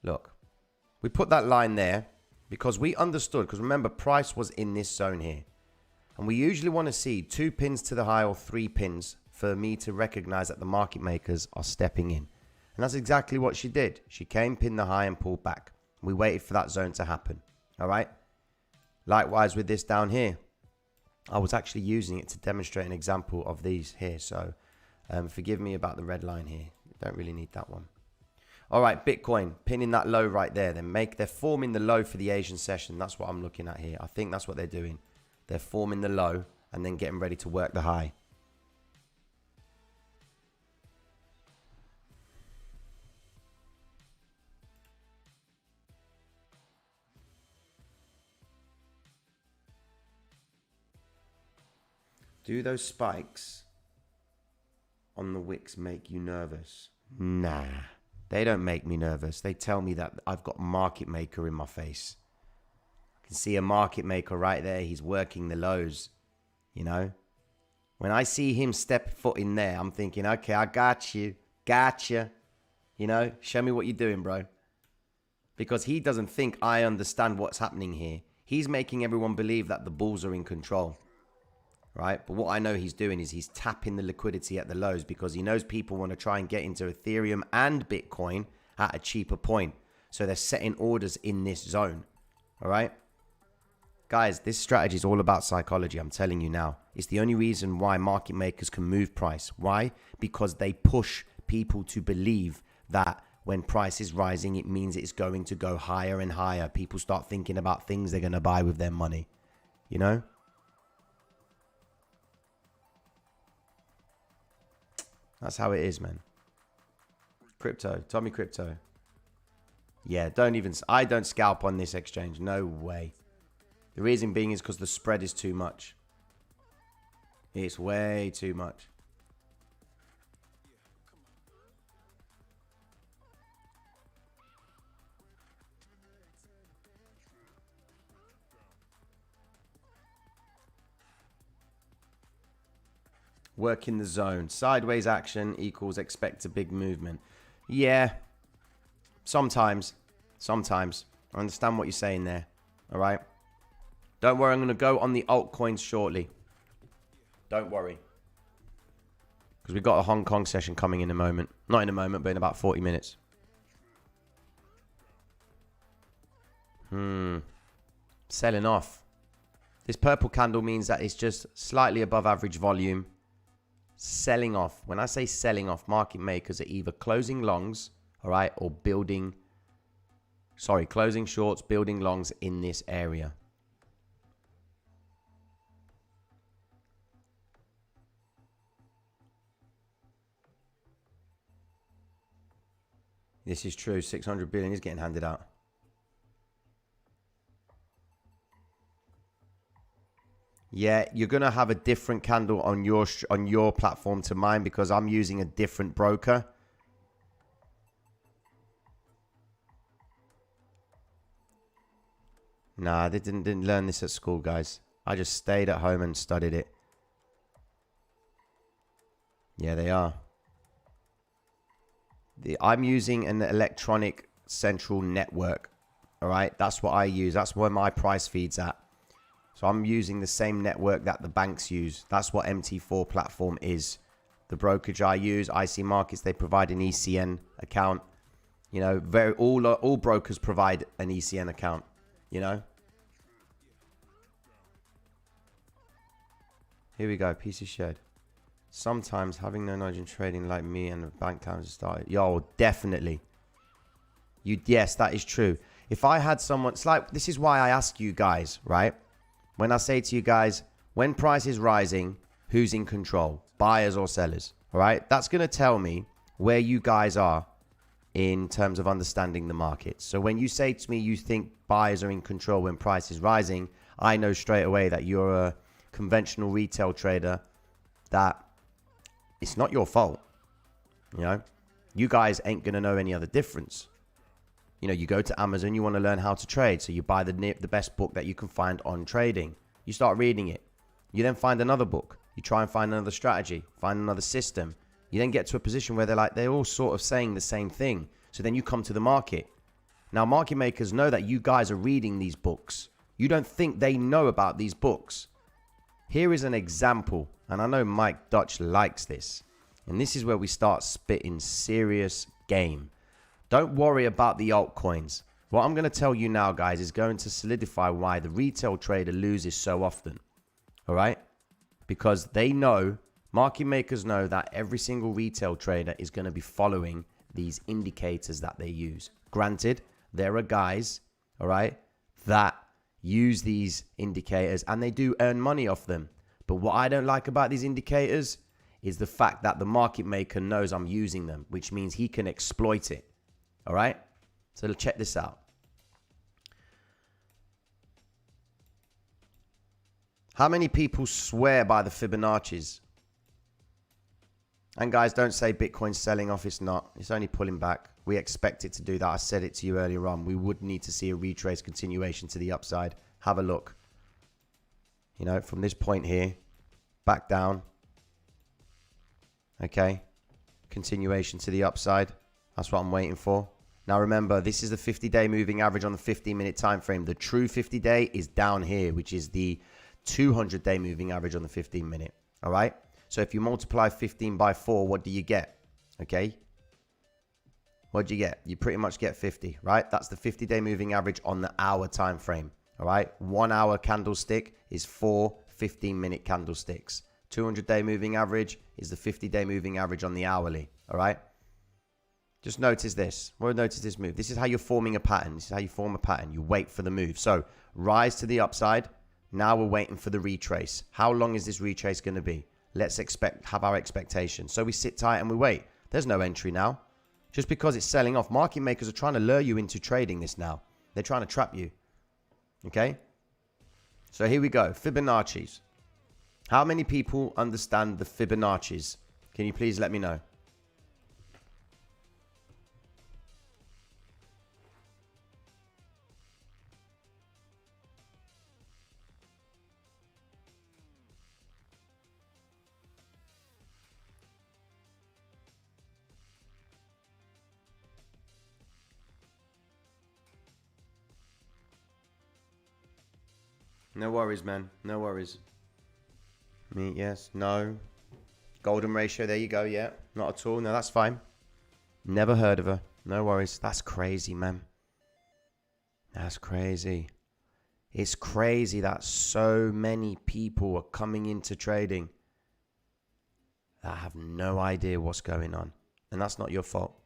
Look, we put that line there because we understood, because remember, price was in this zone here. And we usually want to see 2 pins to the high or 3 pins for me to recognize that the market makers are stepping in. And that's exactly what she did. She came, pinned the high and pulled back. We waited for that zone to happen. All right. Likewise with this down here. I was actually using it to demonstrate an example of these here. So forgive me about the red line here. Don't really need that one. All right, Bitcoin, pinning that low right there. They're forming the low for the Asian session. That's what I'm looking at here. I think that's what they're doing. They're forming the low and then getting ready to work the high. Do those spikes on the wicks make you nervous? Nah. They don't make me nervous. They tell me that I've got market maker in my face. I can see a market maker right there. He's working the lows, When I see him step foot in there, I'm thinking, okay, I got you. Gotcha. Show me what you're doing, bro. Because he doesn't think I understand what's happening here. He's making everyone believe that the bulls are in control. Right? But what I know he's doing is he's tapping the liquidity at the lows because he knows people want to try and get into Ethereum and Bitcoin at a cheaper point. So they're setting orders in this zone. All right? Guys, this strategy is all about psychology. I'm telling you now. It's the only reason why market makers can move price. Why? Because they push people to believe that when price is rising, it means it's going to go higher and higher. People start thinking about things they're going to buy with their money. That's how it is, man. Crypto. Tommy Crypto. Yeah, I don't scalp on this exchange. No way. The reason being is because the spread is too much. It's way too much. Work in the zone. Sideways action equals expect a big movement. Yeah. Sometimes. I understand what you're saying there. All right. Don't worry. I'm going to go on the altcoins shortly. Don't worry. Because we've got a Hong Kong session coming in a moment. Not in a moment, but in about 40 minutes. Selling off. This purple candle means that it's just slightly above average volume. Selling off. When I say selling off, market makers are either closing longs, all right, or closing shorts, building longs in this area. This is true. 600 billion is getting handed out. Yeah, you're going to have a different candle on your platform to mine because I'm using a different broker. Nah, they didn't learn this at school, guys. I just stayed at home and studied it. Yeah, they are. I'm using an electronic central network. All right, that's what I use. That's where my price feed's at. So I'm using the same network that the banks use. That's what MT4 platform is. The brokerage I use, IC Markets, they provide an ECN account. You know, all brokers provide an ECN account, you know. Here we go, piece of shed. Sometimes having no knowledge in trading like me and the bank accounts started. Yo, definitely. Yes, that is true. If I had someone, it's like, this is why I ask you guys, right? When I say to you guys, when price is rising, who's in control? Buyers or sellers? All right. That's going to tell me where you guys are in terms of understanding the market. So when you say to me, you think buyers are in control when price is rising, I know straight away that you're a conventional retail trader, that it's not your fault. You know, you guys ain't going to know any other difference. You know, you go to Amazon, you want to learn how to trade. So you buy the best book that you can find on trading. You start reading it. You then find another book. You try and find another strategy, find another system. You then get to a position where they're all sort of saying the same thing. So then you come to the market. Now, market makers know that you guys are reading these books. You don't think they know about these books. Here is an example. And I know Mike Dutch likes this. And this is where we start spitting serious game. Don't worry about the altcoins. What I'm going to tell you now, guys, is going to solidify why the retail trader loses so often. All right? Because they know, market makers know that every single retail trader is going to be following these indicators that they use. Granted, there are guys, all right, that use these indicators and they do earn money off them. But what I don't like about these indicators is the fact that the market maker knows I'm using them, which means he can exploit it. All right? So check this out. How many people swear by the Fibonacci's? And guys, don't say Bitcoin's selling off. It's not. It's only pulling back. We expect it to do that. I said it to you earlier on. We would need to see a retrace continuation to the upside. Have a look. You know, from this point here, back down. Okay. Continuation to the upside. That's what I'm waiting for. Now remember, this is the 50-day moving average on the 15-minute time frame. The true 50-day is down here, which is the 200-day moving average on the 15-minute. All right? So if you multiply 15 by 4, what do you get? Okay? What do you get? You pretty much get 50, right? That's the 50-day moving average on the hour time frame. All right? 1 hour candlestick is 4 15-minute candlesticks. 200-day moving average is the 50-day moving average on the hourly. All right? Just notice this. Well, notice this move. This is how you're forming a pattern. This is how you form a pattern. You wait for the move. So rise to the upside. Now we're waiting for the retrace. How long is this retrace going to be? Let's have our expectations. So we sit tight and we wait. There's no entry now. Just because it's selling off. Market makers are trying to lure you into trading this now. They're trying to trap you. Okay? So here we go. Fibonacci's. How many people understand the Fibonacci's? Can you please let me know? No worries, man. No worries. Me, yes. No. Golden ratio. There you go. Yeah. Not at all. No, that's fine. Never heard of her. No worries. That's crazy, man. That's crazy. It's crazy that so many people are coming into trading that have no idea what's going on. And that's not your fault.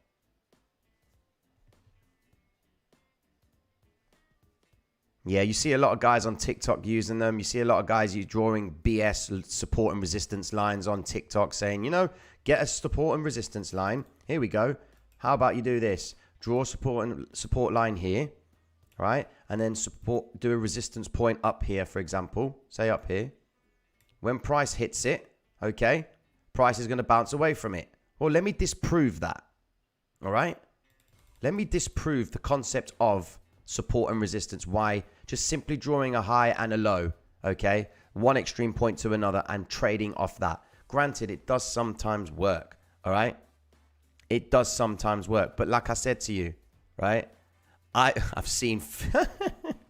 Yeah, you see a lot of guys on TikTok using them. You see a lot of guys drawing BS support and resistance lines on TikTok saying, you know, get a support and resistance line. Here we go. How about you do this? Draw support line here, right? And then do a resistance point up here, for example. Say up here. When price hits it, okay, price is going to bounce away from it. Well, let me disprove that, all right? Let me disprove the concept of support and resistance. Why? Just simply drawing a high and a low, okay? One extreme point to another and trading off that. Granted, it does sometimes work, all right? It does sometimes work. But like I said to you, right? I've seen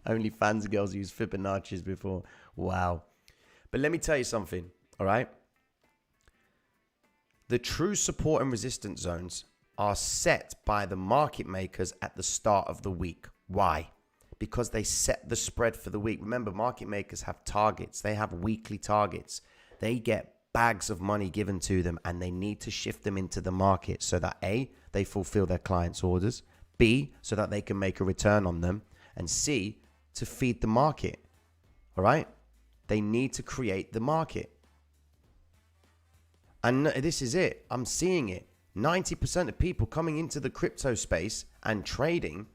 OnlyFans girls use Fibonacci's before. Wow. But let me tell you something, all right? The true support and resistance zones are set by the market makers at the start of the week. Why? Because they set the spread for the week. Remember, market makers have targets. They have weekly targets. They get bags of money given to them and they need to shift them into the market so that A, they fulfill their clients' orders, B, so that they can make a return on them, and C, to feed the market. All right? They need to create the market. And this is it. I'm seeing it. 90% of people coming into the crypto space and trading,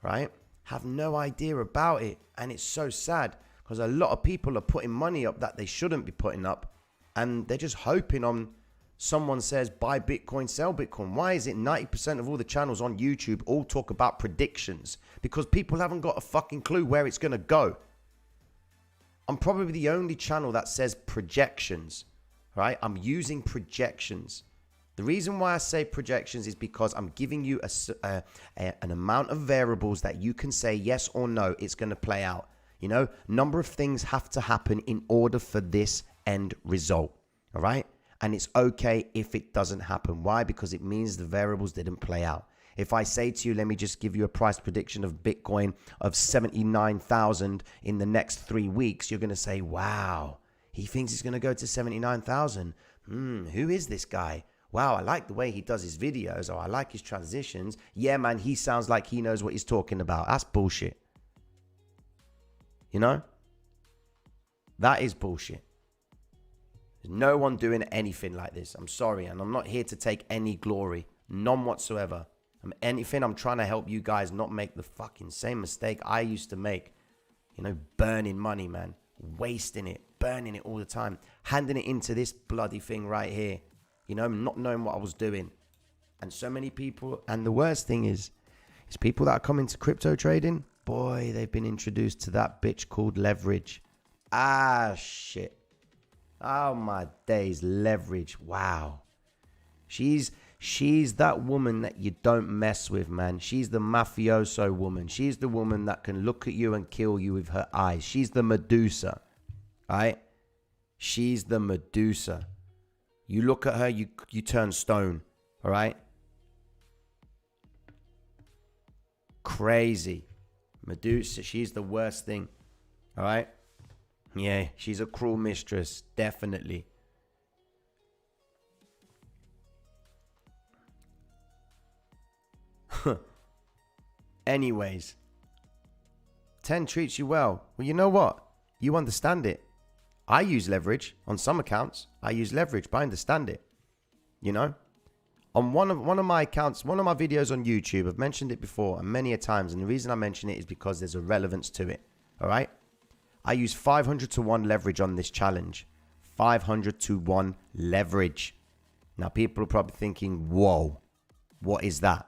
right, have no idea about it. And it's so sad because a lot of people are putting money up that they shouldn't be putting up. And they're just hoping on someone says, buy Bitcoin, sell Bitcoin. Why is it 90% of all the channels on YouTube all talk about predictions? Because people haven't got a fucking clue where it's going to go. I'm probably the only channel that says projections, right? I'm using projections. The reason why I say projections is because I'm giving you an amount of variables that you can say yes or no, it's going to play out. You know, number of things have to happen in order for this end result. All right. And it's okay if it doesn't happen. Why? Because it means the variables didn't play out. If I say to you, let me just give you a price prediction of Bitcoin of 79,000 in the next 3 weeks, you're going to say, wow, he thinks he's going to go to 79,000. Who is this guy? Wow, I like the way he does his videos, or I like his transitions. Yeah, man, he sounds like he knows what he's talking about. That's bullshit. You know? That is bullshit. There's no one doing anything like this. I'm sorry, and I'm not here to take any glory. None whatsoever. I'm trying to help you guys not make the fucking same mistake I used to make. You know, burning money, man. Wasting it. Burning it all the time. Handing it into this bloody thing right here. You know, not knowing what I was doing. And so many people, and the worst thing is people that are coming to crypto trading, boy, they've been introduced to that bitch called leverage. Ah, shit. Oh, my days, leverage. Wow. She's that woman that you don't mess with, man. She's the mafioso woman. She's the woman that can look at you and kill you with her eyes. She's the Medusa, right? She's the Medusa. You look at her, you turn stone, all right? Crazy. Medusa, she's the worst thing, all right? Yeah, she's a cruel mistress, definitely. Anyways, 10 treats you well. Well, you know what? You understand it. I use leverage on some accounts. I use leverage, but I understand it. You know, on one of my accounts, one of my videos on YouTube, I've mentioned it before and many a times. And the reason I mention it is because there's a relevance to it. All right. I use 500 to 1 leverage on this challenge. 500 to 1 leverage. Now, people are probably thinking, whoa, what is that?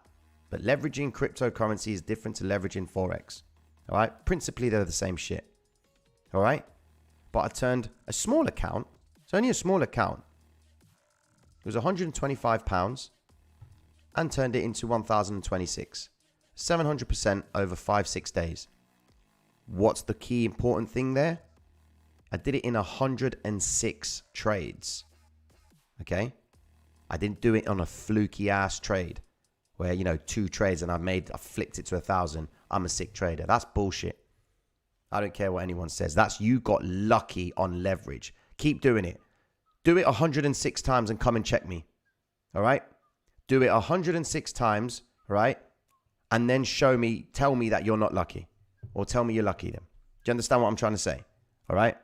But leveraging cryptocurrency is different to leveraging Forex. All right. Principally, they're the same shit. All right. But I turned a small account. It's only a small account. It was £125 and turned it into 1,026. 700% over 5-6 days. What's the key important thing there? I did it in 106 trades. Okay. I didn't do it on a fluky ass trade where, you know, 2 trades and I flicked it to 1,000. I'm a sick trader. That's bullshit. I don't care what anyone says. That's you got lucky on leverage. Keep doing it. Do it 106 times and come and check me. All right? Do it 106 times, right? And then tell me that you're not lucky. Or tell me you're lucky then. Do you understand what I'm trying to say? All right?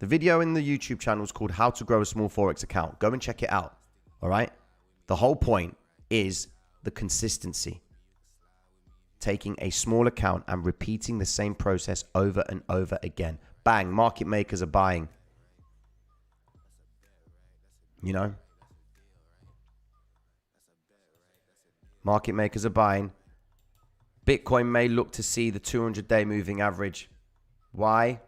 The video in the YouTube channel is called How to Grow a Small Forex Account. Go and check it out. All right? The whole point is the consistency. Taking a small account and repeating the same process over and over again. Bang, market makers are buying. You know? Market makers are buying. Bitcoin may look to see the 200-day moving average. Why?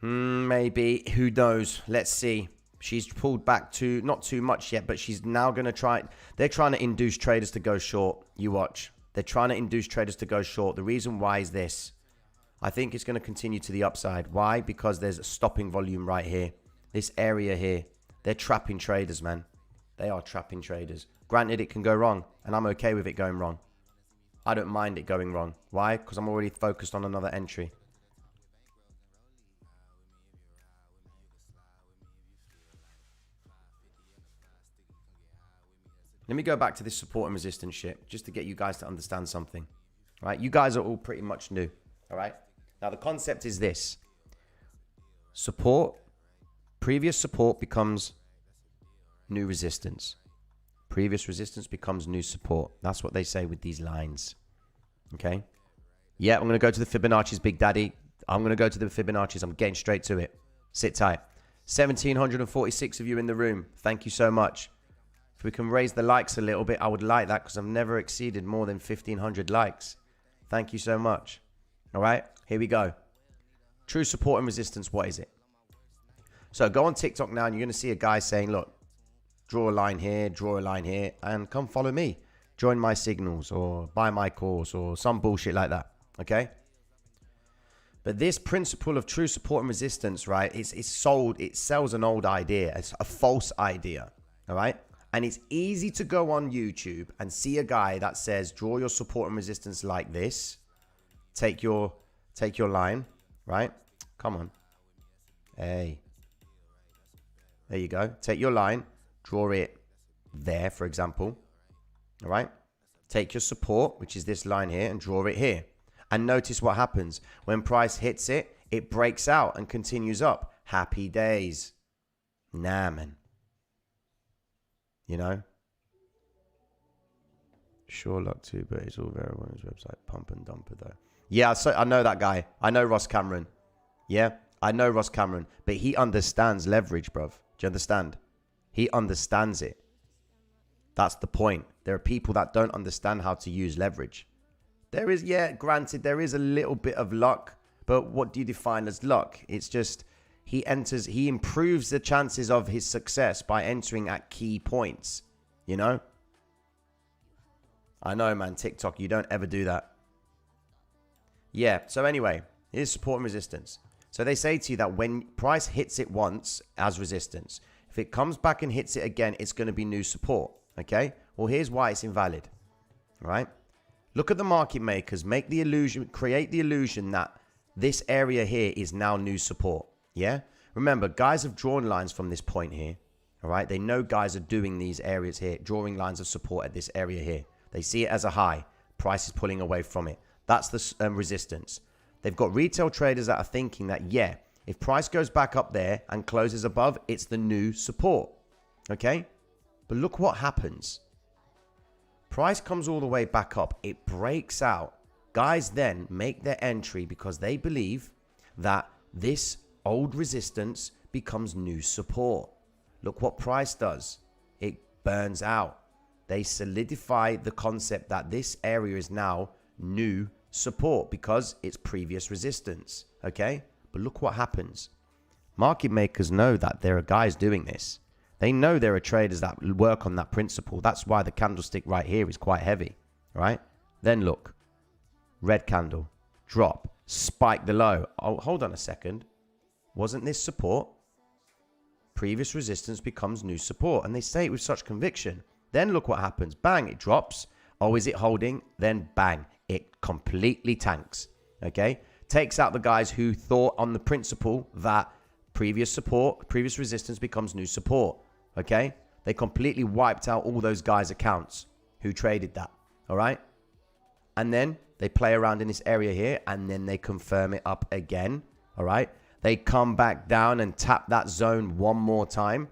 Maybe. Who knows? Let's see. She's pulled back to not too much yet, but she's now going to try. They're trying to induce traders to go short. You watch. They're trying to induce traders to go short. The reason why is this. I think it's going to continue to the upside. Why? Because there's a stopping volume right here. This area here. They're trapping traders, man. They are trapping traders. Granted, it can go wrong, and I'm okay with it going wrong. I don't mind it going wrong. Why? Because I'm already focused on another entry. Let me go back to this support and resistance shit, just to get you guys to understand something. All right? You guys are all pretty much new. All right? Now, the concept is this. Support, previous support becomes new resistance. Previous resistance becomes new support. That's what they say with these lines. Okay? Yeah, I'm going to go to the Fibonacci's, Big Daddy. I'm going to go to the Fibonacci's. I'm getting straight to it. Sit tight. 1,746 of you in the room. Thank you so much. If we can raise the likes a little bit, I would like that because I've never exceeded more than 1,500 likes. Thank you so much. All right? Here we go. True support and resistance. What is it? So go on TikTok now and you're going to see a guy saying, look, draw a line here, and come follow me. Join my signals or buy my course or some bullshit like that. Okay? But this principle of true support and resistance, right, it's sold, it sells an old idea. It's a false idea. All right? And it's easy to go on YouTube and see a guy that says, draw your support and resistance like this. Take your line, right? Come on. Hey. There you go. Take your line. Draw it there, for example. All right? Take your support, which is this line here, and draw it here. And notice what happens. When price hits it, it breaks out and continues up. Happy days. Nah, man. You know? Sure luck too, but it's all very well on his website. Pump and dumper, though. Yeah, so I know that guy. I know Ross Cameron. Yeah, I know Ross Cameron. But he understands leverage, bruv. Do you understand? He understands it. That's the point. There are people that don't understand how to use leverage. There is, yeah, granted, there is a little bit of luck. But what do you define as luck? It's just he improves the chances of his success by entering at key points. You know? I know, man. TikTok, you don't ever do that. Yeah, so anyway, here's support and resistance. So they say to you that when price hits it once as resistance, if it comes back and hits it again, it's going to be new support. Okay? Well, here's why it's invalid. All right? Look at the market makers. Make the illusion, create the illusion that this area here is now new support. Yeah? Remember, guys have drawn lines from this point here. All right? They know guys are doing these areas here, drawing lines of support at this area here. They see it as a high. Price is pulling away from it. That's the resistance. They've got retail traders that are thinking that, yeah, if price goes back up there and closes above, it's the new support. Okay? But look what happens. Price comes all the way back up. It breaks out. Guys then make their entry because they believe that this old resistance becomes new support. Look what price does. It burns out. They solidify the concept that this area is now new support because it's previous resistance. Okay? But look what happens. Market makers know that there are guys doing this. They know there are traders that work on that principle. That's why the candlestick right here is quite heavy. Right? Then look. Red candle. Drop. Spike the low. Oh, hold on a second. Wasn't this support? Previous resistance becomes new support. And they say it with such conviction. Then look what happens. Bang, it drops. Oh, is it holding? Then bang, it completely tanks. Okay? Takes out the guys who thought on the principle that previous support, previous resistance becomes new support. Okay? They completely wiped out all those guys' accounts who traded that. All right? And then they play around in this area here and then they confirm it up again. All right? They come back down and tap that zone one more time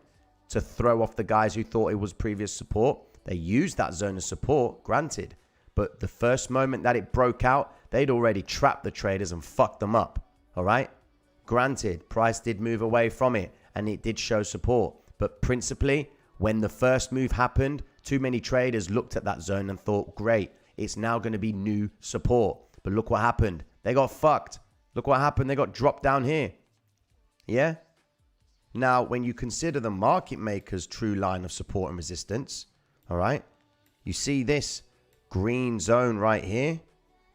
to throw off the guys who thought it was previous support. They used that zone of support, granted. But the first moment that it broke out, they'd already trapped the traders and fucked them up. All right? Granted, price did move away from it and it did show support. But principally, when the first move happened, too many traders looked at that zone and thought, great, It's now going to be new support. But look what happened. They got fucked. Look what happened. They got dropped down here. Yeah? Now, when you consider the market maker's true line of support and resistance, all right, you see this green zone right here.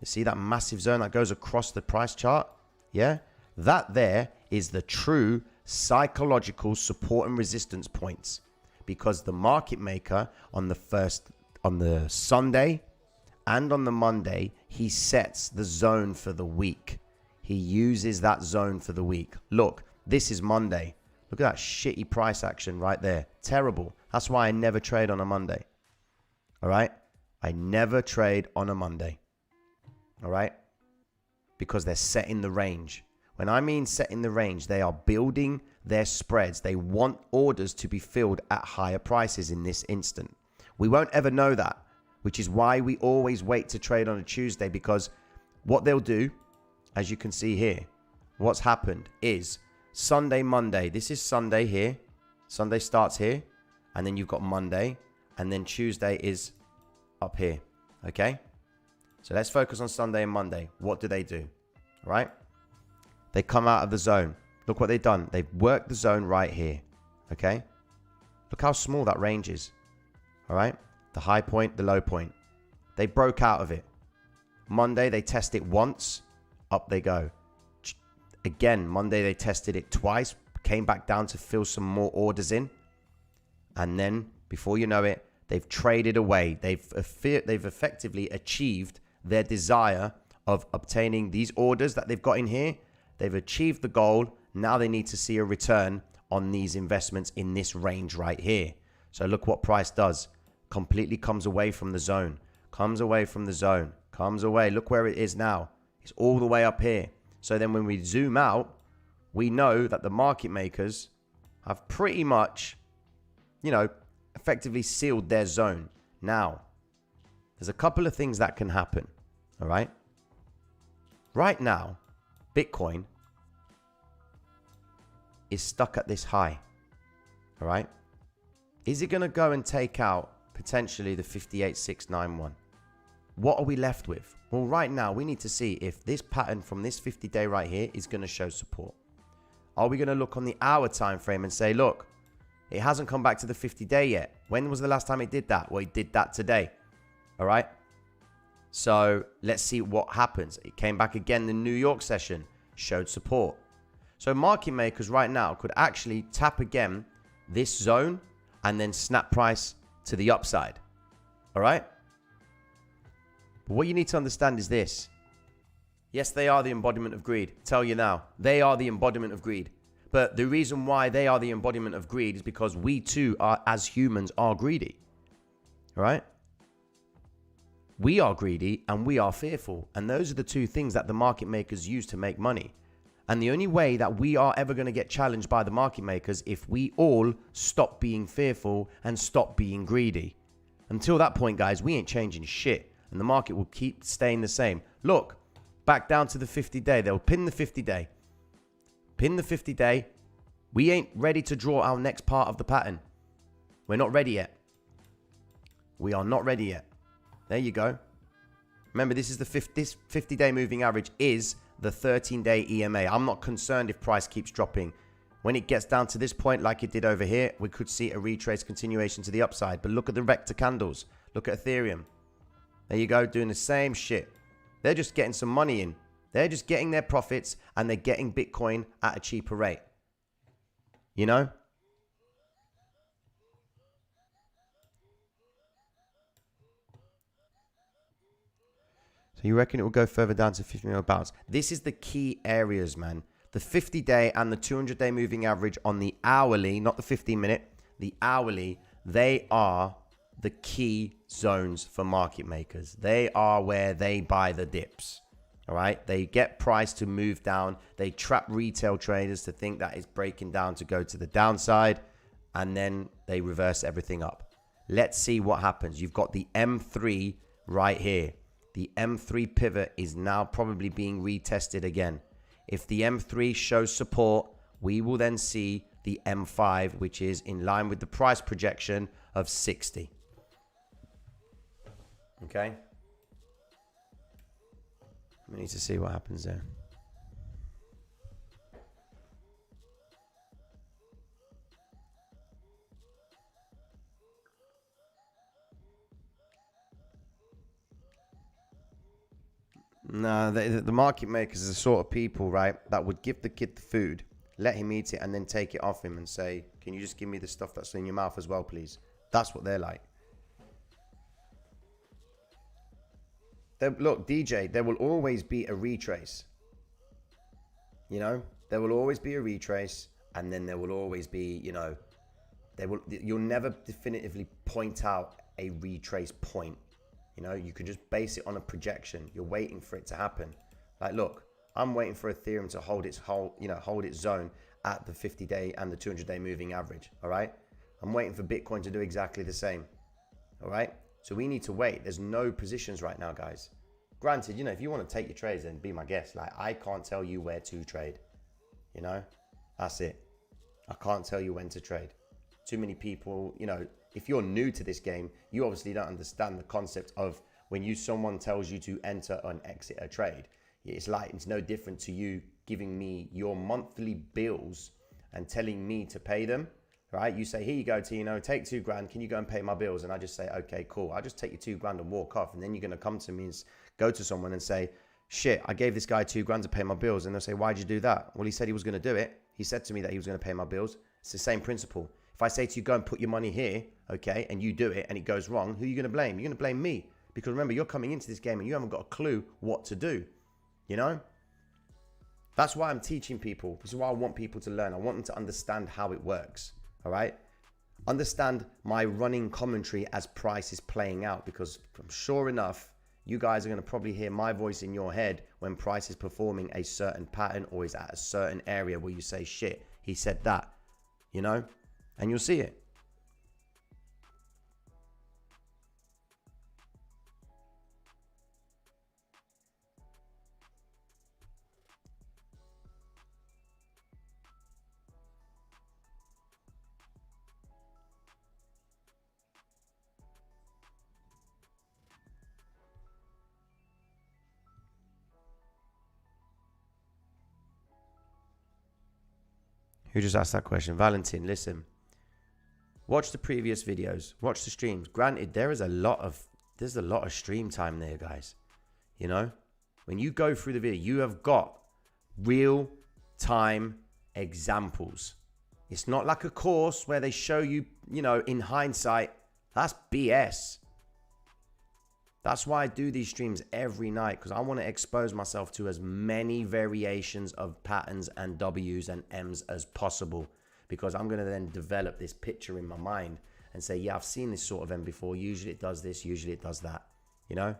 You see that massive zone that goes across the price chart? Yeah? That there is the true psychological support and resistance points, because the market maker on the Sunday and on the Monday, he sets the zone for the week. He uses that zone for the week. Look, this is Monday. Look at that shitty price action right there. Terrible. That's why I never trade on a Monday. All right? I never trade on a Monday. All right? Because they're setting the range. When I mean setting the range, they are building their spreads. They want orders to be filled at higher prices in this instant. We won't ever know that, which is why we always wait to trade on a Tuesday, because what they'll do, as you can see here, what's happened is Sunday, Monday. This is Sunday here. Sunday starts here, and then you've got Monday, and then Tuesday is up here. Okay? So let's focus on Sunday and Monday. What do? All right? They come out of the zone. Look what they've done. They've worked the zone right here. Okay? Look how small that range is. All right? The high point, the low point. They broke out of it. Monday, they test it once. Up they go. Again, Monday, they tested it twice. Came back down to fill some more orders in. And then, before you know it, they've traded away. They've effectively achieved their desire of obtaining these orders that they've got in here. They've achieved the goal. Now they need to see a return on these investments in this range right here. So look what price does. Completely comes away from the zone. Comes away from the zone. Comes away. Look where it is now. It's all the way up here. So then when we zoom out, we know that the market makers have pretty much, effectively sealed their zone. Now, there's a couple of things that can happen. All right. Right now, Bitcoin is stuck at this high. All right. Is it going to go and take out potentially the 58,691? What are we left with? Well, right now, we need to see if this pattern from this 50-day right here is going to show support. Are we going to look on the hour time frame and say, look, it hasn't come back to the 50-day yet. When was the last time it did that? Well, it did that today. All right. So let's see what happens. It came back again. The New York session showed support. So market makers right now could actually tap again this zone and then snap price to the upside. All right. But what you need to understand is this. Yes, they are the embodiment of greed. Tell you now, they are the embodiment of greed. But the reason why they are the embodiment of greed is because we too are, as humans, are greedy. All right. We are greedy and we are fearful. And those are the two things that the market makers use to make money. And the only way that we are ever going to get challenged by the market makers if we all stop being fearful and stop being greedy. Until that point, guys, we ain't changing shit. And the market will keep staying the same. Look, back down to the 50-day. They'll pin the 50-day. Pin the 50-day. We ain't ready to draw our next part of the pattern. We're not ready yet. We are not ready yet. There you go. Remember, this is this 50-day moving average is the 13-day EMA. I'm not concerned if price keeps dropping. When it gets down to this point, like it did over here, we could see a retrace continuation to the upside. But look at the vector candles. Look at Ethereum. There you go, doing the same shit. They're just getting some money in. They're just getting their profits and they're getting Bitcoin at a cheaper rate. You know? So you reckon it will go further down to 50 mil bounce? This is the key areas, man. The 50-day and the 200-day moving average on the hourly, not the 15-minute, the hourly, they are the key zones for market makers. They are where they buy the dips. All right. They get price to move down. They trap retail traders to think that it's breaking down to go to the downside. And then they reverse everything up. Let's see what happens. You've got the M3 right here. The M3 pivot is now probably being retested again. If the M3 shows support, we will then see the M5, which is in line with the price projection of 60. Okay. We need to see what happens there. No, the market makers are the sort of people, right, that would give the kid the food, let him eat it, and then take it off him and say, can you just give me the stuff that's in your mouth as well, please? That's what they're like. Look, DJ, there will always be a retrace. You know, there will always be a retrace, and then there will always be, you know, you'll never definitively point out a retrace point. You know, you can just base it on a projection. You're waiting for it to happen. Like, look, I'm waiting for Ethereum to hold its zone at the 50-day and the 200-day moving average. All right. I'm waiting for Bitcoin to do exactly the same. All right. So we need to wait. There's no positions right now, guys. Granted, you know, if you want to take your trades, then be my guest. Like, I can't tell you where to trade. You know, that's it. I can't tell you when to trade. Too many people, you know, if you're new to this game, you obviously don't understand the concept of when someone tells you to enter and exit a trade. It's like, it's no different to you giving me your monthly bills and telling me to pay them, right? You say, here you go, Tino, take $2,000. Can you go and pay my bills? And I just say, okay, cool. I'll just take your $2,000 and walk off. And then you're going to come to me and go to someone and say, shit, I gave this guy $2,000 to pay my bills. And they'll say, why'd you do that? Well, he said he was going to do it. He said to me that he was going to pay my bills. It's the same principle. If I say to you, go and put your money here, okay, and you do it and it goes wrong, who are you going to blame? You're going to blame me. Because remember, you're coming into this game and you haven't got a clue what to do, you know? That's why I'm teaching people. This is why I want people to learn. I want them to understand how it works, all right? Understand my running commentary as price is playing out, because I'm sure enough, you guys are going to probably hear my voice in your head when price is performing a certain pattern or is at a certain area where you say, shit, he said that, you know? And you'll see it. Who just asked that question? Valentin, listen. Watch the previous videos. Watch the streams. Granted, there's a lot of stream time there, guys. You know, when you go through the video, you have got real time examples. It's not like a course where they show you, you know, in hindsight. That's BS. That's why I do these streams every night, because I want to expose myself to as many variations of patterns and W's and M's as possible. Because I'm going to then develop this picture in my mind and say, yeah, I've seen this sort of M before. Usually it does this, usually it does that. You know,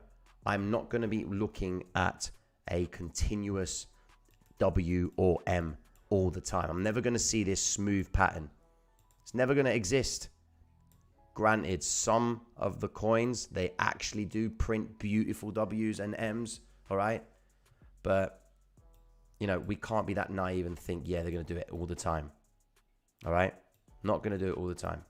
I'm not going to be looking at a continuous W or M all the time. I'm never going to see this smooth pattern. It's never going to exist. Granted, some of the coins, they actually do print beautiful W's and M's, all right? But, you know, we can't be that naive and think, yeah, they're going to do it all the time. All right? Not going to do it all the time.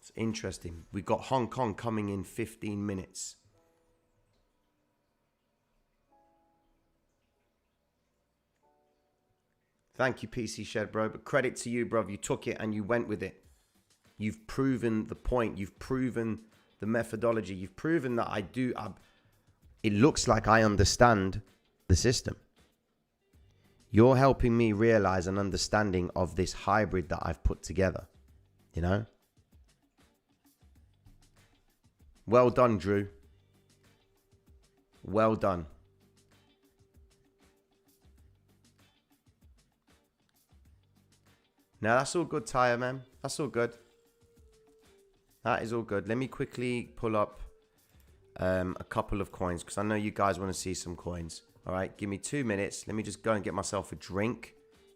It's interesting. We got Hong Kong coming in 15 minutes. Thank you, PC Shed, bro. But credit to you, bro. You took it and you went with it. You've proven the point. You've proven the methodology. You've proven that it looks like I understand the system. You're helping me realize an understanding of this hybrid that I've put together. You know? Well done, Drew. Well done. Now, that's all good, Tyre, man. That's all good. That is all good. Let me quickly pull up a couple of coins, because I know you guys want to see some coins. All right, give me 2 minutes. Let me just go and get myself a drink,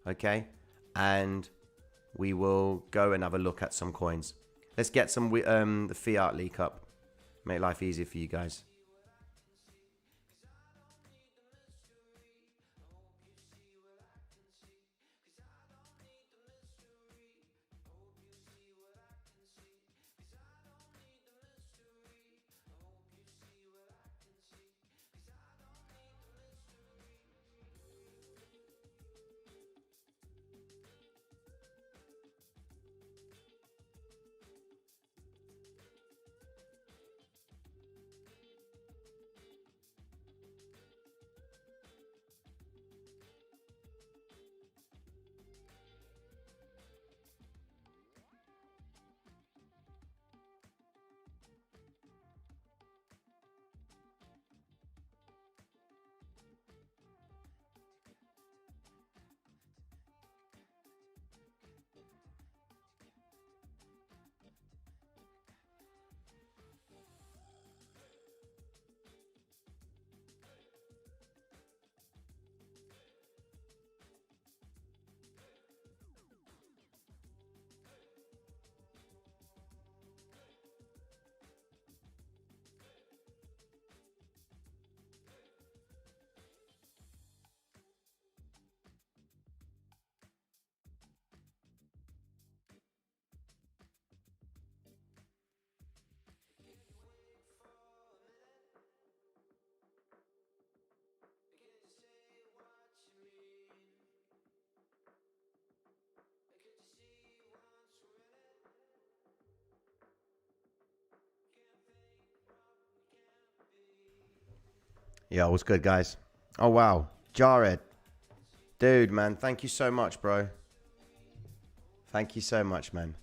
okay? And we will go and have a look at some coins. Let's get some the Fiat leak up. Make life easier for you guys. Yeah, what's good, guys? Oh, wow. Jared. Dude, man, thank you so much, bro. Thank you so much, man.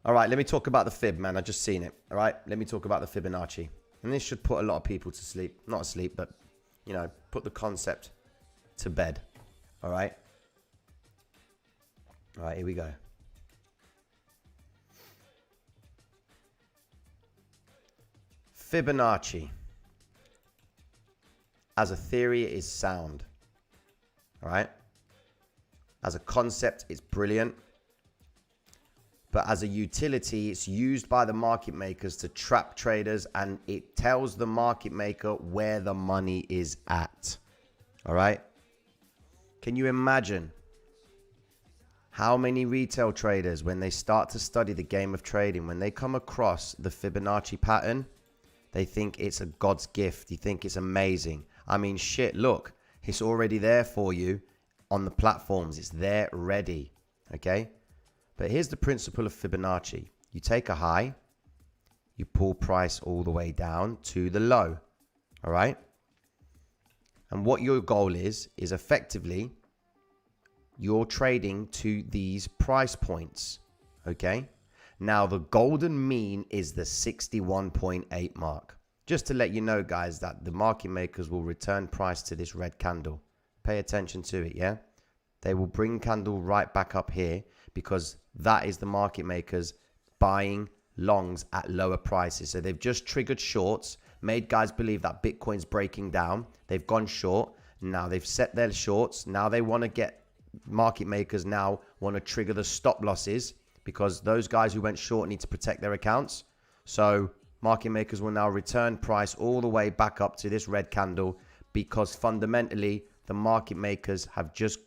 All right, let me talk about the fib, man. I just seen it. All right, let me talk about the Fibonacci. And this should put a lot of people to sleep. Not asleep, but, you know, put the concept to bed. All right. All right, here we go. Fibonacci. As a theory, it is sound. All right. As a concept, it's brilliant. But as a utility, it's used by the market makers to trap traders, and it tells the market maker where the money is at. All right. Can you imagine how many retail traders, when they start to study the game of trading, when they come across the Fibonacci pattern, they think it's a God's gift. You think it's amazing. I mean, shit, look, it's already there for you on the platforms. It's there ready. Okay. But here's the principle of Fibonacci. You take a high, you pull price all the way down to the low. All right. And what your goal is effectively you're trading to these price points. Okay. Now, the golden mean is the 61.8 mark. Just to let you know, guys, that the market makers will return price to this red candle. Pay attention to it, yeah? They will bring candle right back up here because that is the market makers buying longs at lower prices. So they've just triggered shorts, made guys believe that Bitcoin's breaking down. They've gone short. Now they've set their shorts. Now they want to get, market makers now want to trigger the stop losses, because those guys who went short need to protect their accounts. So market makers will now return price all the way back up to this red candle, because fundamentally the market makers have just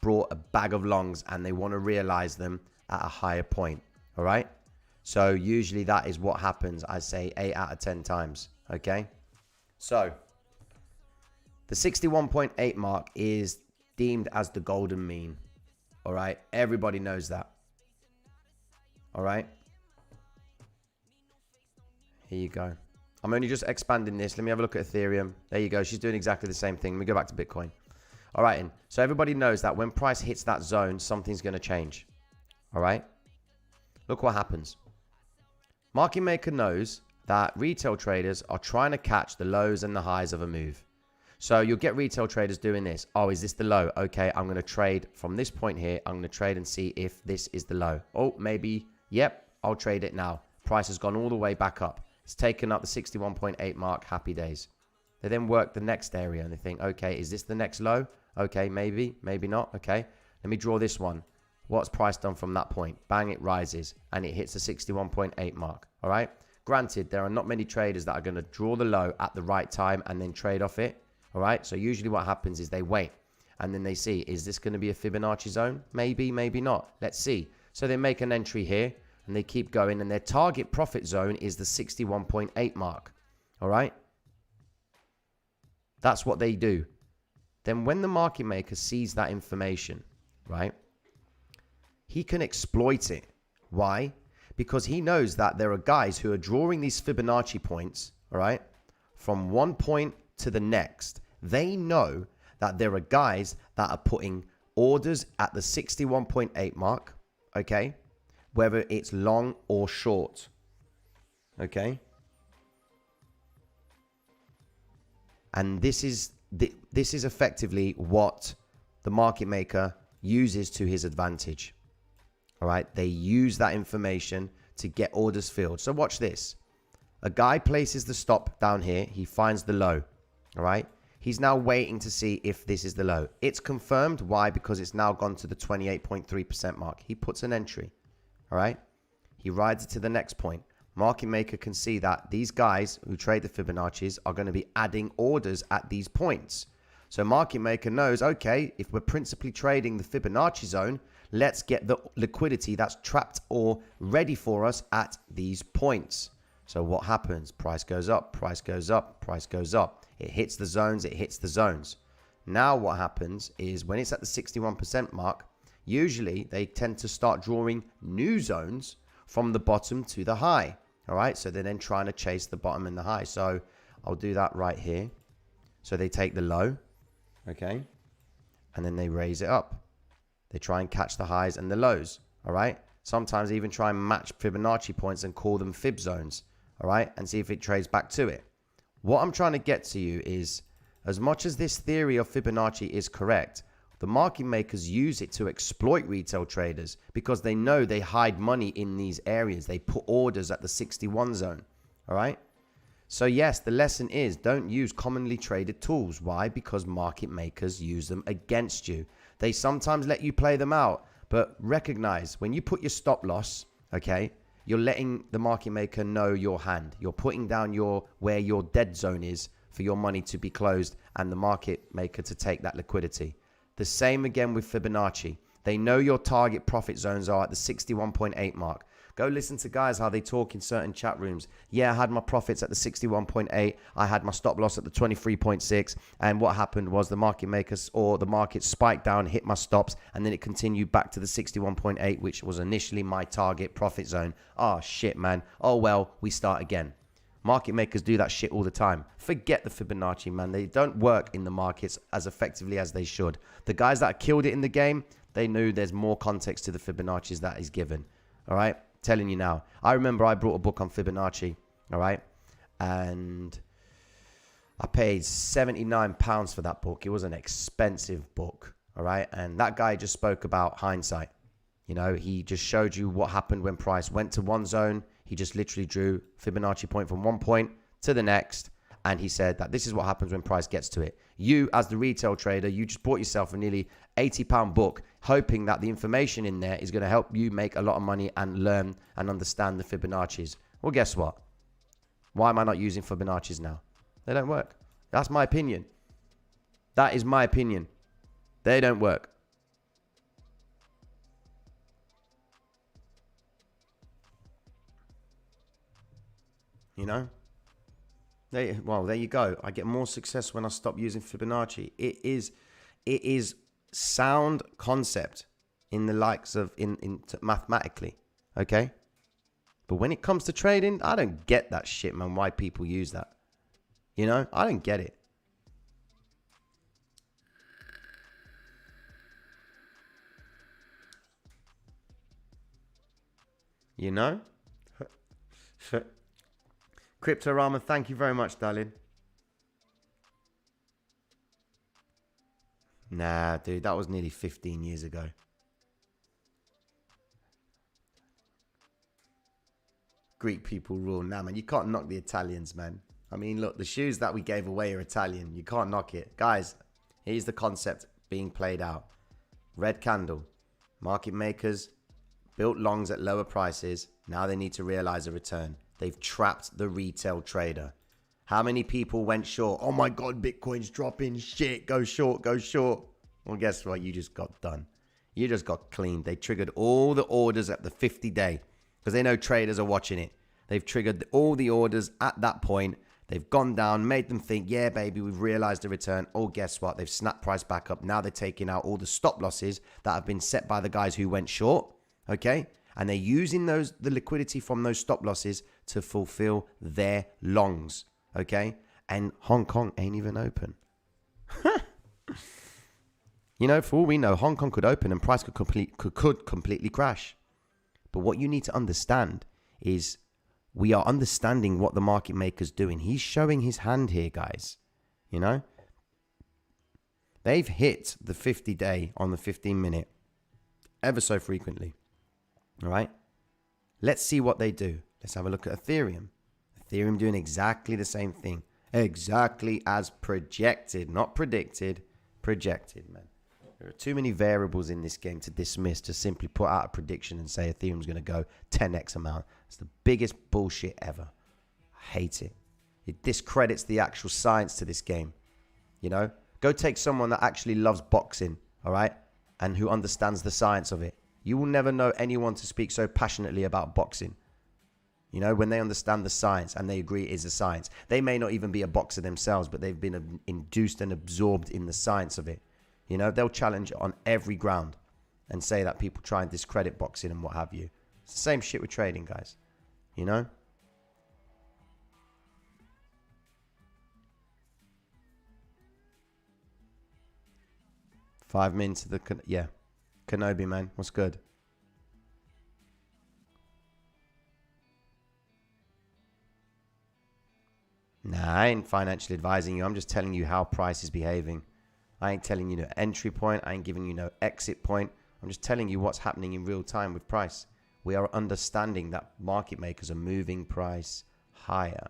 brought a bag of longs and they want to realize them at a higher point. All right. So usually that is what happens. I say 8 out of 10 times. Okay. So the 61.8 mark is deemed as the golden mean. All right. Everybody knows that. All right. Here you go. I'm only just expanding this. Let me have a look at Ethereum. There you go. She's doing exactly the same thing. Let me go back to Bitcoin. All right. And so everybody knows that when price hits that zone, something's going to change. All right. Look what happens. Market maker knows that retail traders are trying to catch the lows and the highs of a move. So you'll get retail traders doing this. Oh, is this the low? Okay, I'm going to trade from this point here. I'm going to trade and see if this is the low. Oh, maybe. Yep, I'll trade it now. Price has gone all the way back up. It's taken up the 61.8 mark. Happy days. They then work the next area and they think, okay, is this the next low? Okay, maybe, maybe not. Okay, let me draw this one. What's price done from that point? Bang, it rises and it hits the 61.8 mark. All right. Granted, there are not many traders that are going to draw the low at the right time and then trade off it. All right. So usually what happens is they wait and then they see, is this going to be a Fibonacci zone? Maybe, maybe not. Let's see. So they make an entry here and they keep going, and their target profit zone is the 61.8 mark. All right. That's what they do. Then when the market maker sees that information, right, he can exploit it. Why? Because he knows that there are guys who are drawing these Fibonacci points, all right, from one point to the next. They know that there are guys that are putting orders at the 61.8 mark, okay, whether it's long or short, okay. And this is effectively what the market maker uses to his advantage. All right. They use that information to get orders filled. So watch this. A guy places the stop down here. He finds the low. All right. He's now waiting to see if this is the low. It's confirmed. Why? Because it's now gone to the 28.3% mark. He puts an entry. All right. He rides it to the next point. Market maker can see that these guys who trade the Fibonacci's are going to be adding orders at these points. So market maker knows, okay, if we're principally trading the Fibonacci zone, let's get the liquidity that's trapped or ready for us at these points. So what happens? Price goes up, price goes up, price goes up. It hits the zones, it hits the zones. Now what happens is when it's at the 61% mark, usually they tend to start drawing new zones from the bottom to the high. All right. So they're then trying to chase the bottom and the high. So I'll do that right here. So they take the low. Okay. And then they raise it up. They try and catch the highs and the lows. All right. Sometimes even try and match Fibonacci points and call them fib zones. All right. And see if it trades back to it. What I'm trying to get to you is, as much as this theory of Fibonacci is correct, the market makers use it to exploit retail traders because they know they hide money in these areas. They put orders at the 61 zone. All right. So yes, the lesson is don't use commonly traded tools. Why? Because market makers use them against you. They sometimes let you play them out, but recognize when you put your stop loss, okay, you're letting the market maker know your hand. You're putting down where your dead zone is for your money to be closed and the market maker to take that liquidity. The same again with Fibonacci. They know your target profit zones are at the 61.8 mark. Go listen to guys how they talk in certain chat rooms. Yeah, I had my profits at the 61.8. I had my stop loss at the 23.6. And what happened was the market makers or the market spiked down, hit my stops, and then it continued back to the 61.8, which was initially my target profit zone. Oh, shit, man. Oh, well, we start again. Market makers do that shit all the time. Forget the Fibonacci, man. They don't work in the markets as effectively as they should. The guys that killed it in the game, they knew there's more context to the Fibonacci's that is given. All right? Telling you now. I remember I brought a book on Fibonacci. All right? And I paid £79 for that book. It was an expensive book. All right? And that guy just spoke about hindsight. You know, he just showed you what happened when price went to one zone. He just literally drew Fibonacci point from one point to the next. And he said that this is what happens when price gets to it. You, as the retail trader, you just bought yourself a nearly £80 book, hoping that the information in there is going to help you make a lot of money and learn and understand the Fibonacci's. Well, guess what? Why am I not using Fibonacci's now? They don't work. That's my opinion. That is my opinion. They don't work. You know? Well, there you go. I get more success when I stop using Fibonacci. It is sound concept in the likes of mathematically, okay? But when it comes to trading, I don't get that shit, man. Why people use that? You know, I don't get it. You know? Cryptorama, thank you very much, darling. Nah, dude, that was nearly 15 years ago. Greek people rule. Nah, man, you can't knock the Italians, man. I mean, look, the shoes that we gave away are Italian. You can't knock it. Guys, here's the concept being played out. Red candle. Market makers built longs at lower prices. Now they need to realize a return. They've trapped the retail trader. How many people went short? Oh my God, Bitcoin's dropping. Shit, go short, go short. Well, guess what? You just got done. You just got cleaned. They triggered all the orders at the 50-day because they know traders are watching it. They've triggered all the orders at that point. They've gone down, made them think, yeah, baby, we've realized the return. Oh, guess what? They've snapped price back up. Now they're taking out all the stop losses that have been set by the guys who went short. Okay? And they're using the liquidity from those stop losses to fulfill their longs. Okay? And Hong Kong ain't even open. You know, for all we know, Hong Kong could open and price could completely crash. But what you need to understand is we are understanding what the market maker's doing. He's showing his hand here, guys. You know? They've hit the 50-day on the 15-minute ever so frequently. All right? Let's see what they do. Let's have a look at Ethereum. Ethereum doing exactly the same thing. Exactly as projected. Not predicted. Projected, man. There are too many variables in this game to dismiss, to simply put out a prediction and say Ethereum's going to go 10x amount. It's the biggest bullshit ever. I hate it. It discredits the actual science to this game. You know? Go take someone that actually loves boxing, all right? And who understands the science of it. You will never know anyone to speak so passionately about boxing. You know, when they understand the science and they agree it is a science. They may not even be a boxer themselves, but they've been induced and absorbed in the science of it. You know, they'll challenge on every ground and say that people try and discredit boxing and what have you. It's the same shit with trading, guys. You know? 5 minutes to the... Yeah. Kenobi, man. What's good? Nah, I ain't financially advising you. I'm just telling you how price is behaving. I ain't telling you no entry point. I ain't giving you no exit point. I'm just telling you what's happening in real time with price. We are understanding that market makers are moving price higher.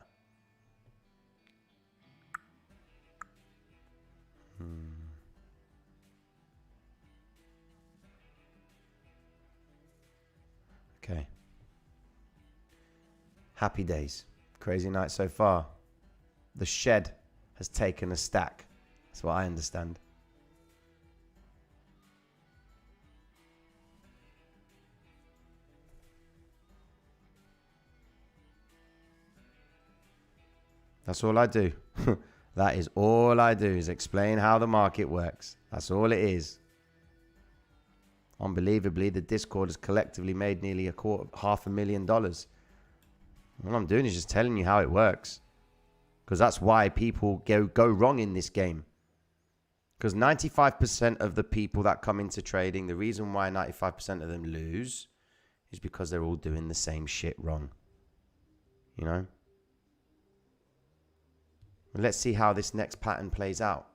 Okay. Happy days. Crazy night so far. The shed has taken a stack. That's what I understand. That's all I do. That is all I do, is explain how the market works. That's all it is. Unbelievably, the Discord has collectively made nearly $250,000. All I'm doing is just telling you how it works. Because that's why people go wrong in this game. Because 95% of the people that come into trading, the reason why 95% of them lose is because they're all doing the same shit wrong. You know? Let's see how this next pattern plays out.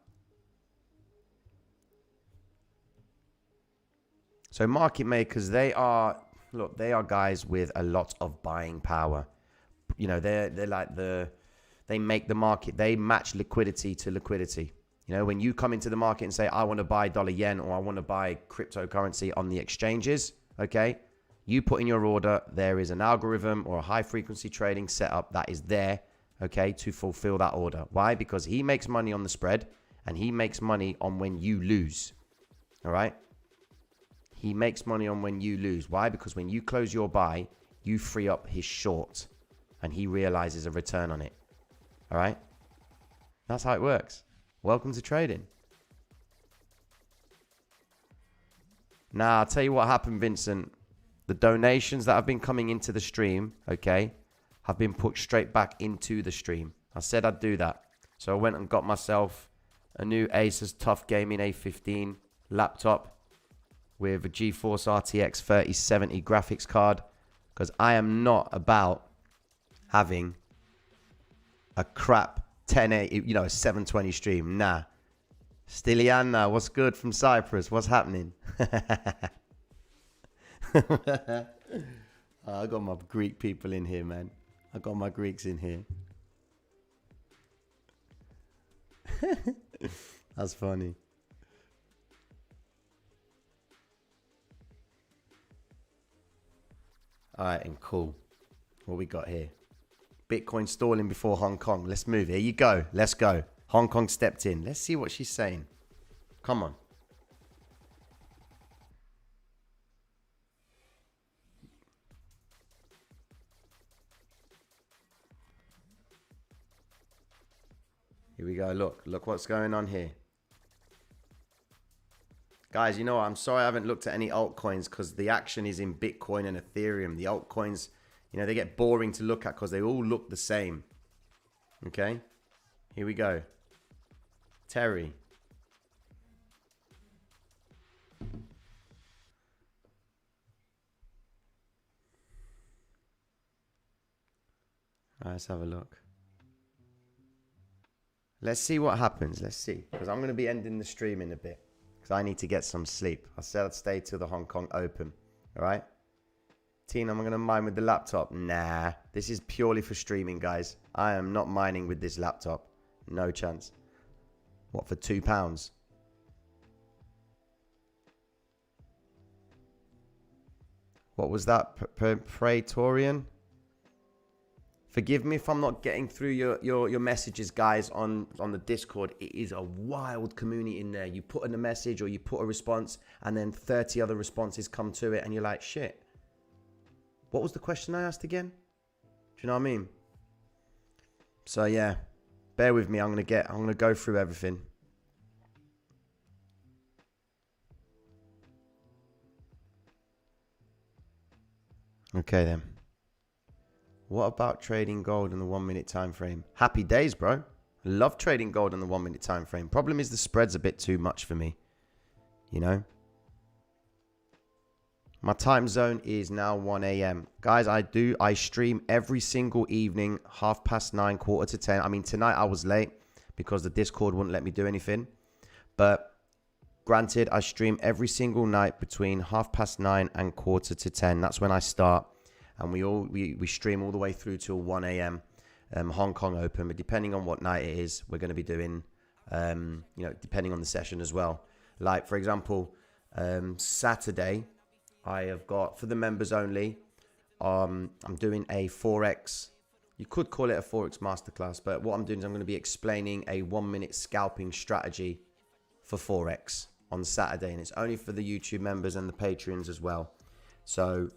So market makers, they are guys with a lot of buying power. You know, they're like they make the market, they match liquidity to liquidity. You know, when you come into the market and say, I want to buy dollar yen or I want to buy cryptocurrency on the exchanges, okay? You put in your order, there is an algorithm or a high frequency trading setup that is there, okay, to fulfill that order. Why? Because he makes money on the spread and he makes money on when you lose. All right? He makes money on when you lose. Why? Because when you close your buy, you free up his short and he realizes a return on it. All right? That's how it works. Welcome to trading. Now, I'll tell you what happened, Vincent. The donations that have been coming into the stream, okay, have been put straight back into the stream. I said I'd do that. So I went and got myself a new Asus TUF Gaming A15 laptop with a GeForce RTX 3070 graphics card, because I am not about having a crap 1080, you know, a 720 stream. Nah. Stiliana, what's good from Cyprus? What's happening? I got my Greek people in here, man. I got my Greeks in here. That's funny. All right, and cool. What we got here? Bitcoin stalling before Hong Kong. Let's move. Here you go. Let's go. Hong Kong stepped in. Let's see what she's saying. Come on. Here we go. Look what's going on here. Guys, you know what? I'm sorry I haven't looked at any altcoins because the action is in Bitcoin and Ethereum. The altcoins, you know, they get boring to look at because they all look the same. Okay? Here we go. Terry. All right, let's have a look. Let's see what happens. Let's see. Because I'm going to be ending the stream in a bit. Because I need to get some sleep. I said I'd stay till the Hong Kong Open. All right? Tina, I'm going to mine with the laptop. Nah. This is purely for streaming, guys. I am not mining with this laptop. No chance. What, for £2? What was that? Praetorian? Forgive me if I'm not getting through your messages, guys, on the Discord. It is a wild community in there. You put in a message or you put a response and then 30 other responses come to it and you're like, shit. What was the question I asked again? Do you know what I mean? So yeah, bear with me. I'm gonna go through everything. Okay then. What about trading gold in the 1 minute time frame? Happy days, bro. Love trading gold in the 1 minute time frame. Problem is the spread's a bit too much for me. you know. My time zone is now 1 a.m. Guys, I stream every single evening, 9:30, 9:45. I mean, tonight I was late because the Discord wouldn't let me do anything. But granted, I stream every single night between 9:30 and 9:45. That's when I start. And we stream all the way through till 1 a.m. Hong Kong open. But depending on what night it is, we're going to be doing, you know, depending on the session as well. Like, for example, Saturday, I have got, for the members only, I'm doing a Forex. You could call it a Forex masterclass, but what I'm doing is I'm going to be explaining a 1-minute scalping strategy for Forex on Saturday. And it's only for the YouTube members and the Patreons as well. So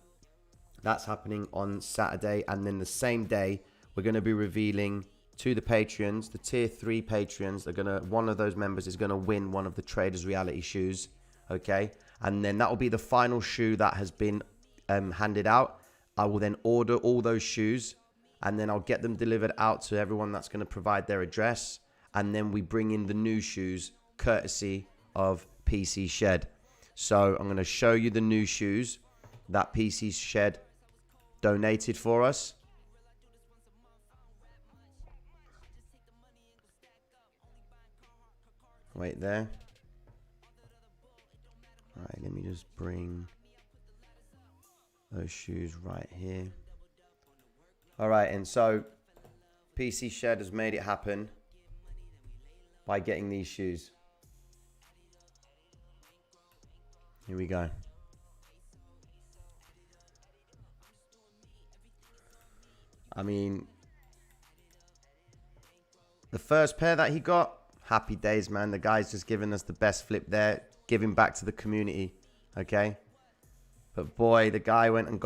that's happening on Saturday. And then the same day, we're going to be revealing to the Patreons, the tier 3 Patreons, one of those members is going to win one of the Traders Reality shoes. Okay. And then that will be the final shoe that has been handed out. I will then order all those shoes and then I'll get them delivered out to everyone that's going to provide their address. And then we bring in the new shoes courtesy of PC Shed. So I'm going to show you the new shoes that PC Shed donated for us. Wait there. All right, let me just bring those shoes right here. All right, and so PC Shed has made it happen by getting these shoes. Here we go. I mean, the first pair that he got, happy days, man. The guy's just giving us the best flip there, giving back to the community, okay? But boy, the guy went and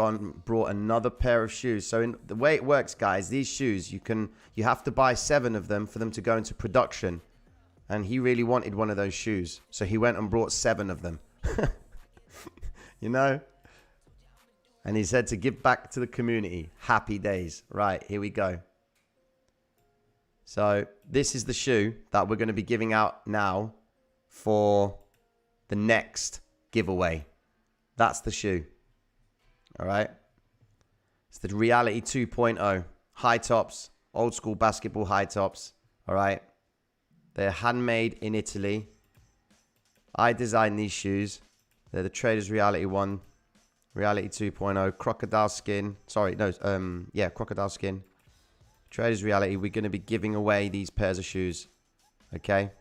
brought another pair of shoes. So the way it works, guys, these shoes, you have to buy 7 of them for them to go into production. And he really wanted one of those shoes. So he went and brought 7 of them. You know? And he said to give back to the community. Happy days. Right, here we go. So this is the shoe that we're going to be giving out now for the next giveaway. That's the shoe. All right. It's the Reality 2.0. High tops. Old school basketball high tops. All right. They're handmade in Italy. I designed these shoes. They're the Traders Reality 1. Reality 2.0. Crocodile skin. Sorry, no. Crocodile skin. Traders Reality. We're going to be giving away these pairs of shoes. Okay.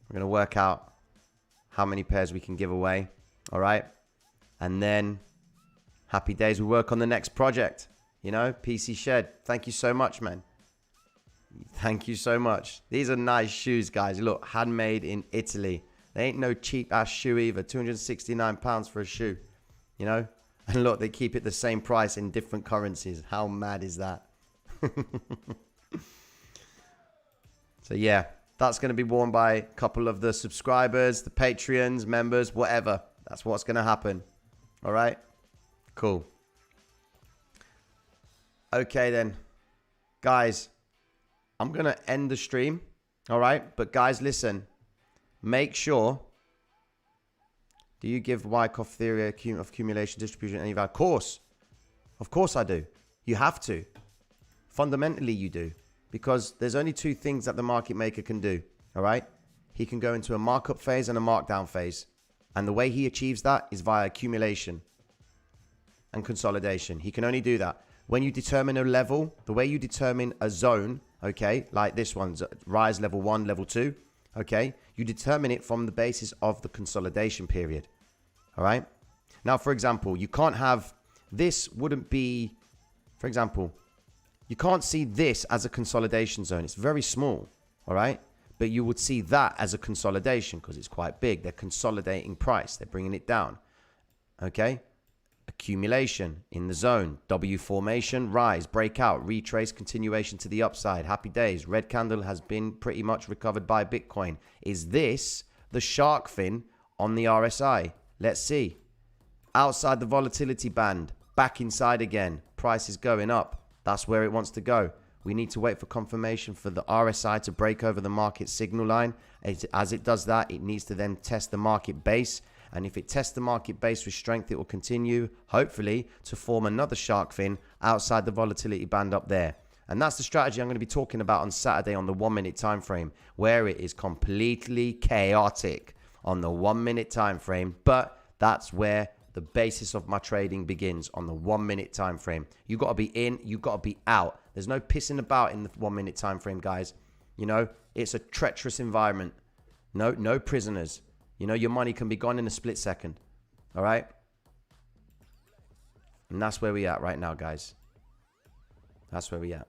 We're going to work out how many pairs we can give away. All right. And then, happy days, we work on the next project. You know, PC Shed. Thank you so much, man. Thank you so much. These are nice shoes, guys. Look, handmade in Italy. They ain't no cheap-ass shoe either. £269 for a shoe, you know? And look, they keep it the same price in different currencies. How mad is that? So, yeah, that's going to be worn by a couple of the subscribers, the Patreons, members, whatever. That's what's going to happen. All right, cool. Okay, then, guys, I'm going to end the stream. All right, but guys, listen, make sure. Do you give Wyckoff theory of accumulation, distribution, any value? Of course I do. You have to. Fundamentally, you do. Because there's only 2 things that the market maker can do. All right, he can go into a markup phase and a markdown phase. And the way he achieves that is via accumulation and consolidation. He can only do that. When you determine a level, the way you determine a zone, okay, like this one's rise level 1, level 2, okay, you determine it from the basis of the consolidation period. All right. Now, for example, you can't have, this wouldn't be, for example, you can't see this as a consolidation zone. It's very small. All right. But you would see that as a consolidation because it's quite big. They're consolidating price. They're bringing it down. Okay. Accumulation in the zone. W formation, rise, breakout, retrace, continuation to the upside. Happy days. Red candle has been pretty much recovered by Bitcoin. Is this the shark fin on the RSI? Let's see. Outside the volatility band. Back inside again. Price is going up. That's where it wants to go. We need to wait for confirmation for the RSI to break over the market signal line. As it does that, it needs to then test the market base. And if it tests the market base with strength, it will continue, hopefully, to form another shark fin outside the volatility band up there. And that's the strategy I'm going to be talking about on Saturday on the 1 minute time frame, where it is completely chaotic on the 1 minute time frame. But that's where the basis of my trading begins, on the 1 minute time frame. You got to be in, you got to be out. There's no pissing about in the 1 minute time frame, guys. You know, it's a treacherous environment. No prisoners. You know, your money can be gone in a split second. All right? And that's where we at right now, guys. That's where we at.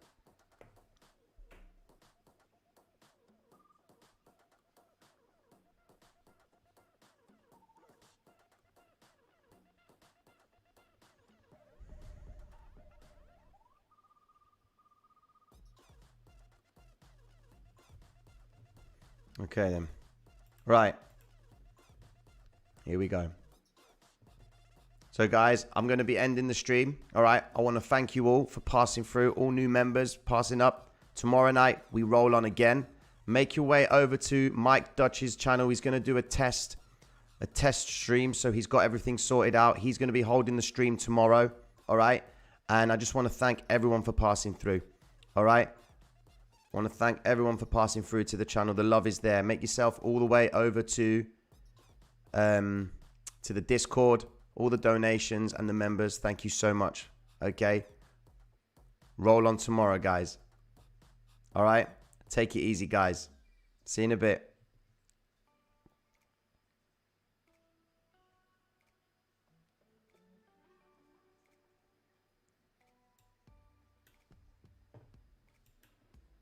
Okay, then. Right. Here we go. So, guys, I'm going to be ending the stream. All right. I want to thank you all for passing through. All new members passing up. Tomorrow night, we roll on again. Make your way over to Mike Dutch's channel. He's going to do a test stream. So he's got everything sorted out. He's going to be holding the stream tomorrow. All right. And I just want to thank everyone for passing through. All right. I want to thank everyone for passing through to the channel. The love is there. Make yourself all the way over to the Discord. All the donations and the members. Thank you so much. Okay. Roll on tomorrow, guys. All right. Take it easy, guys. See you in a bit.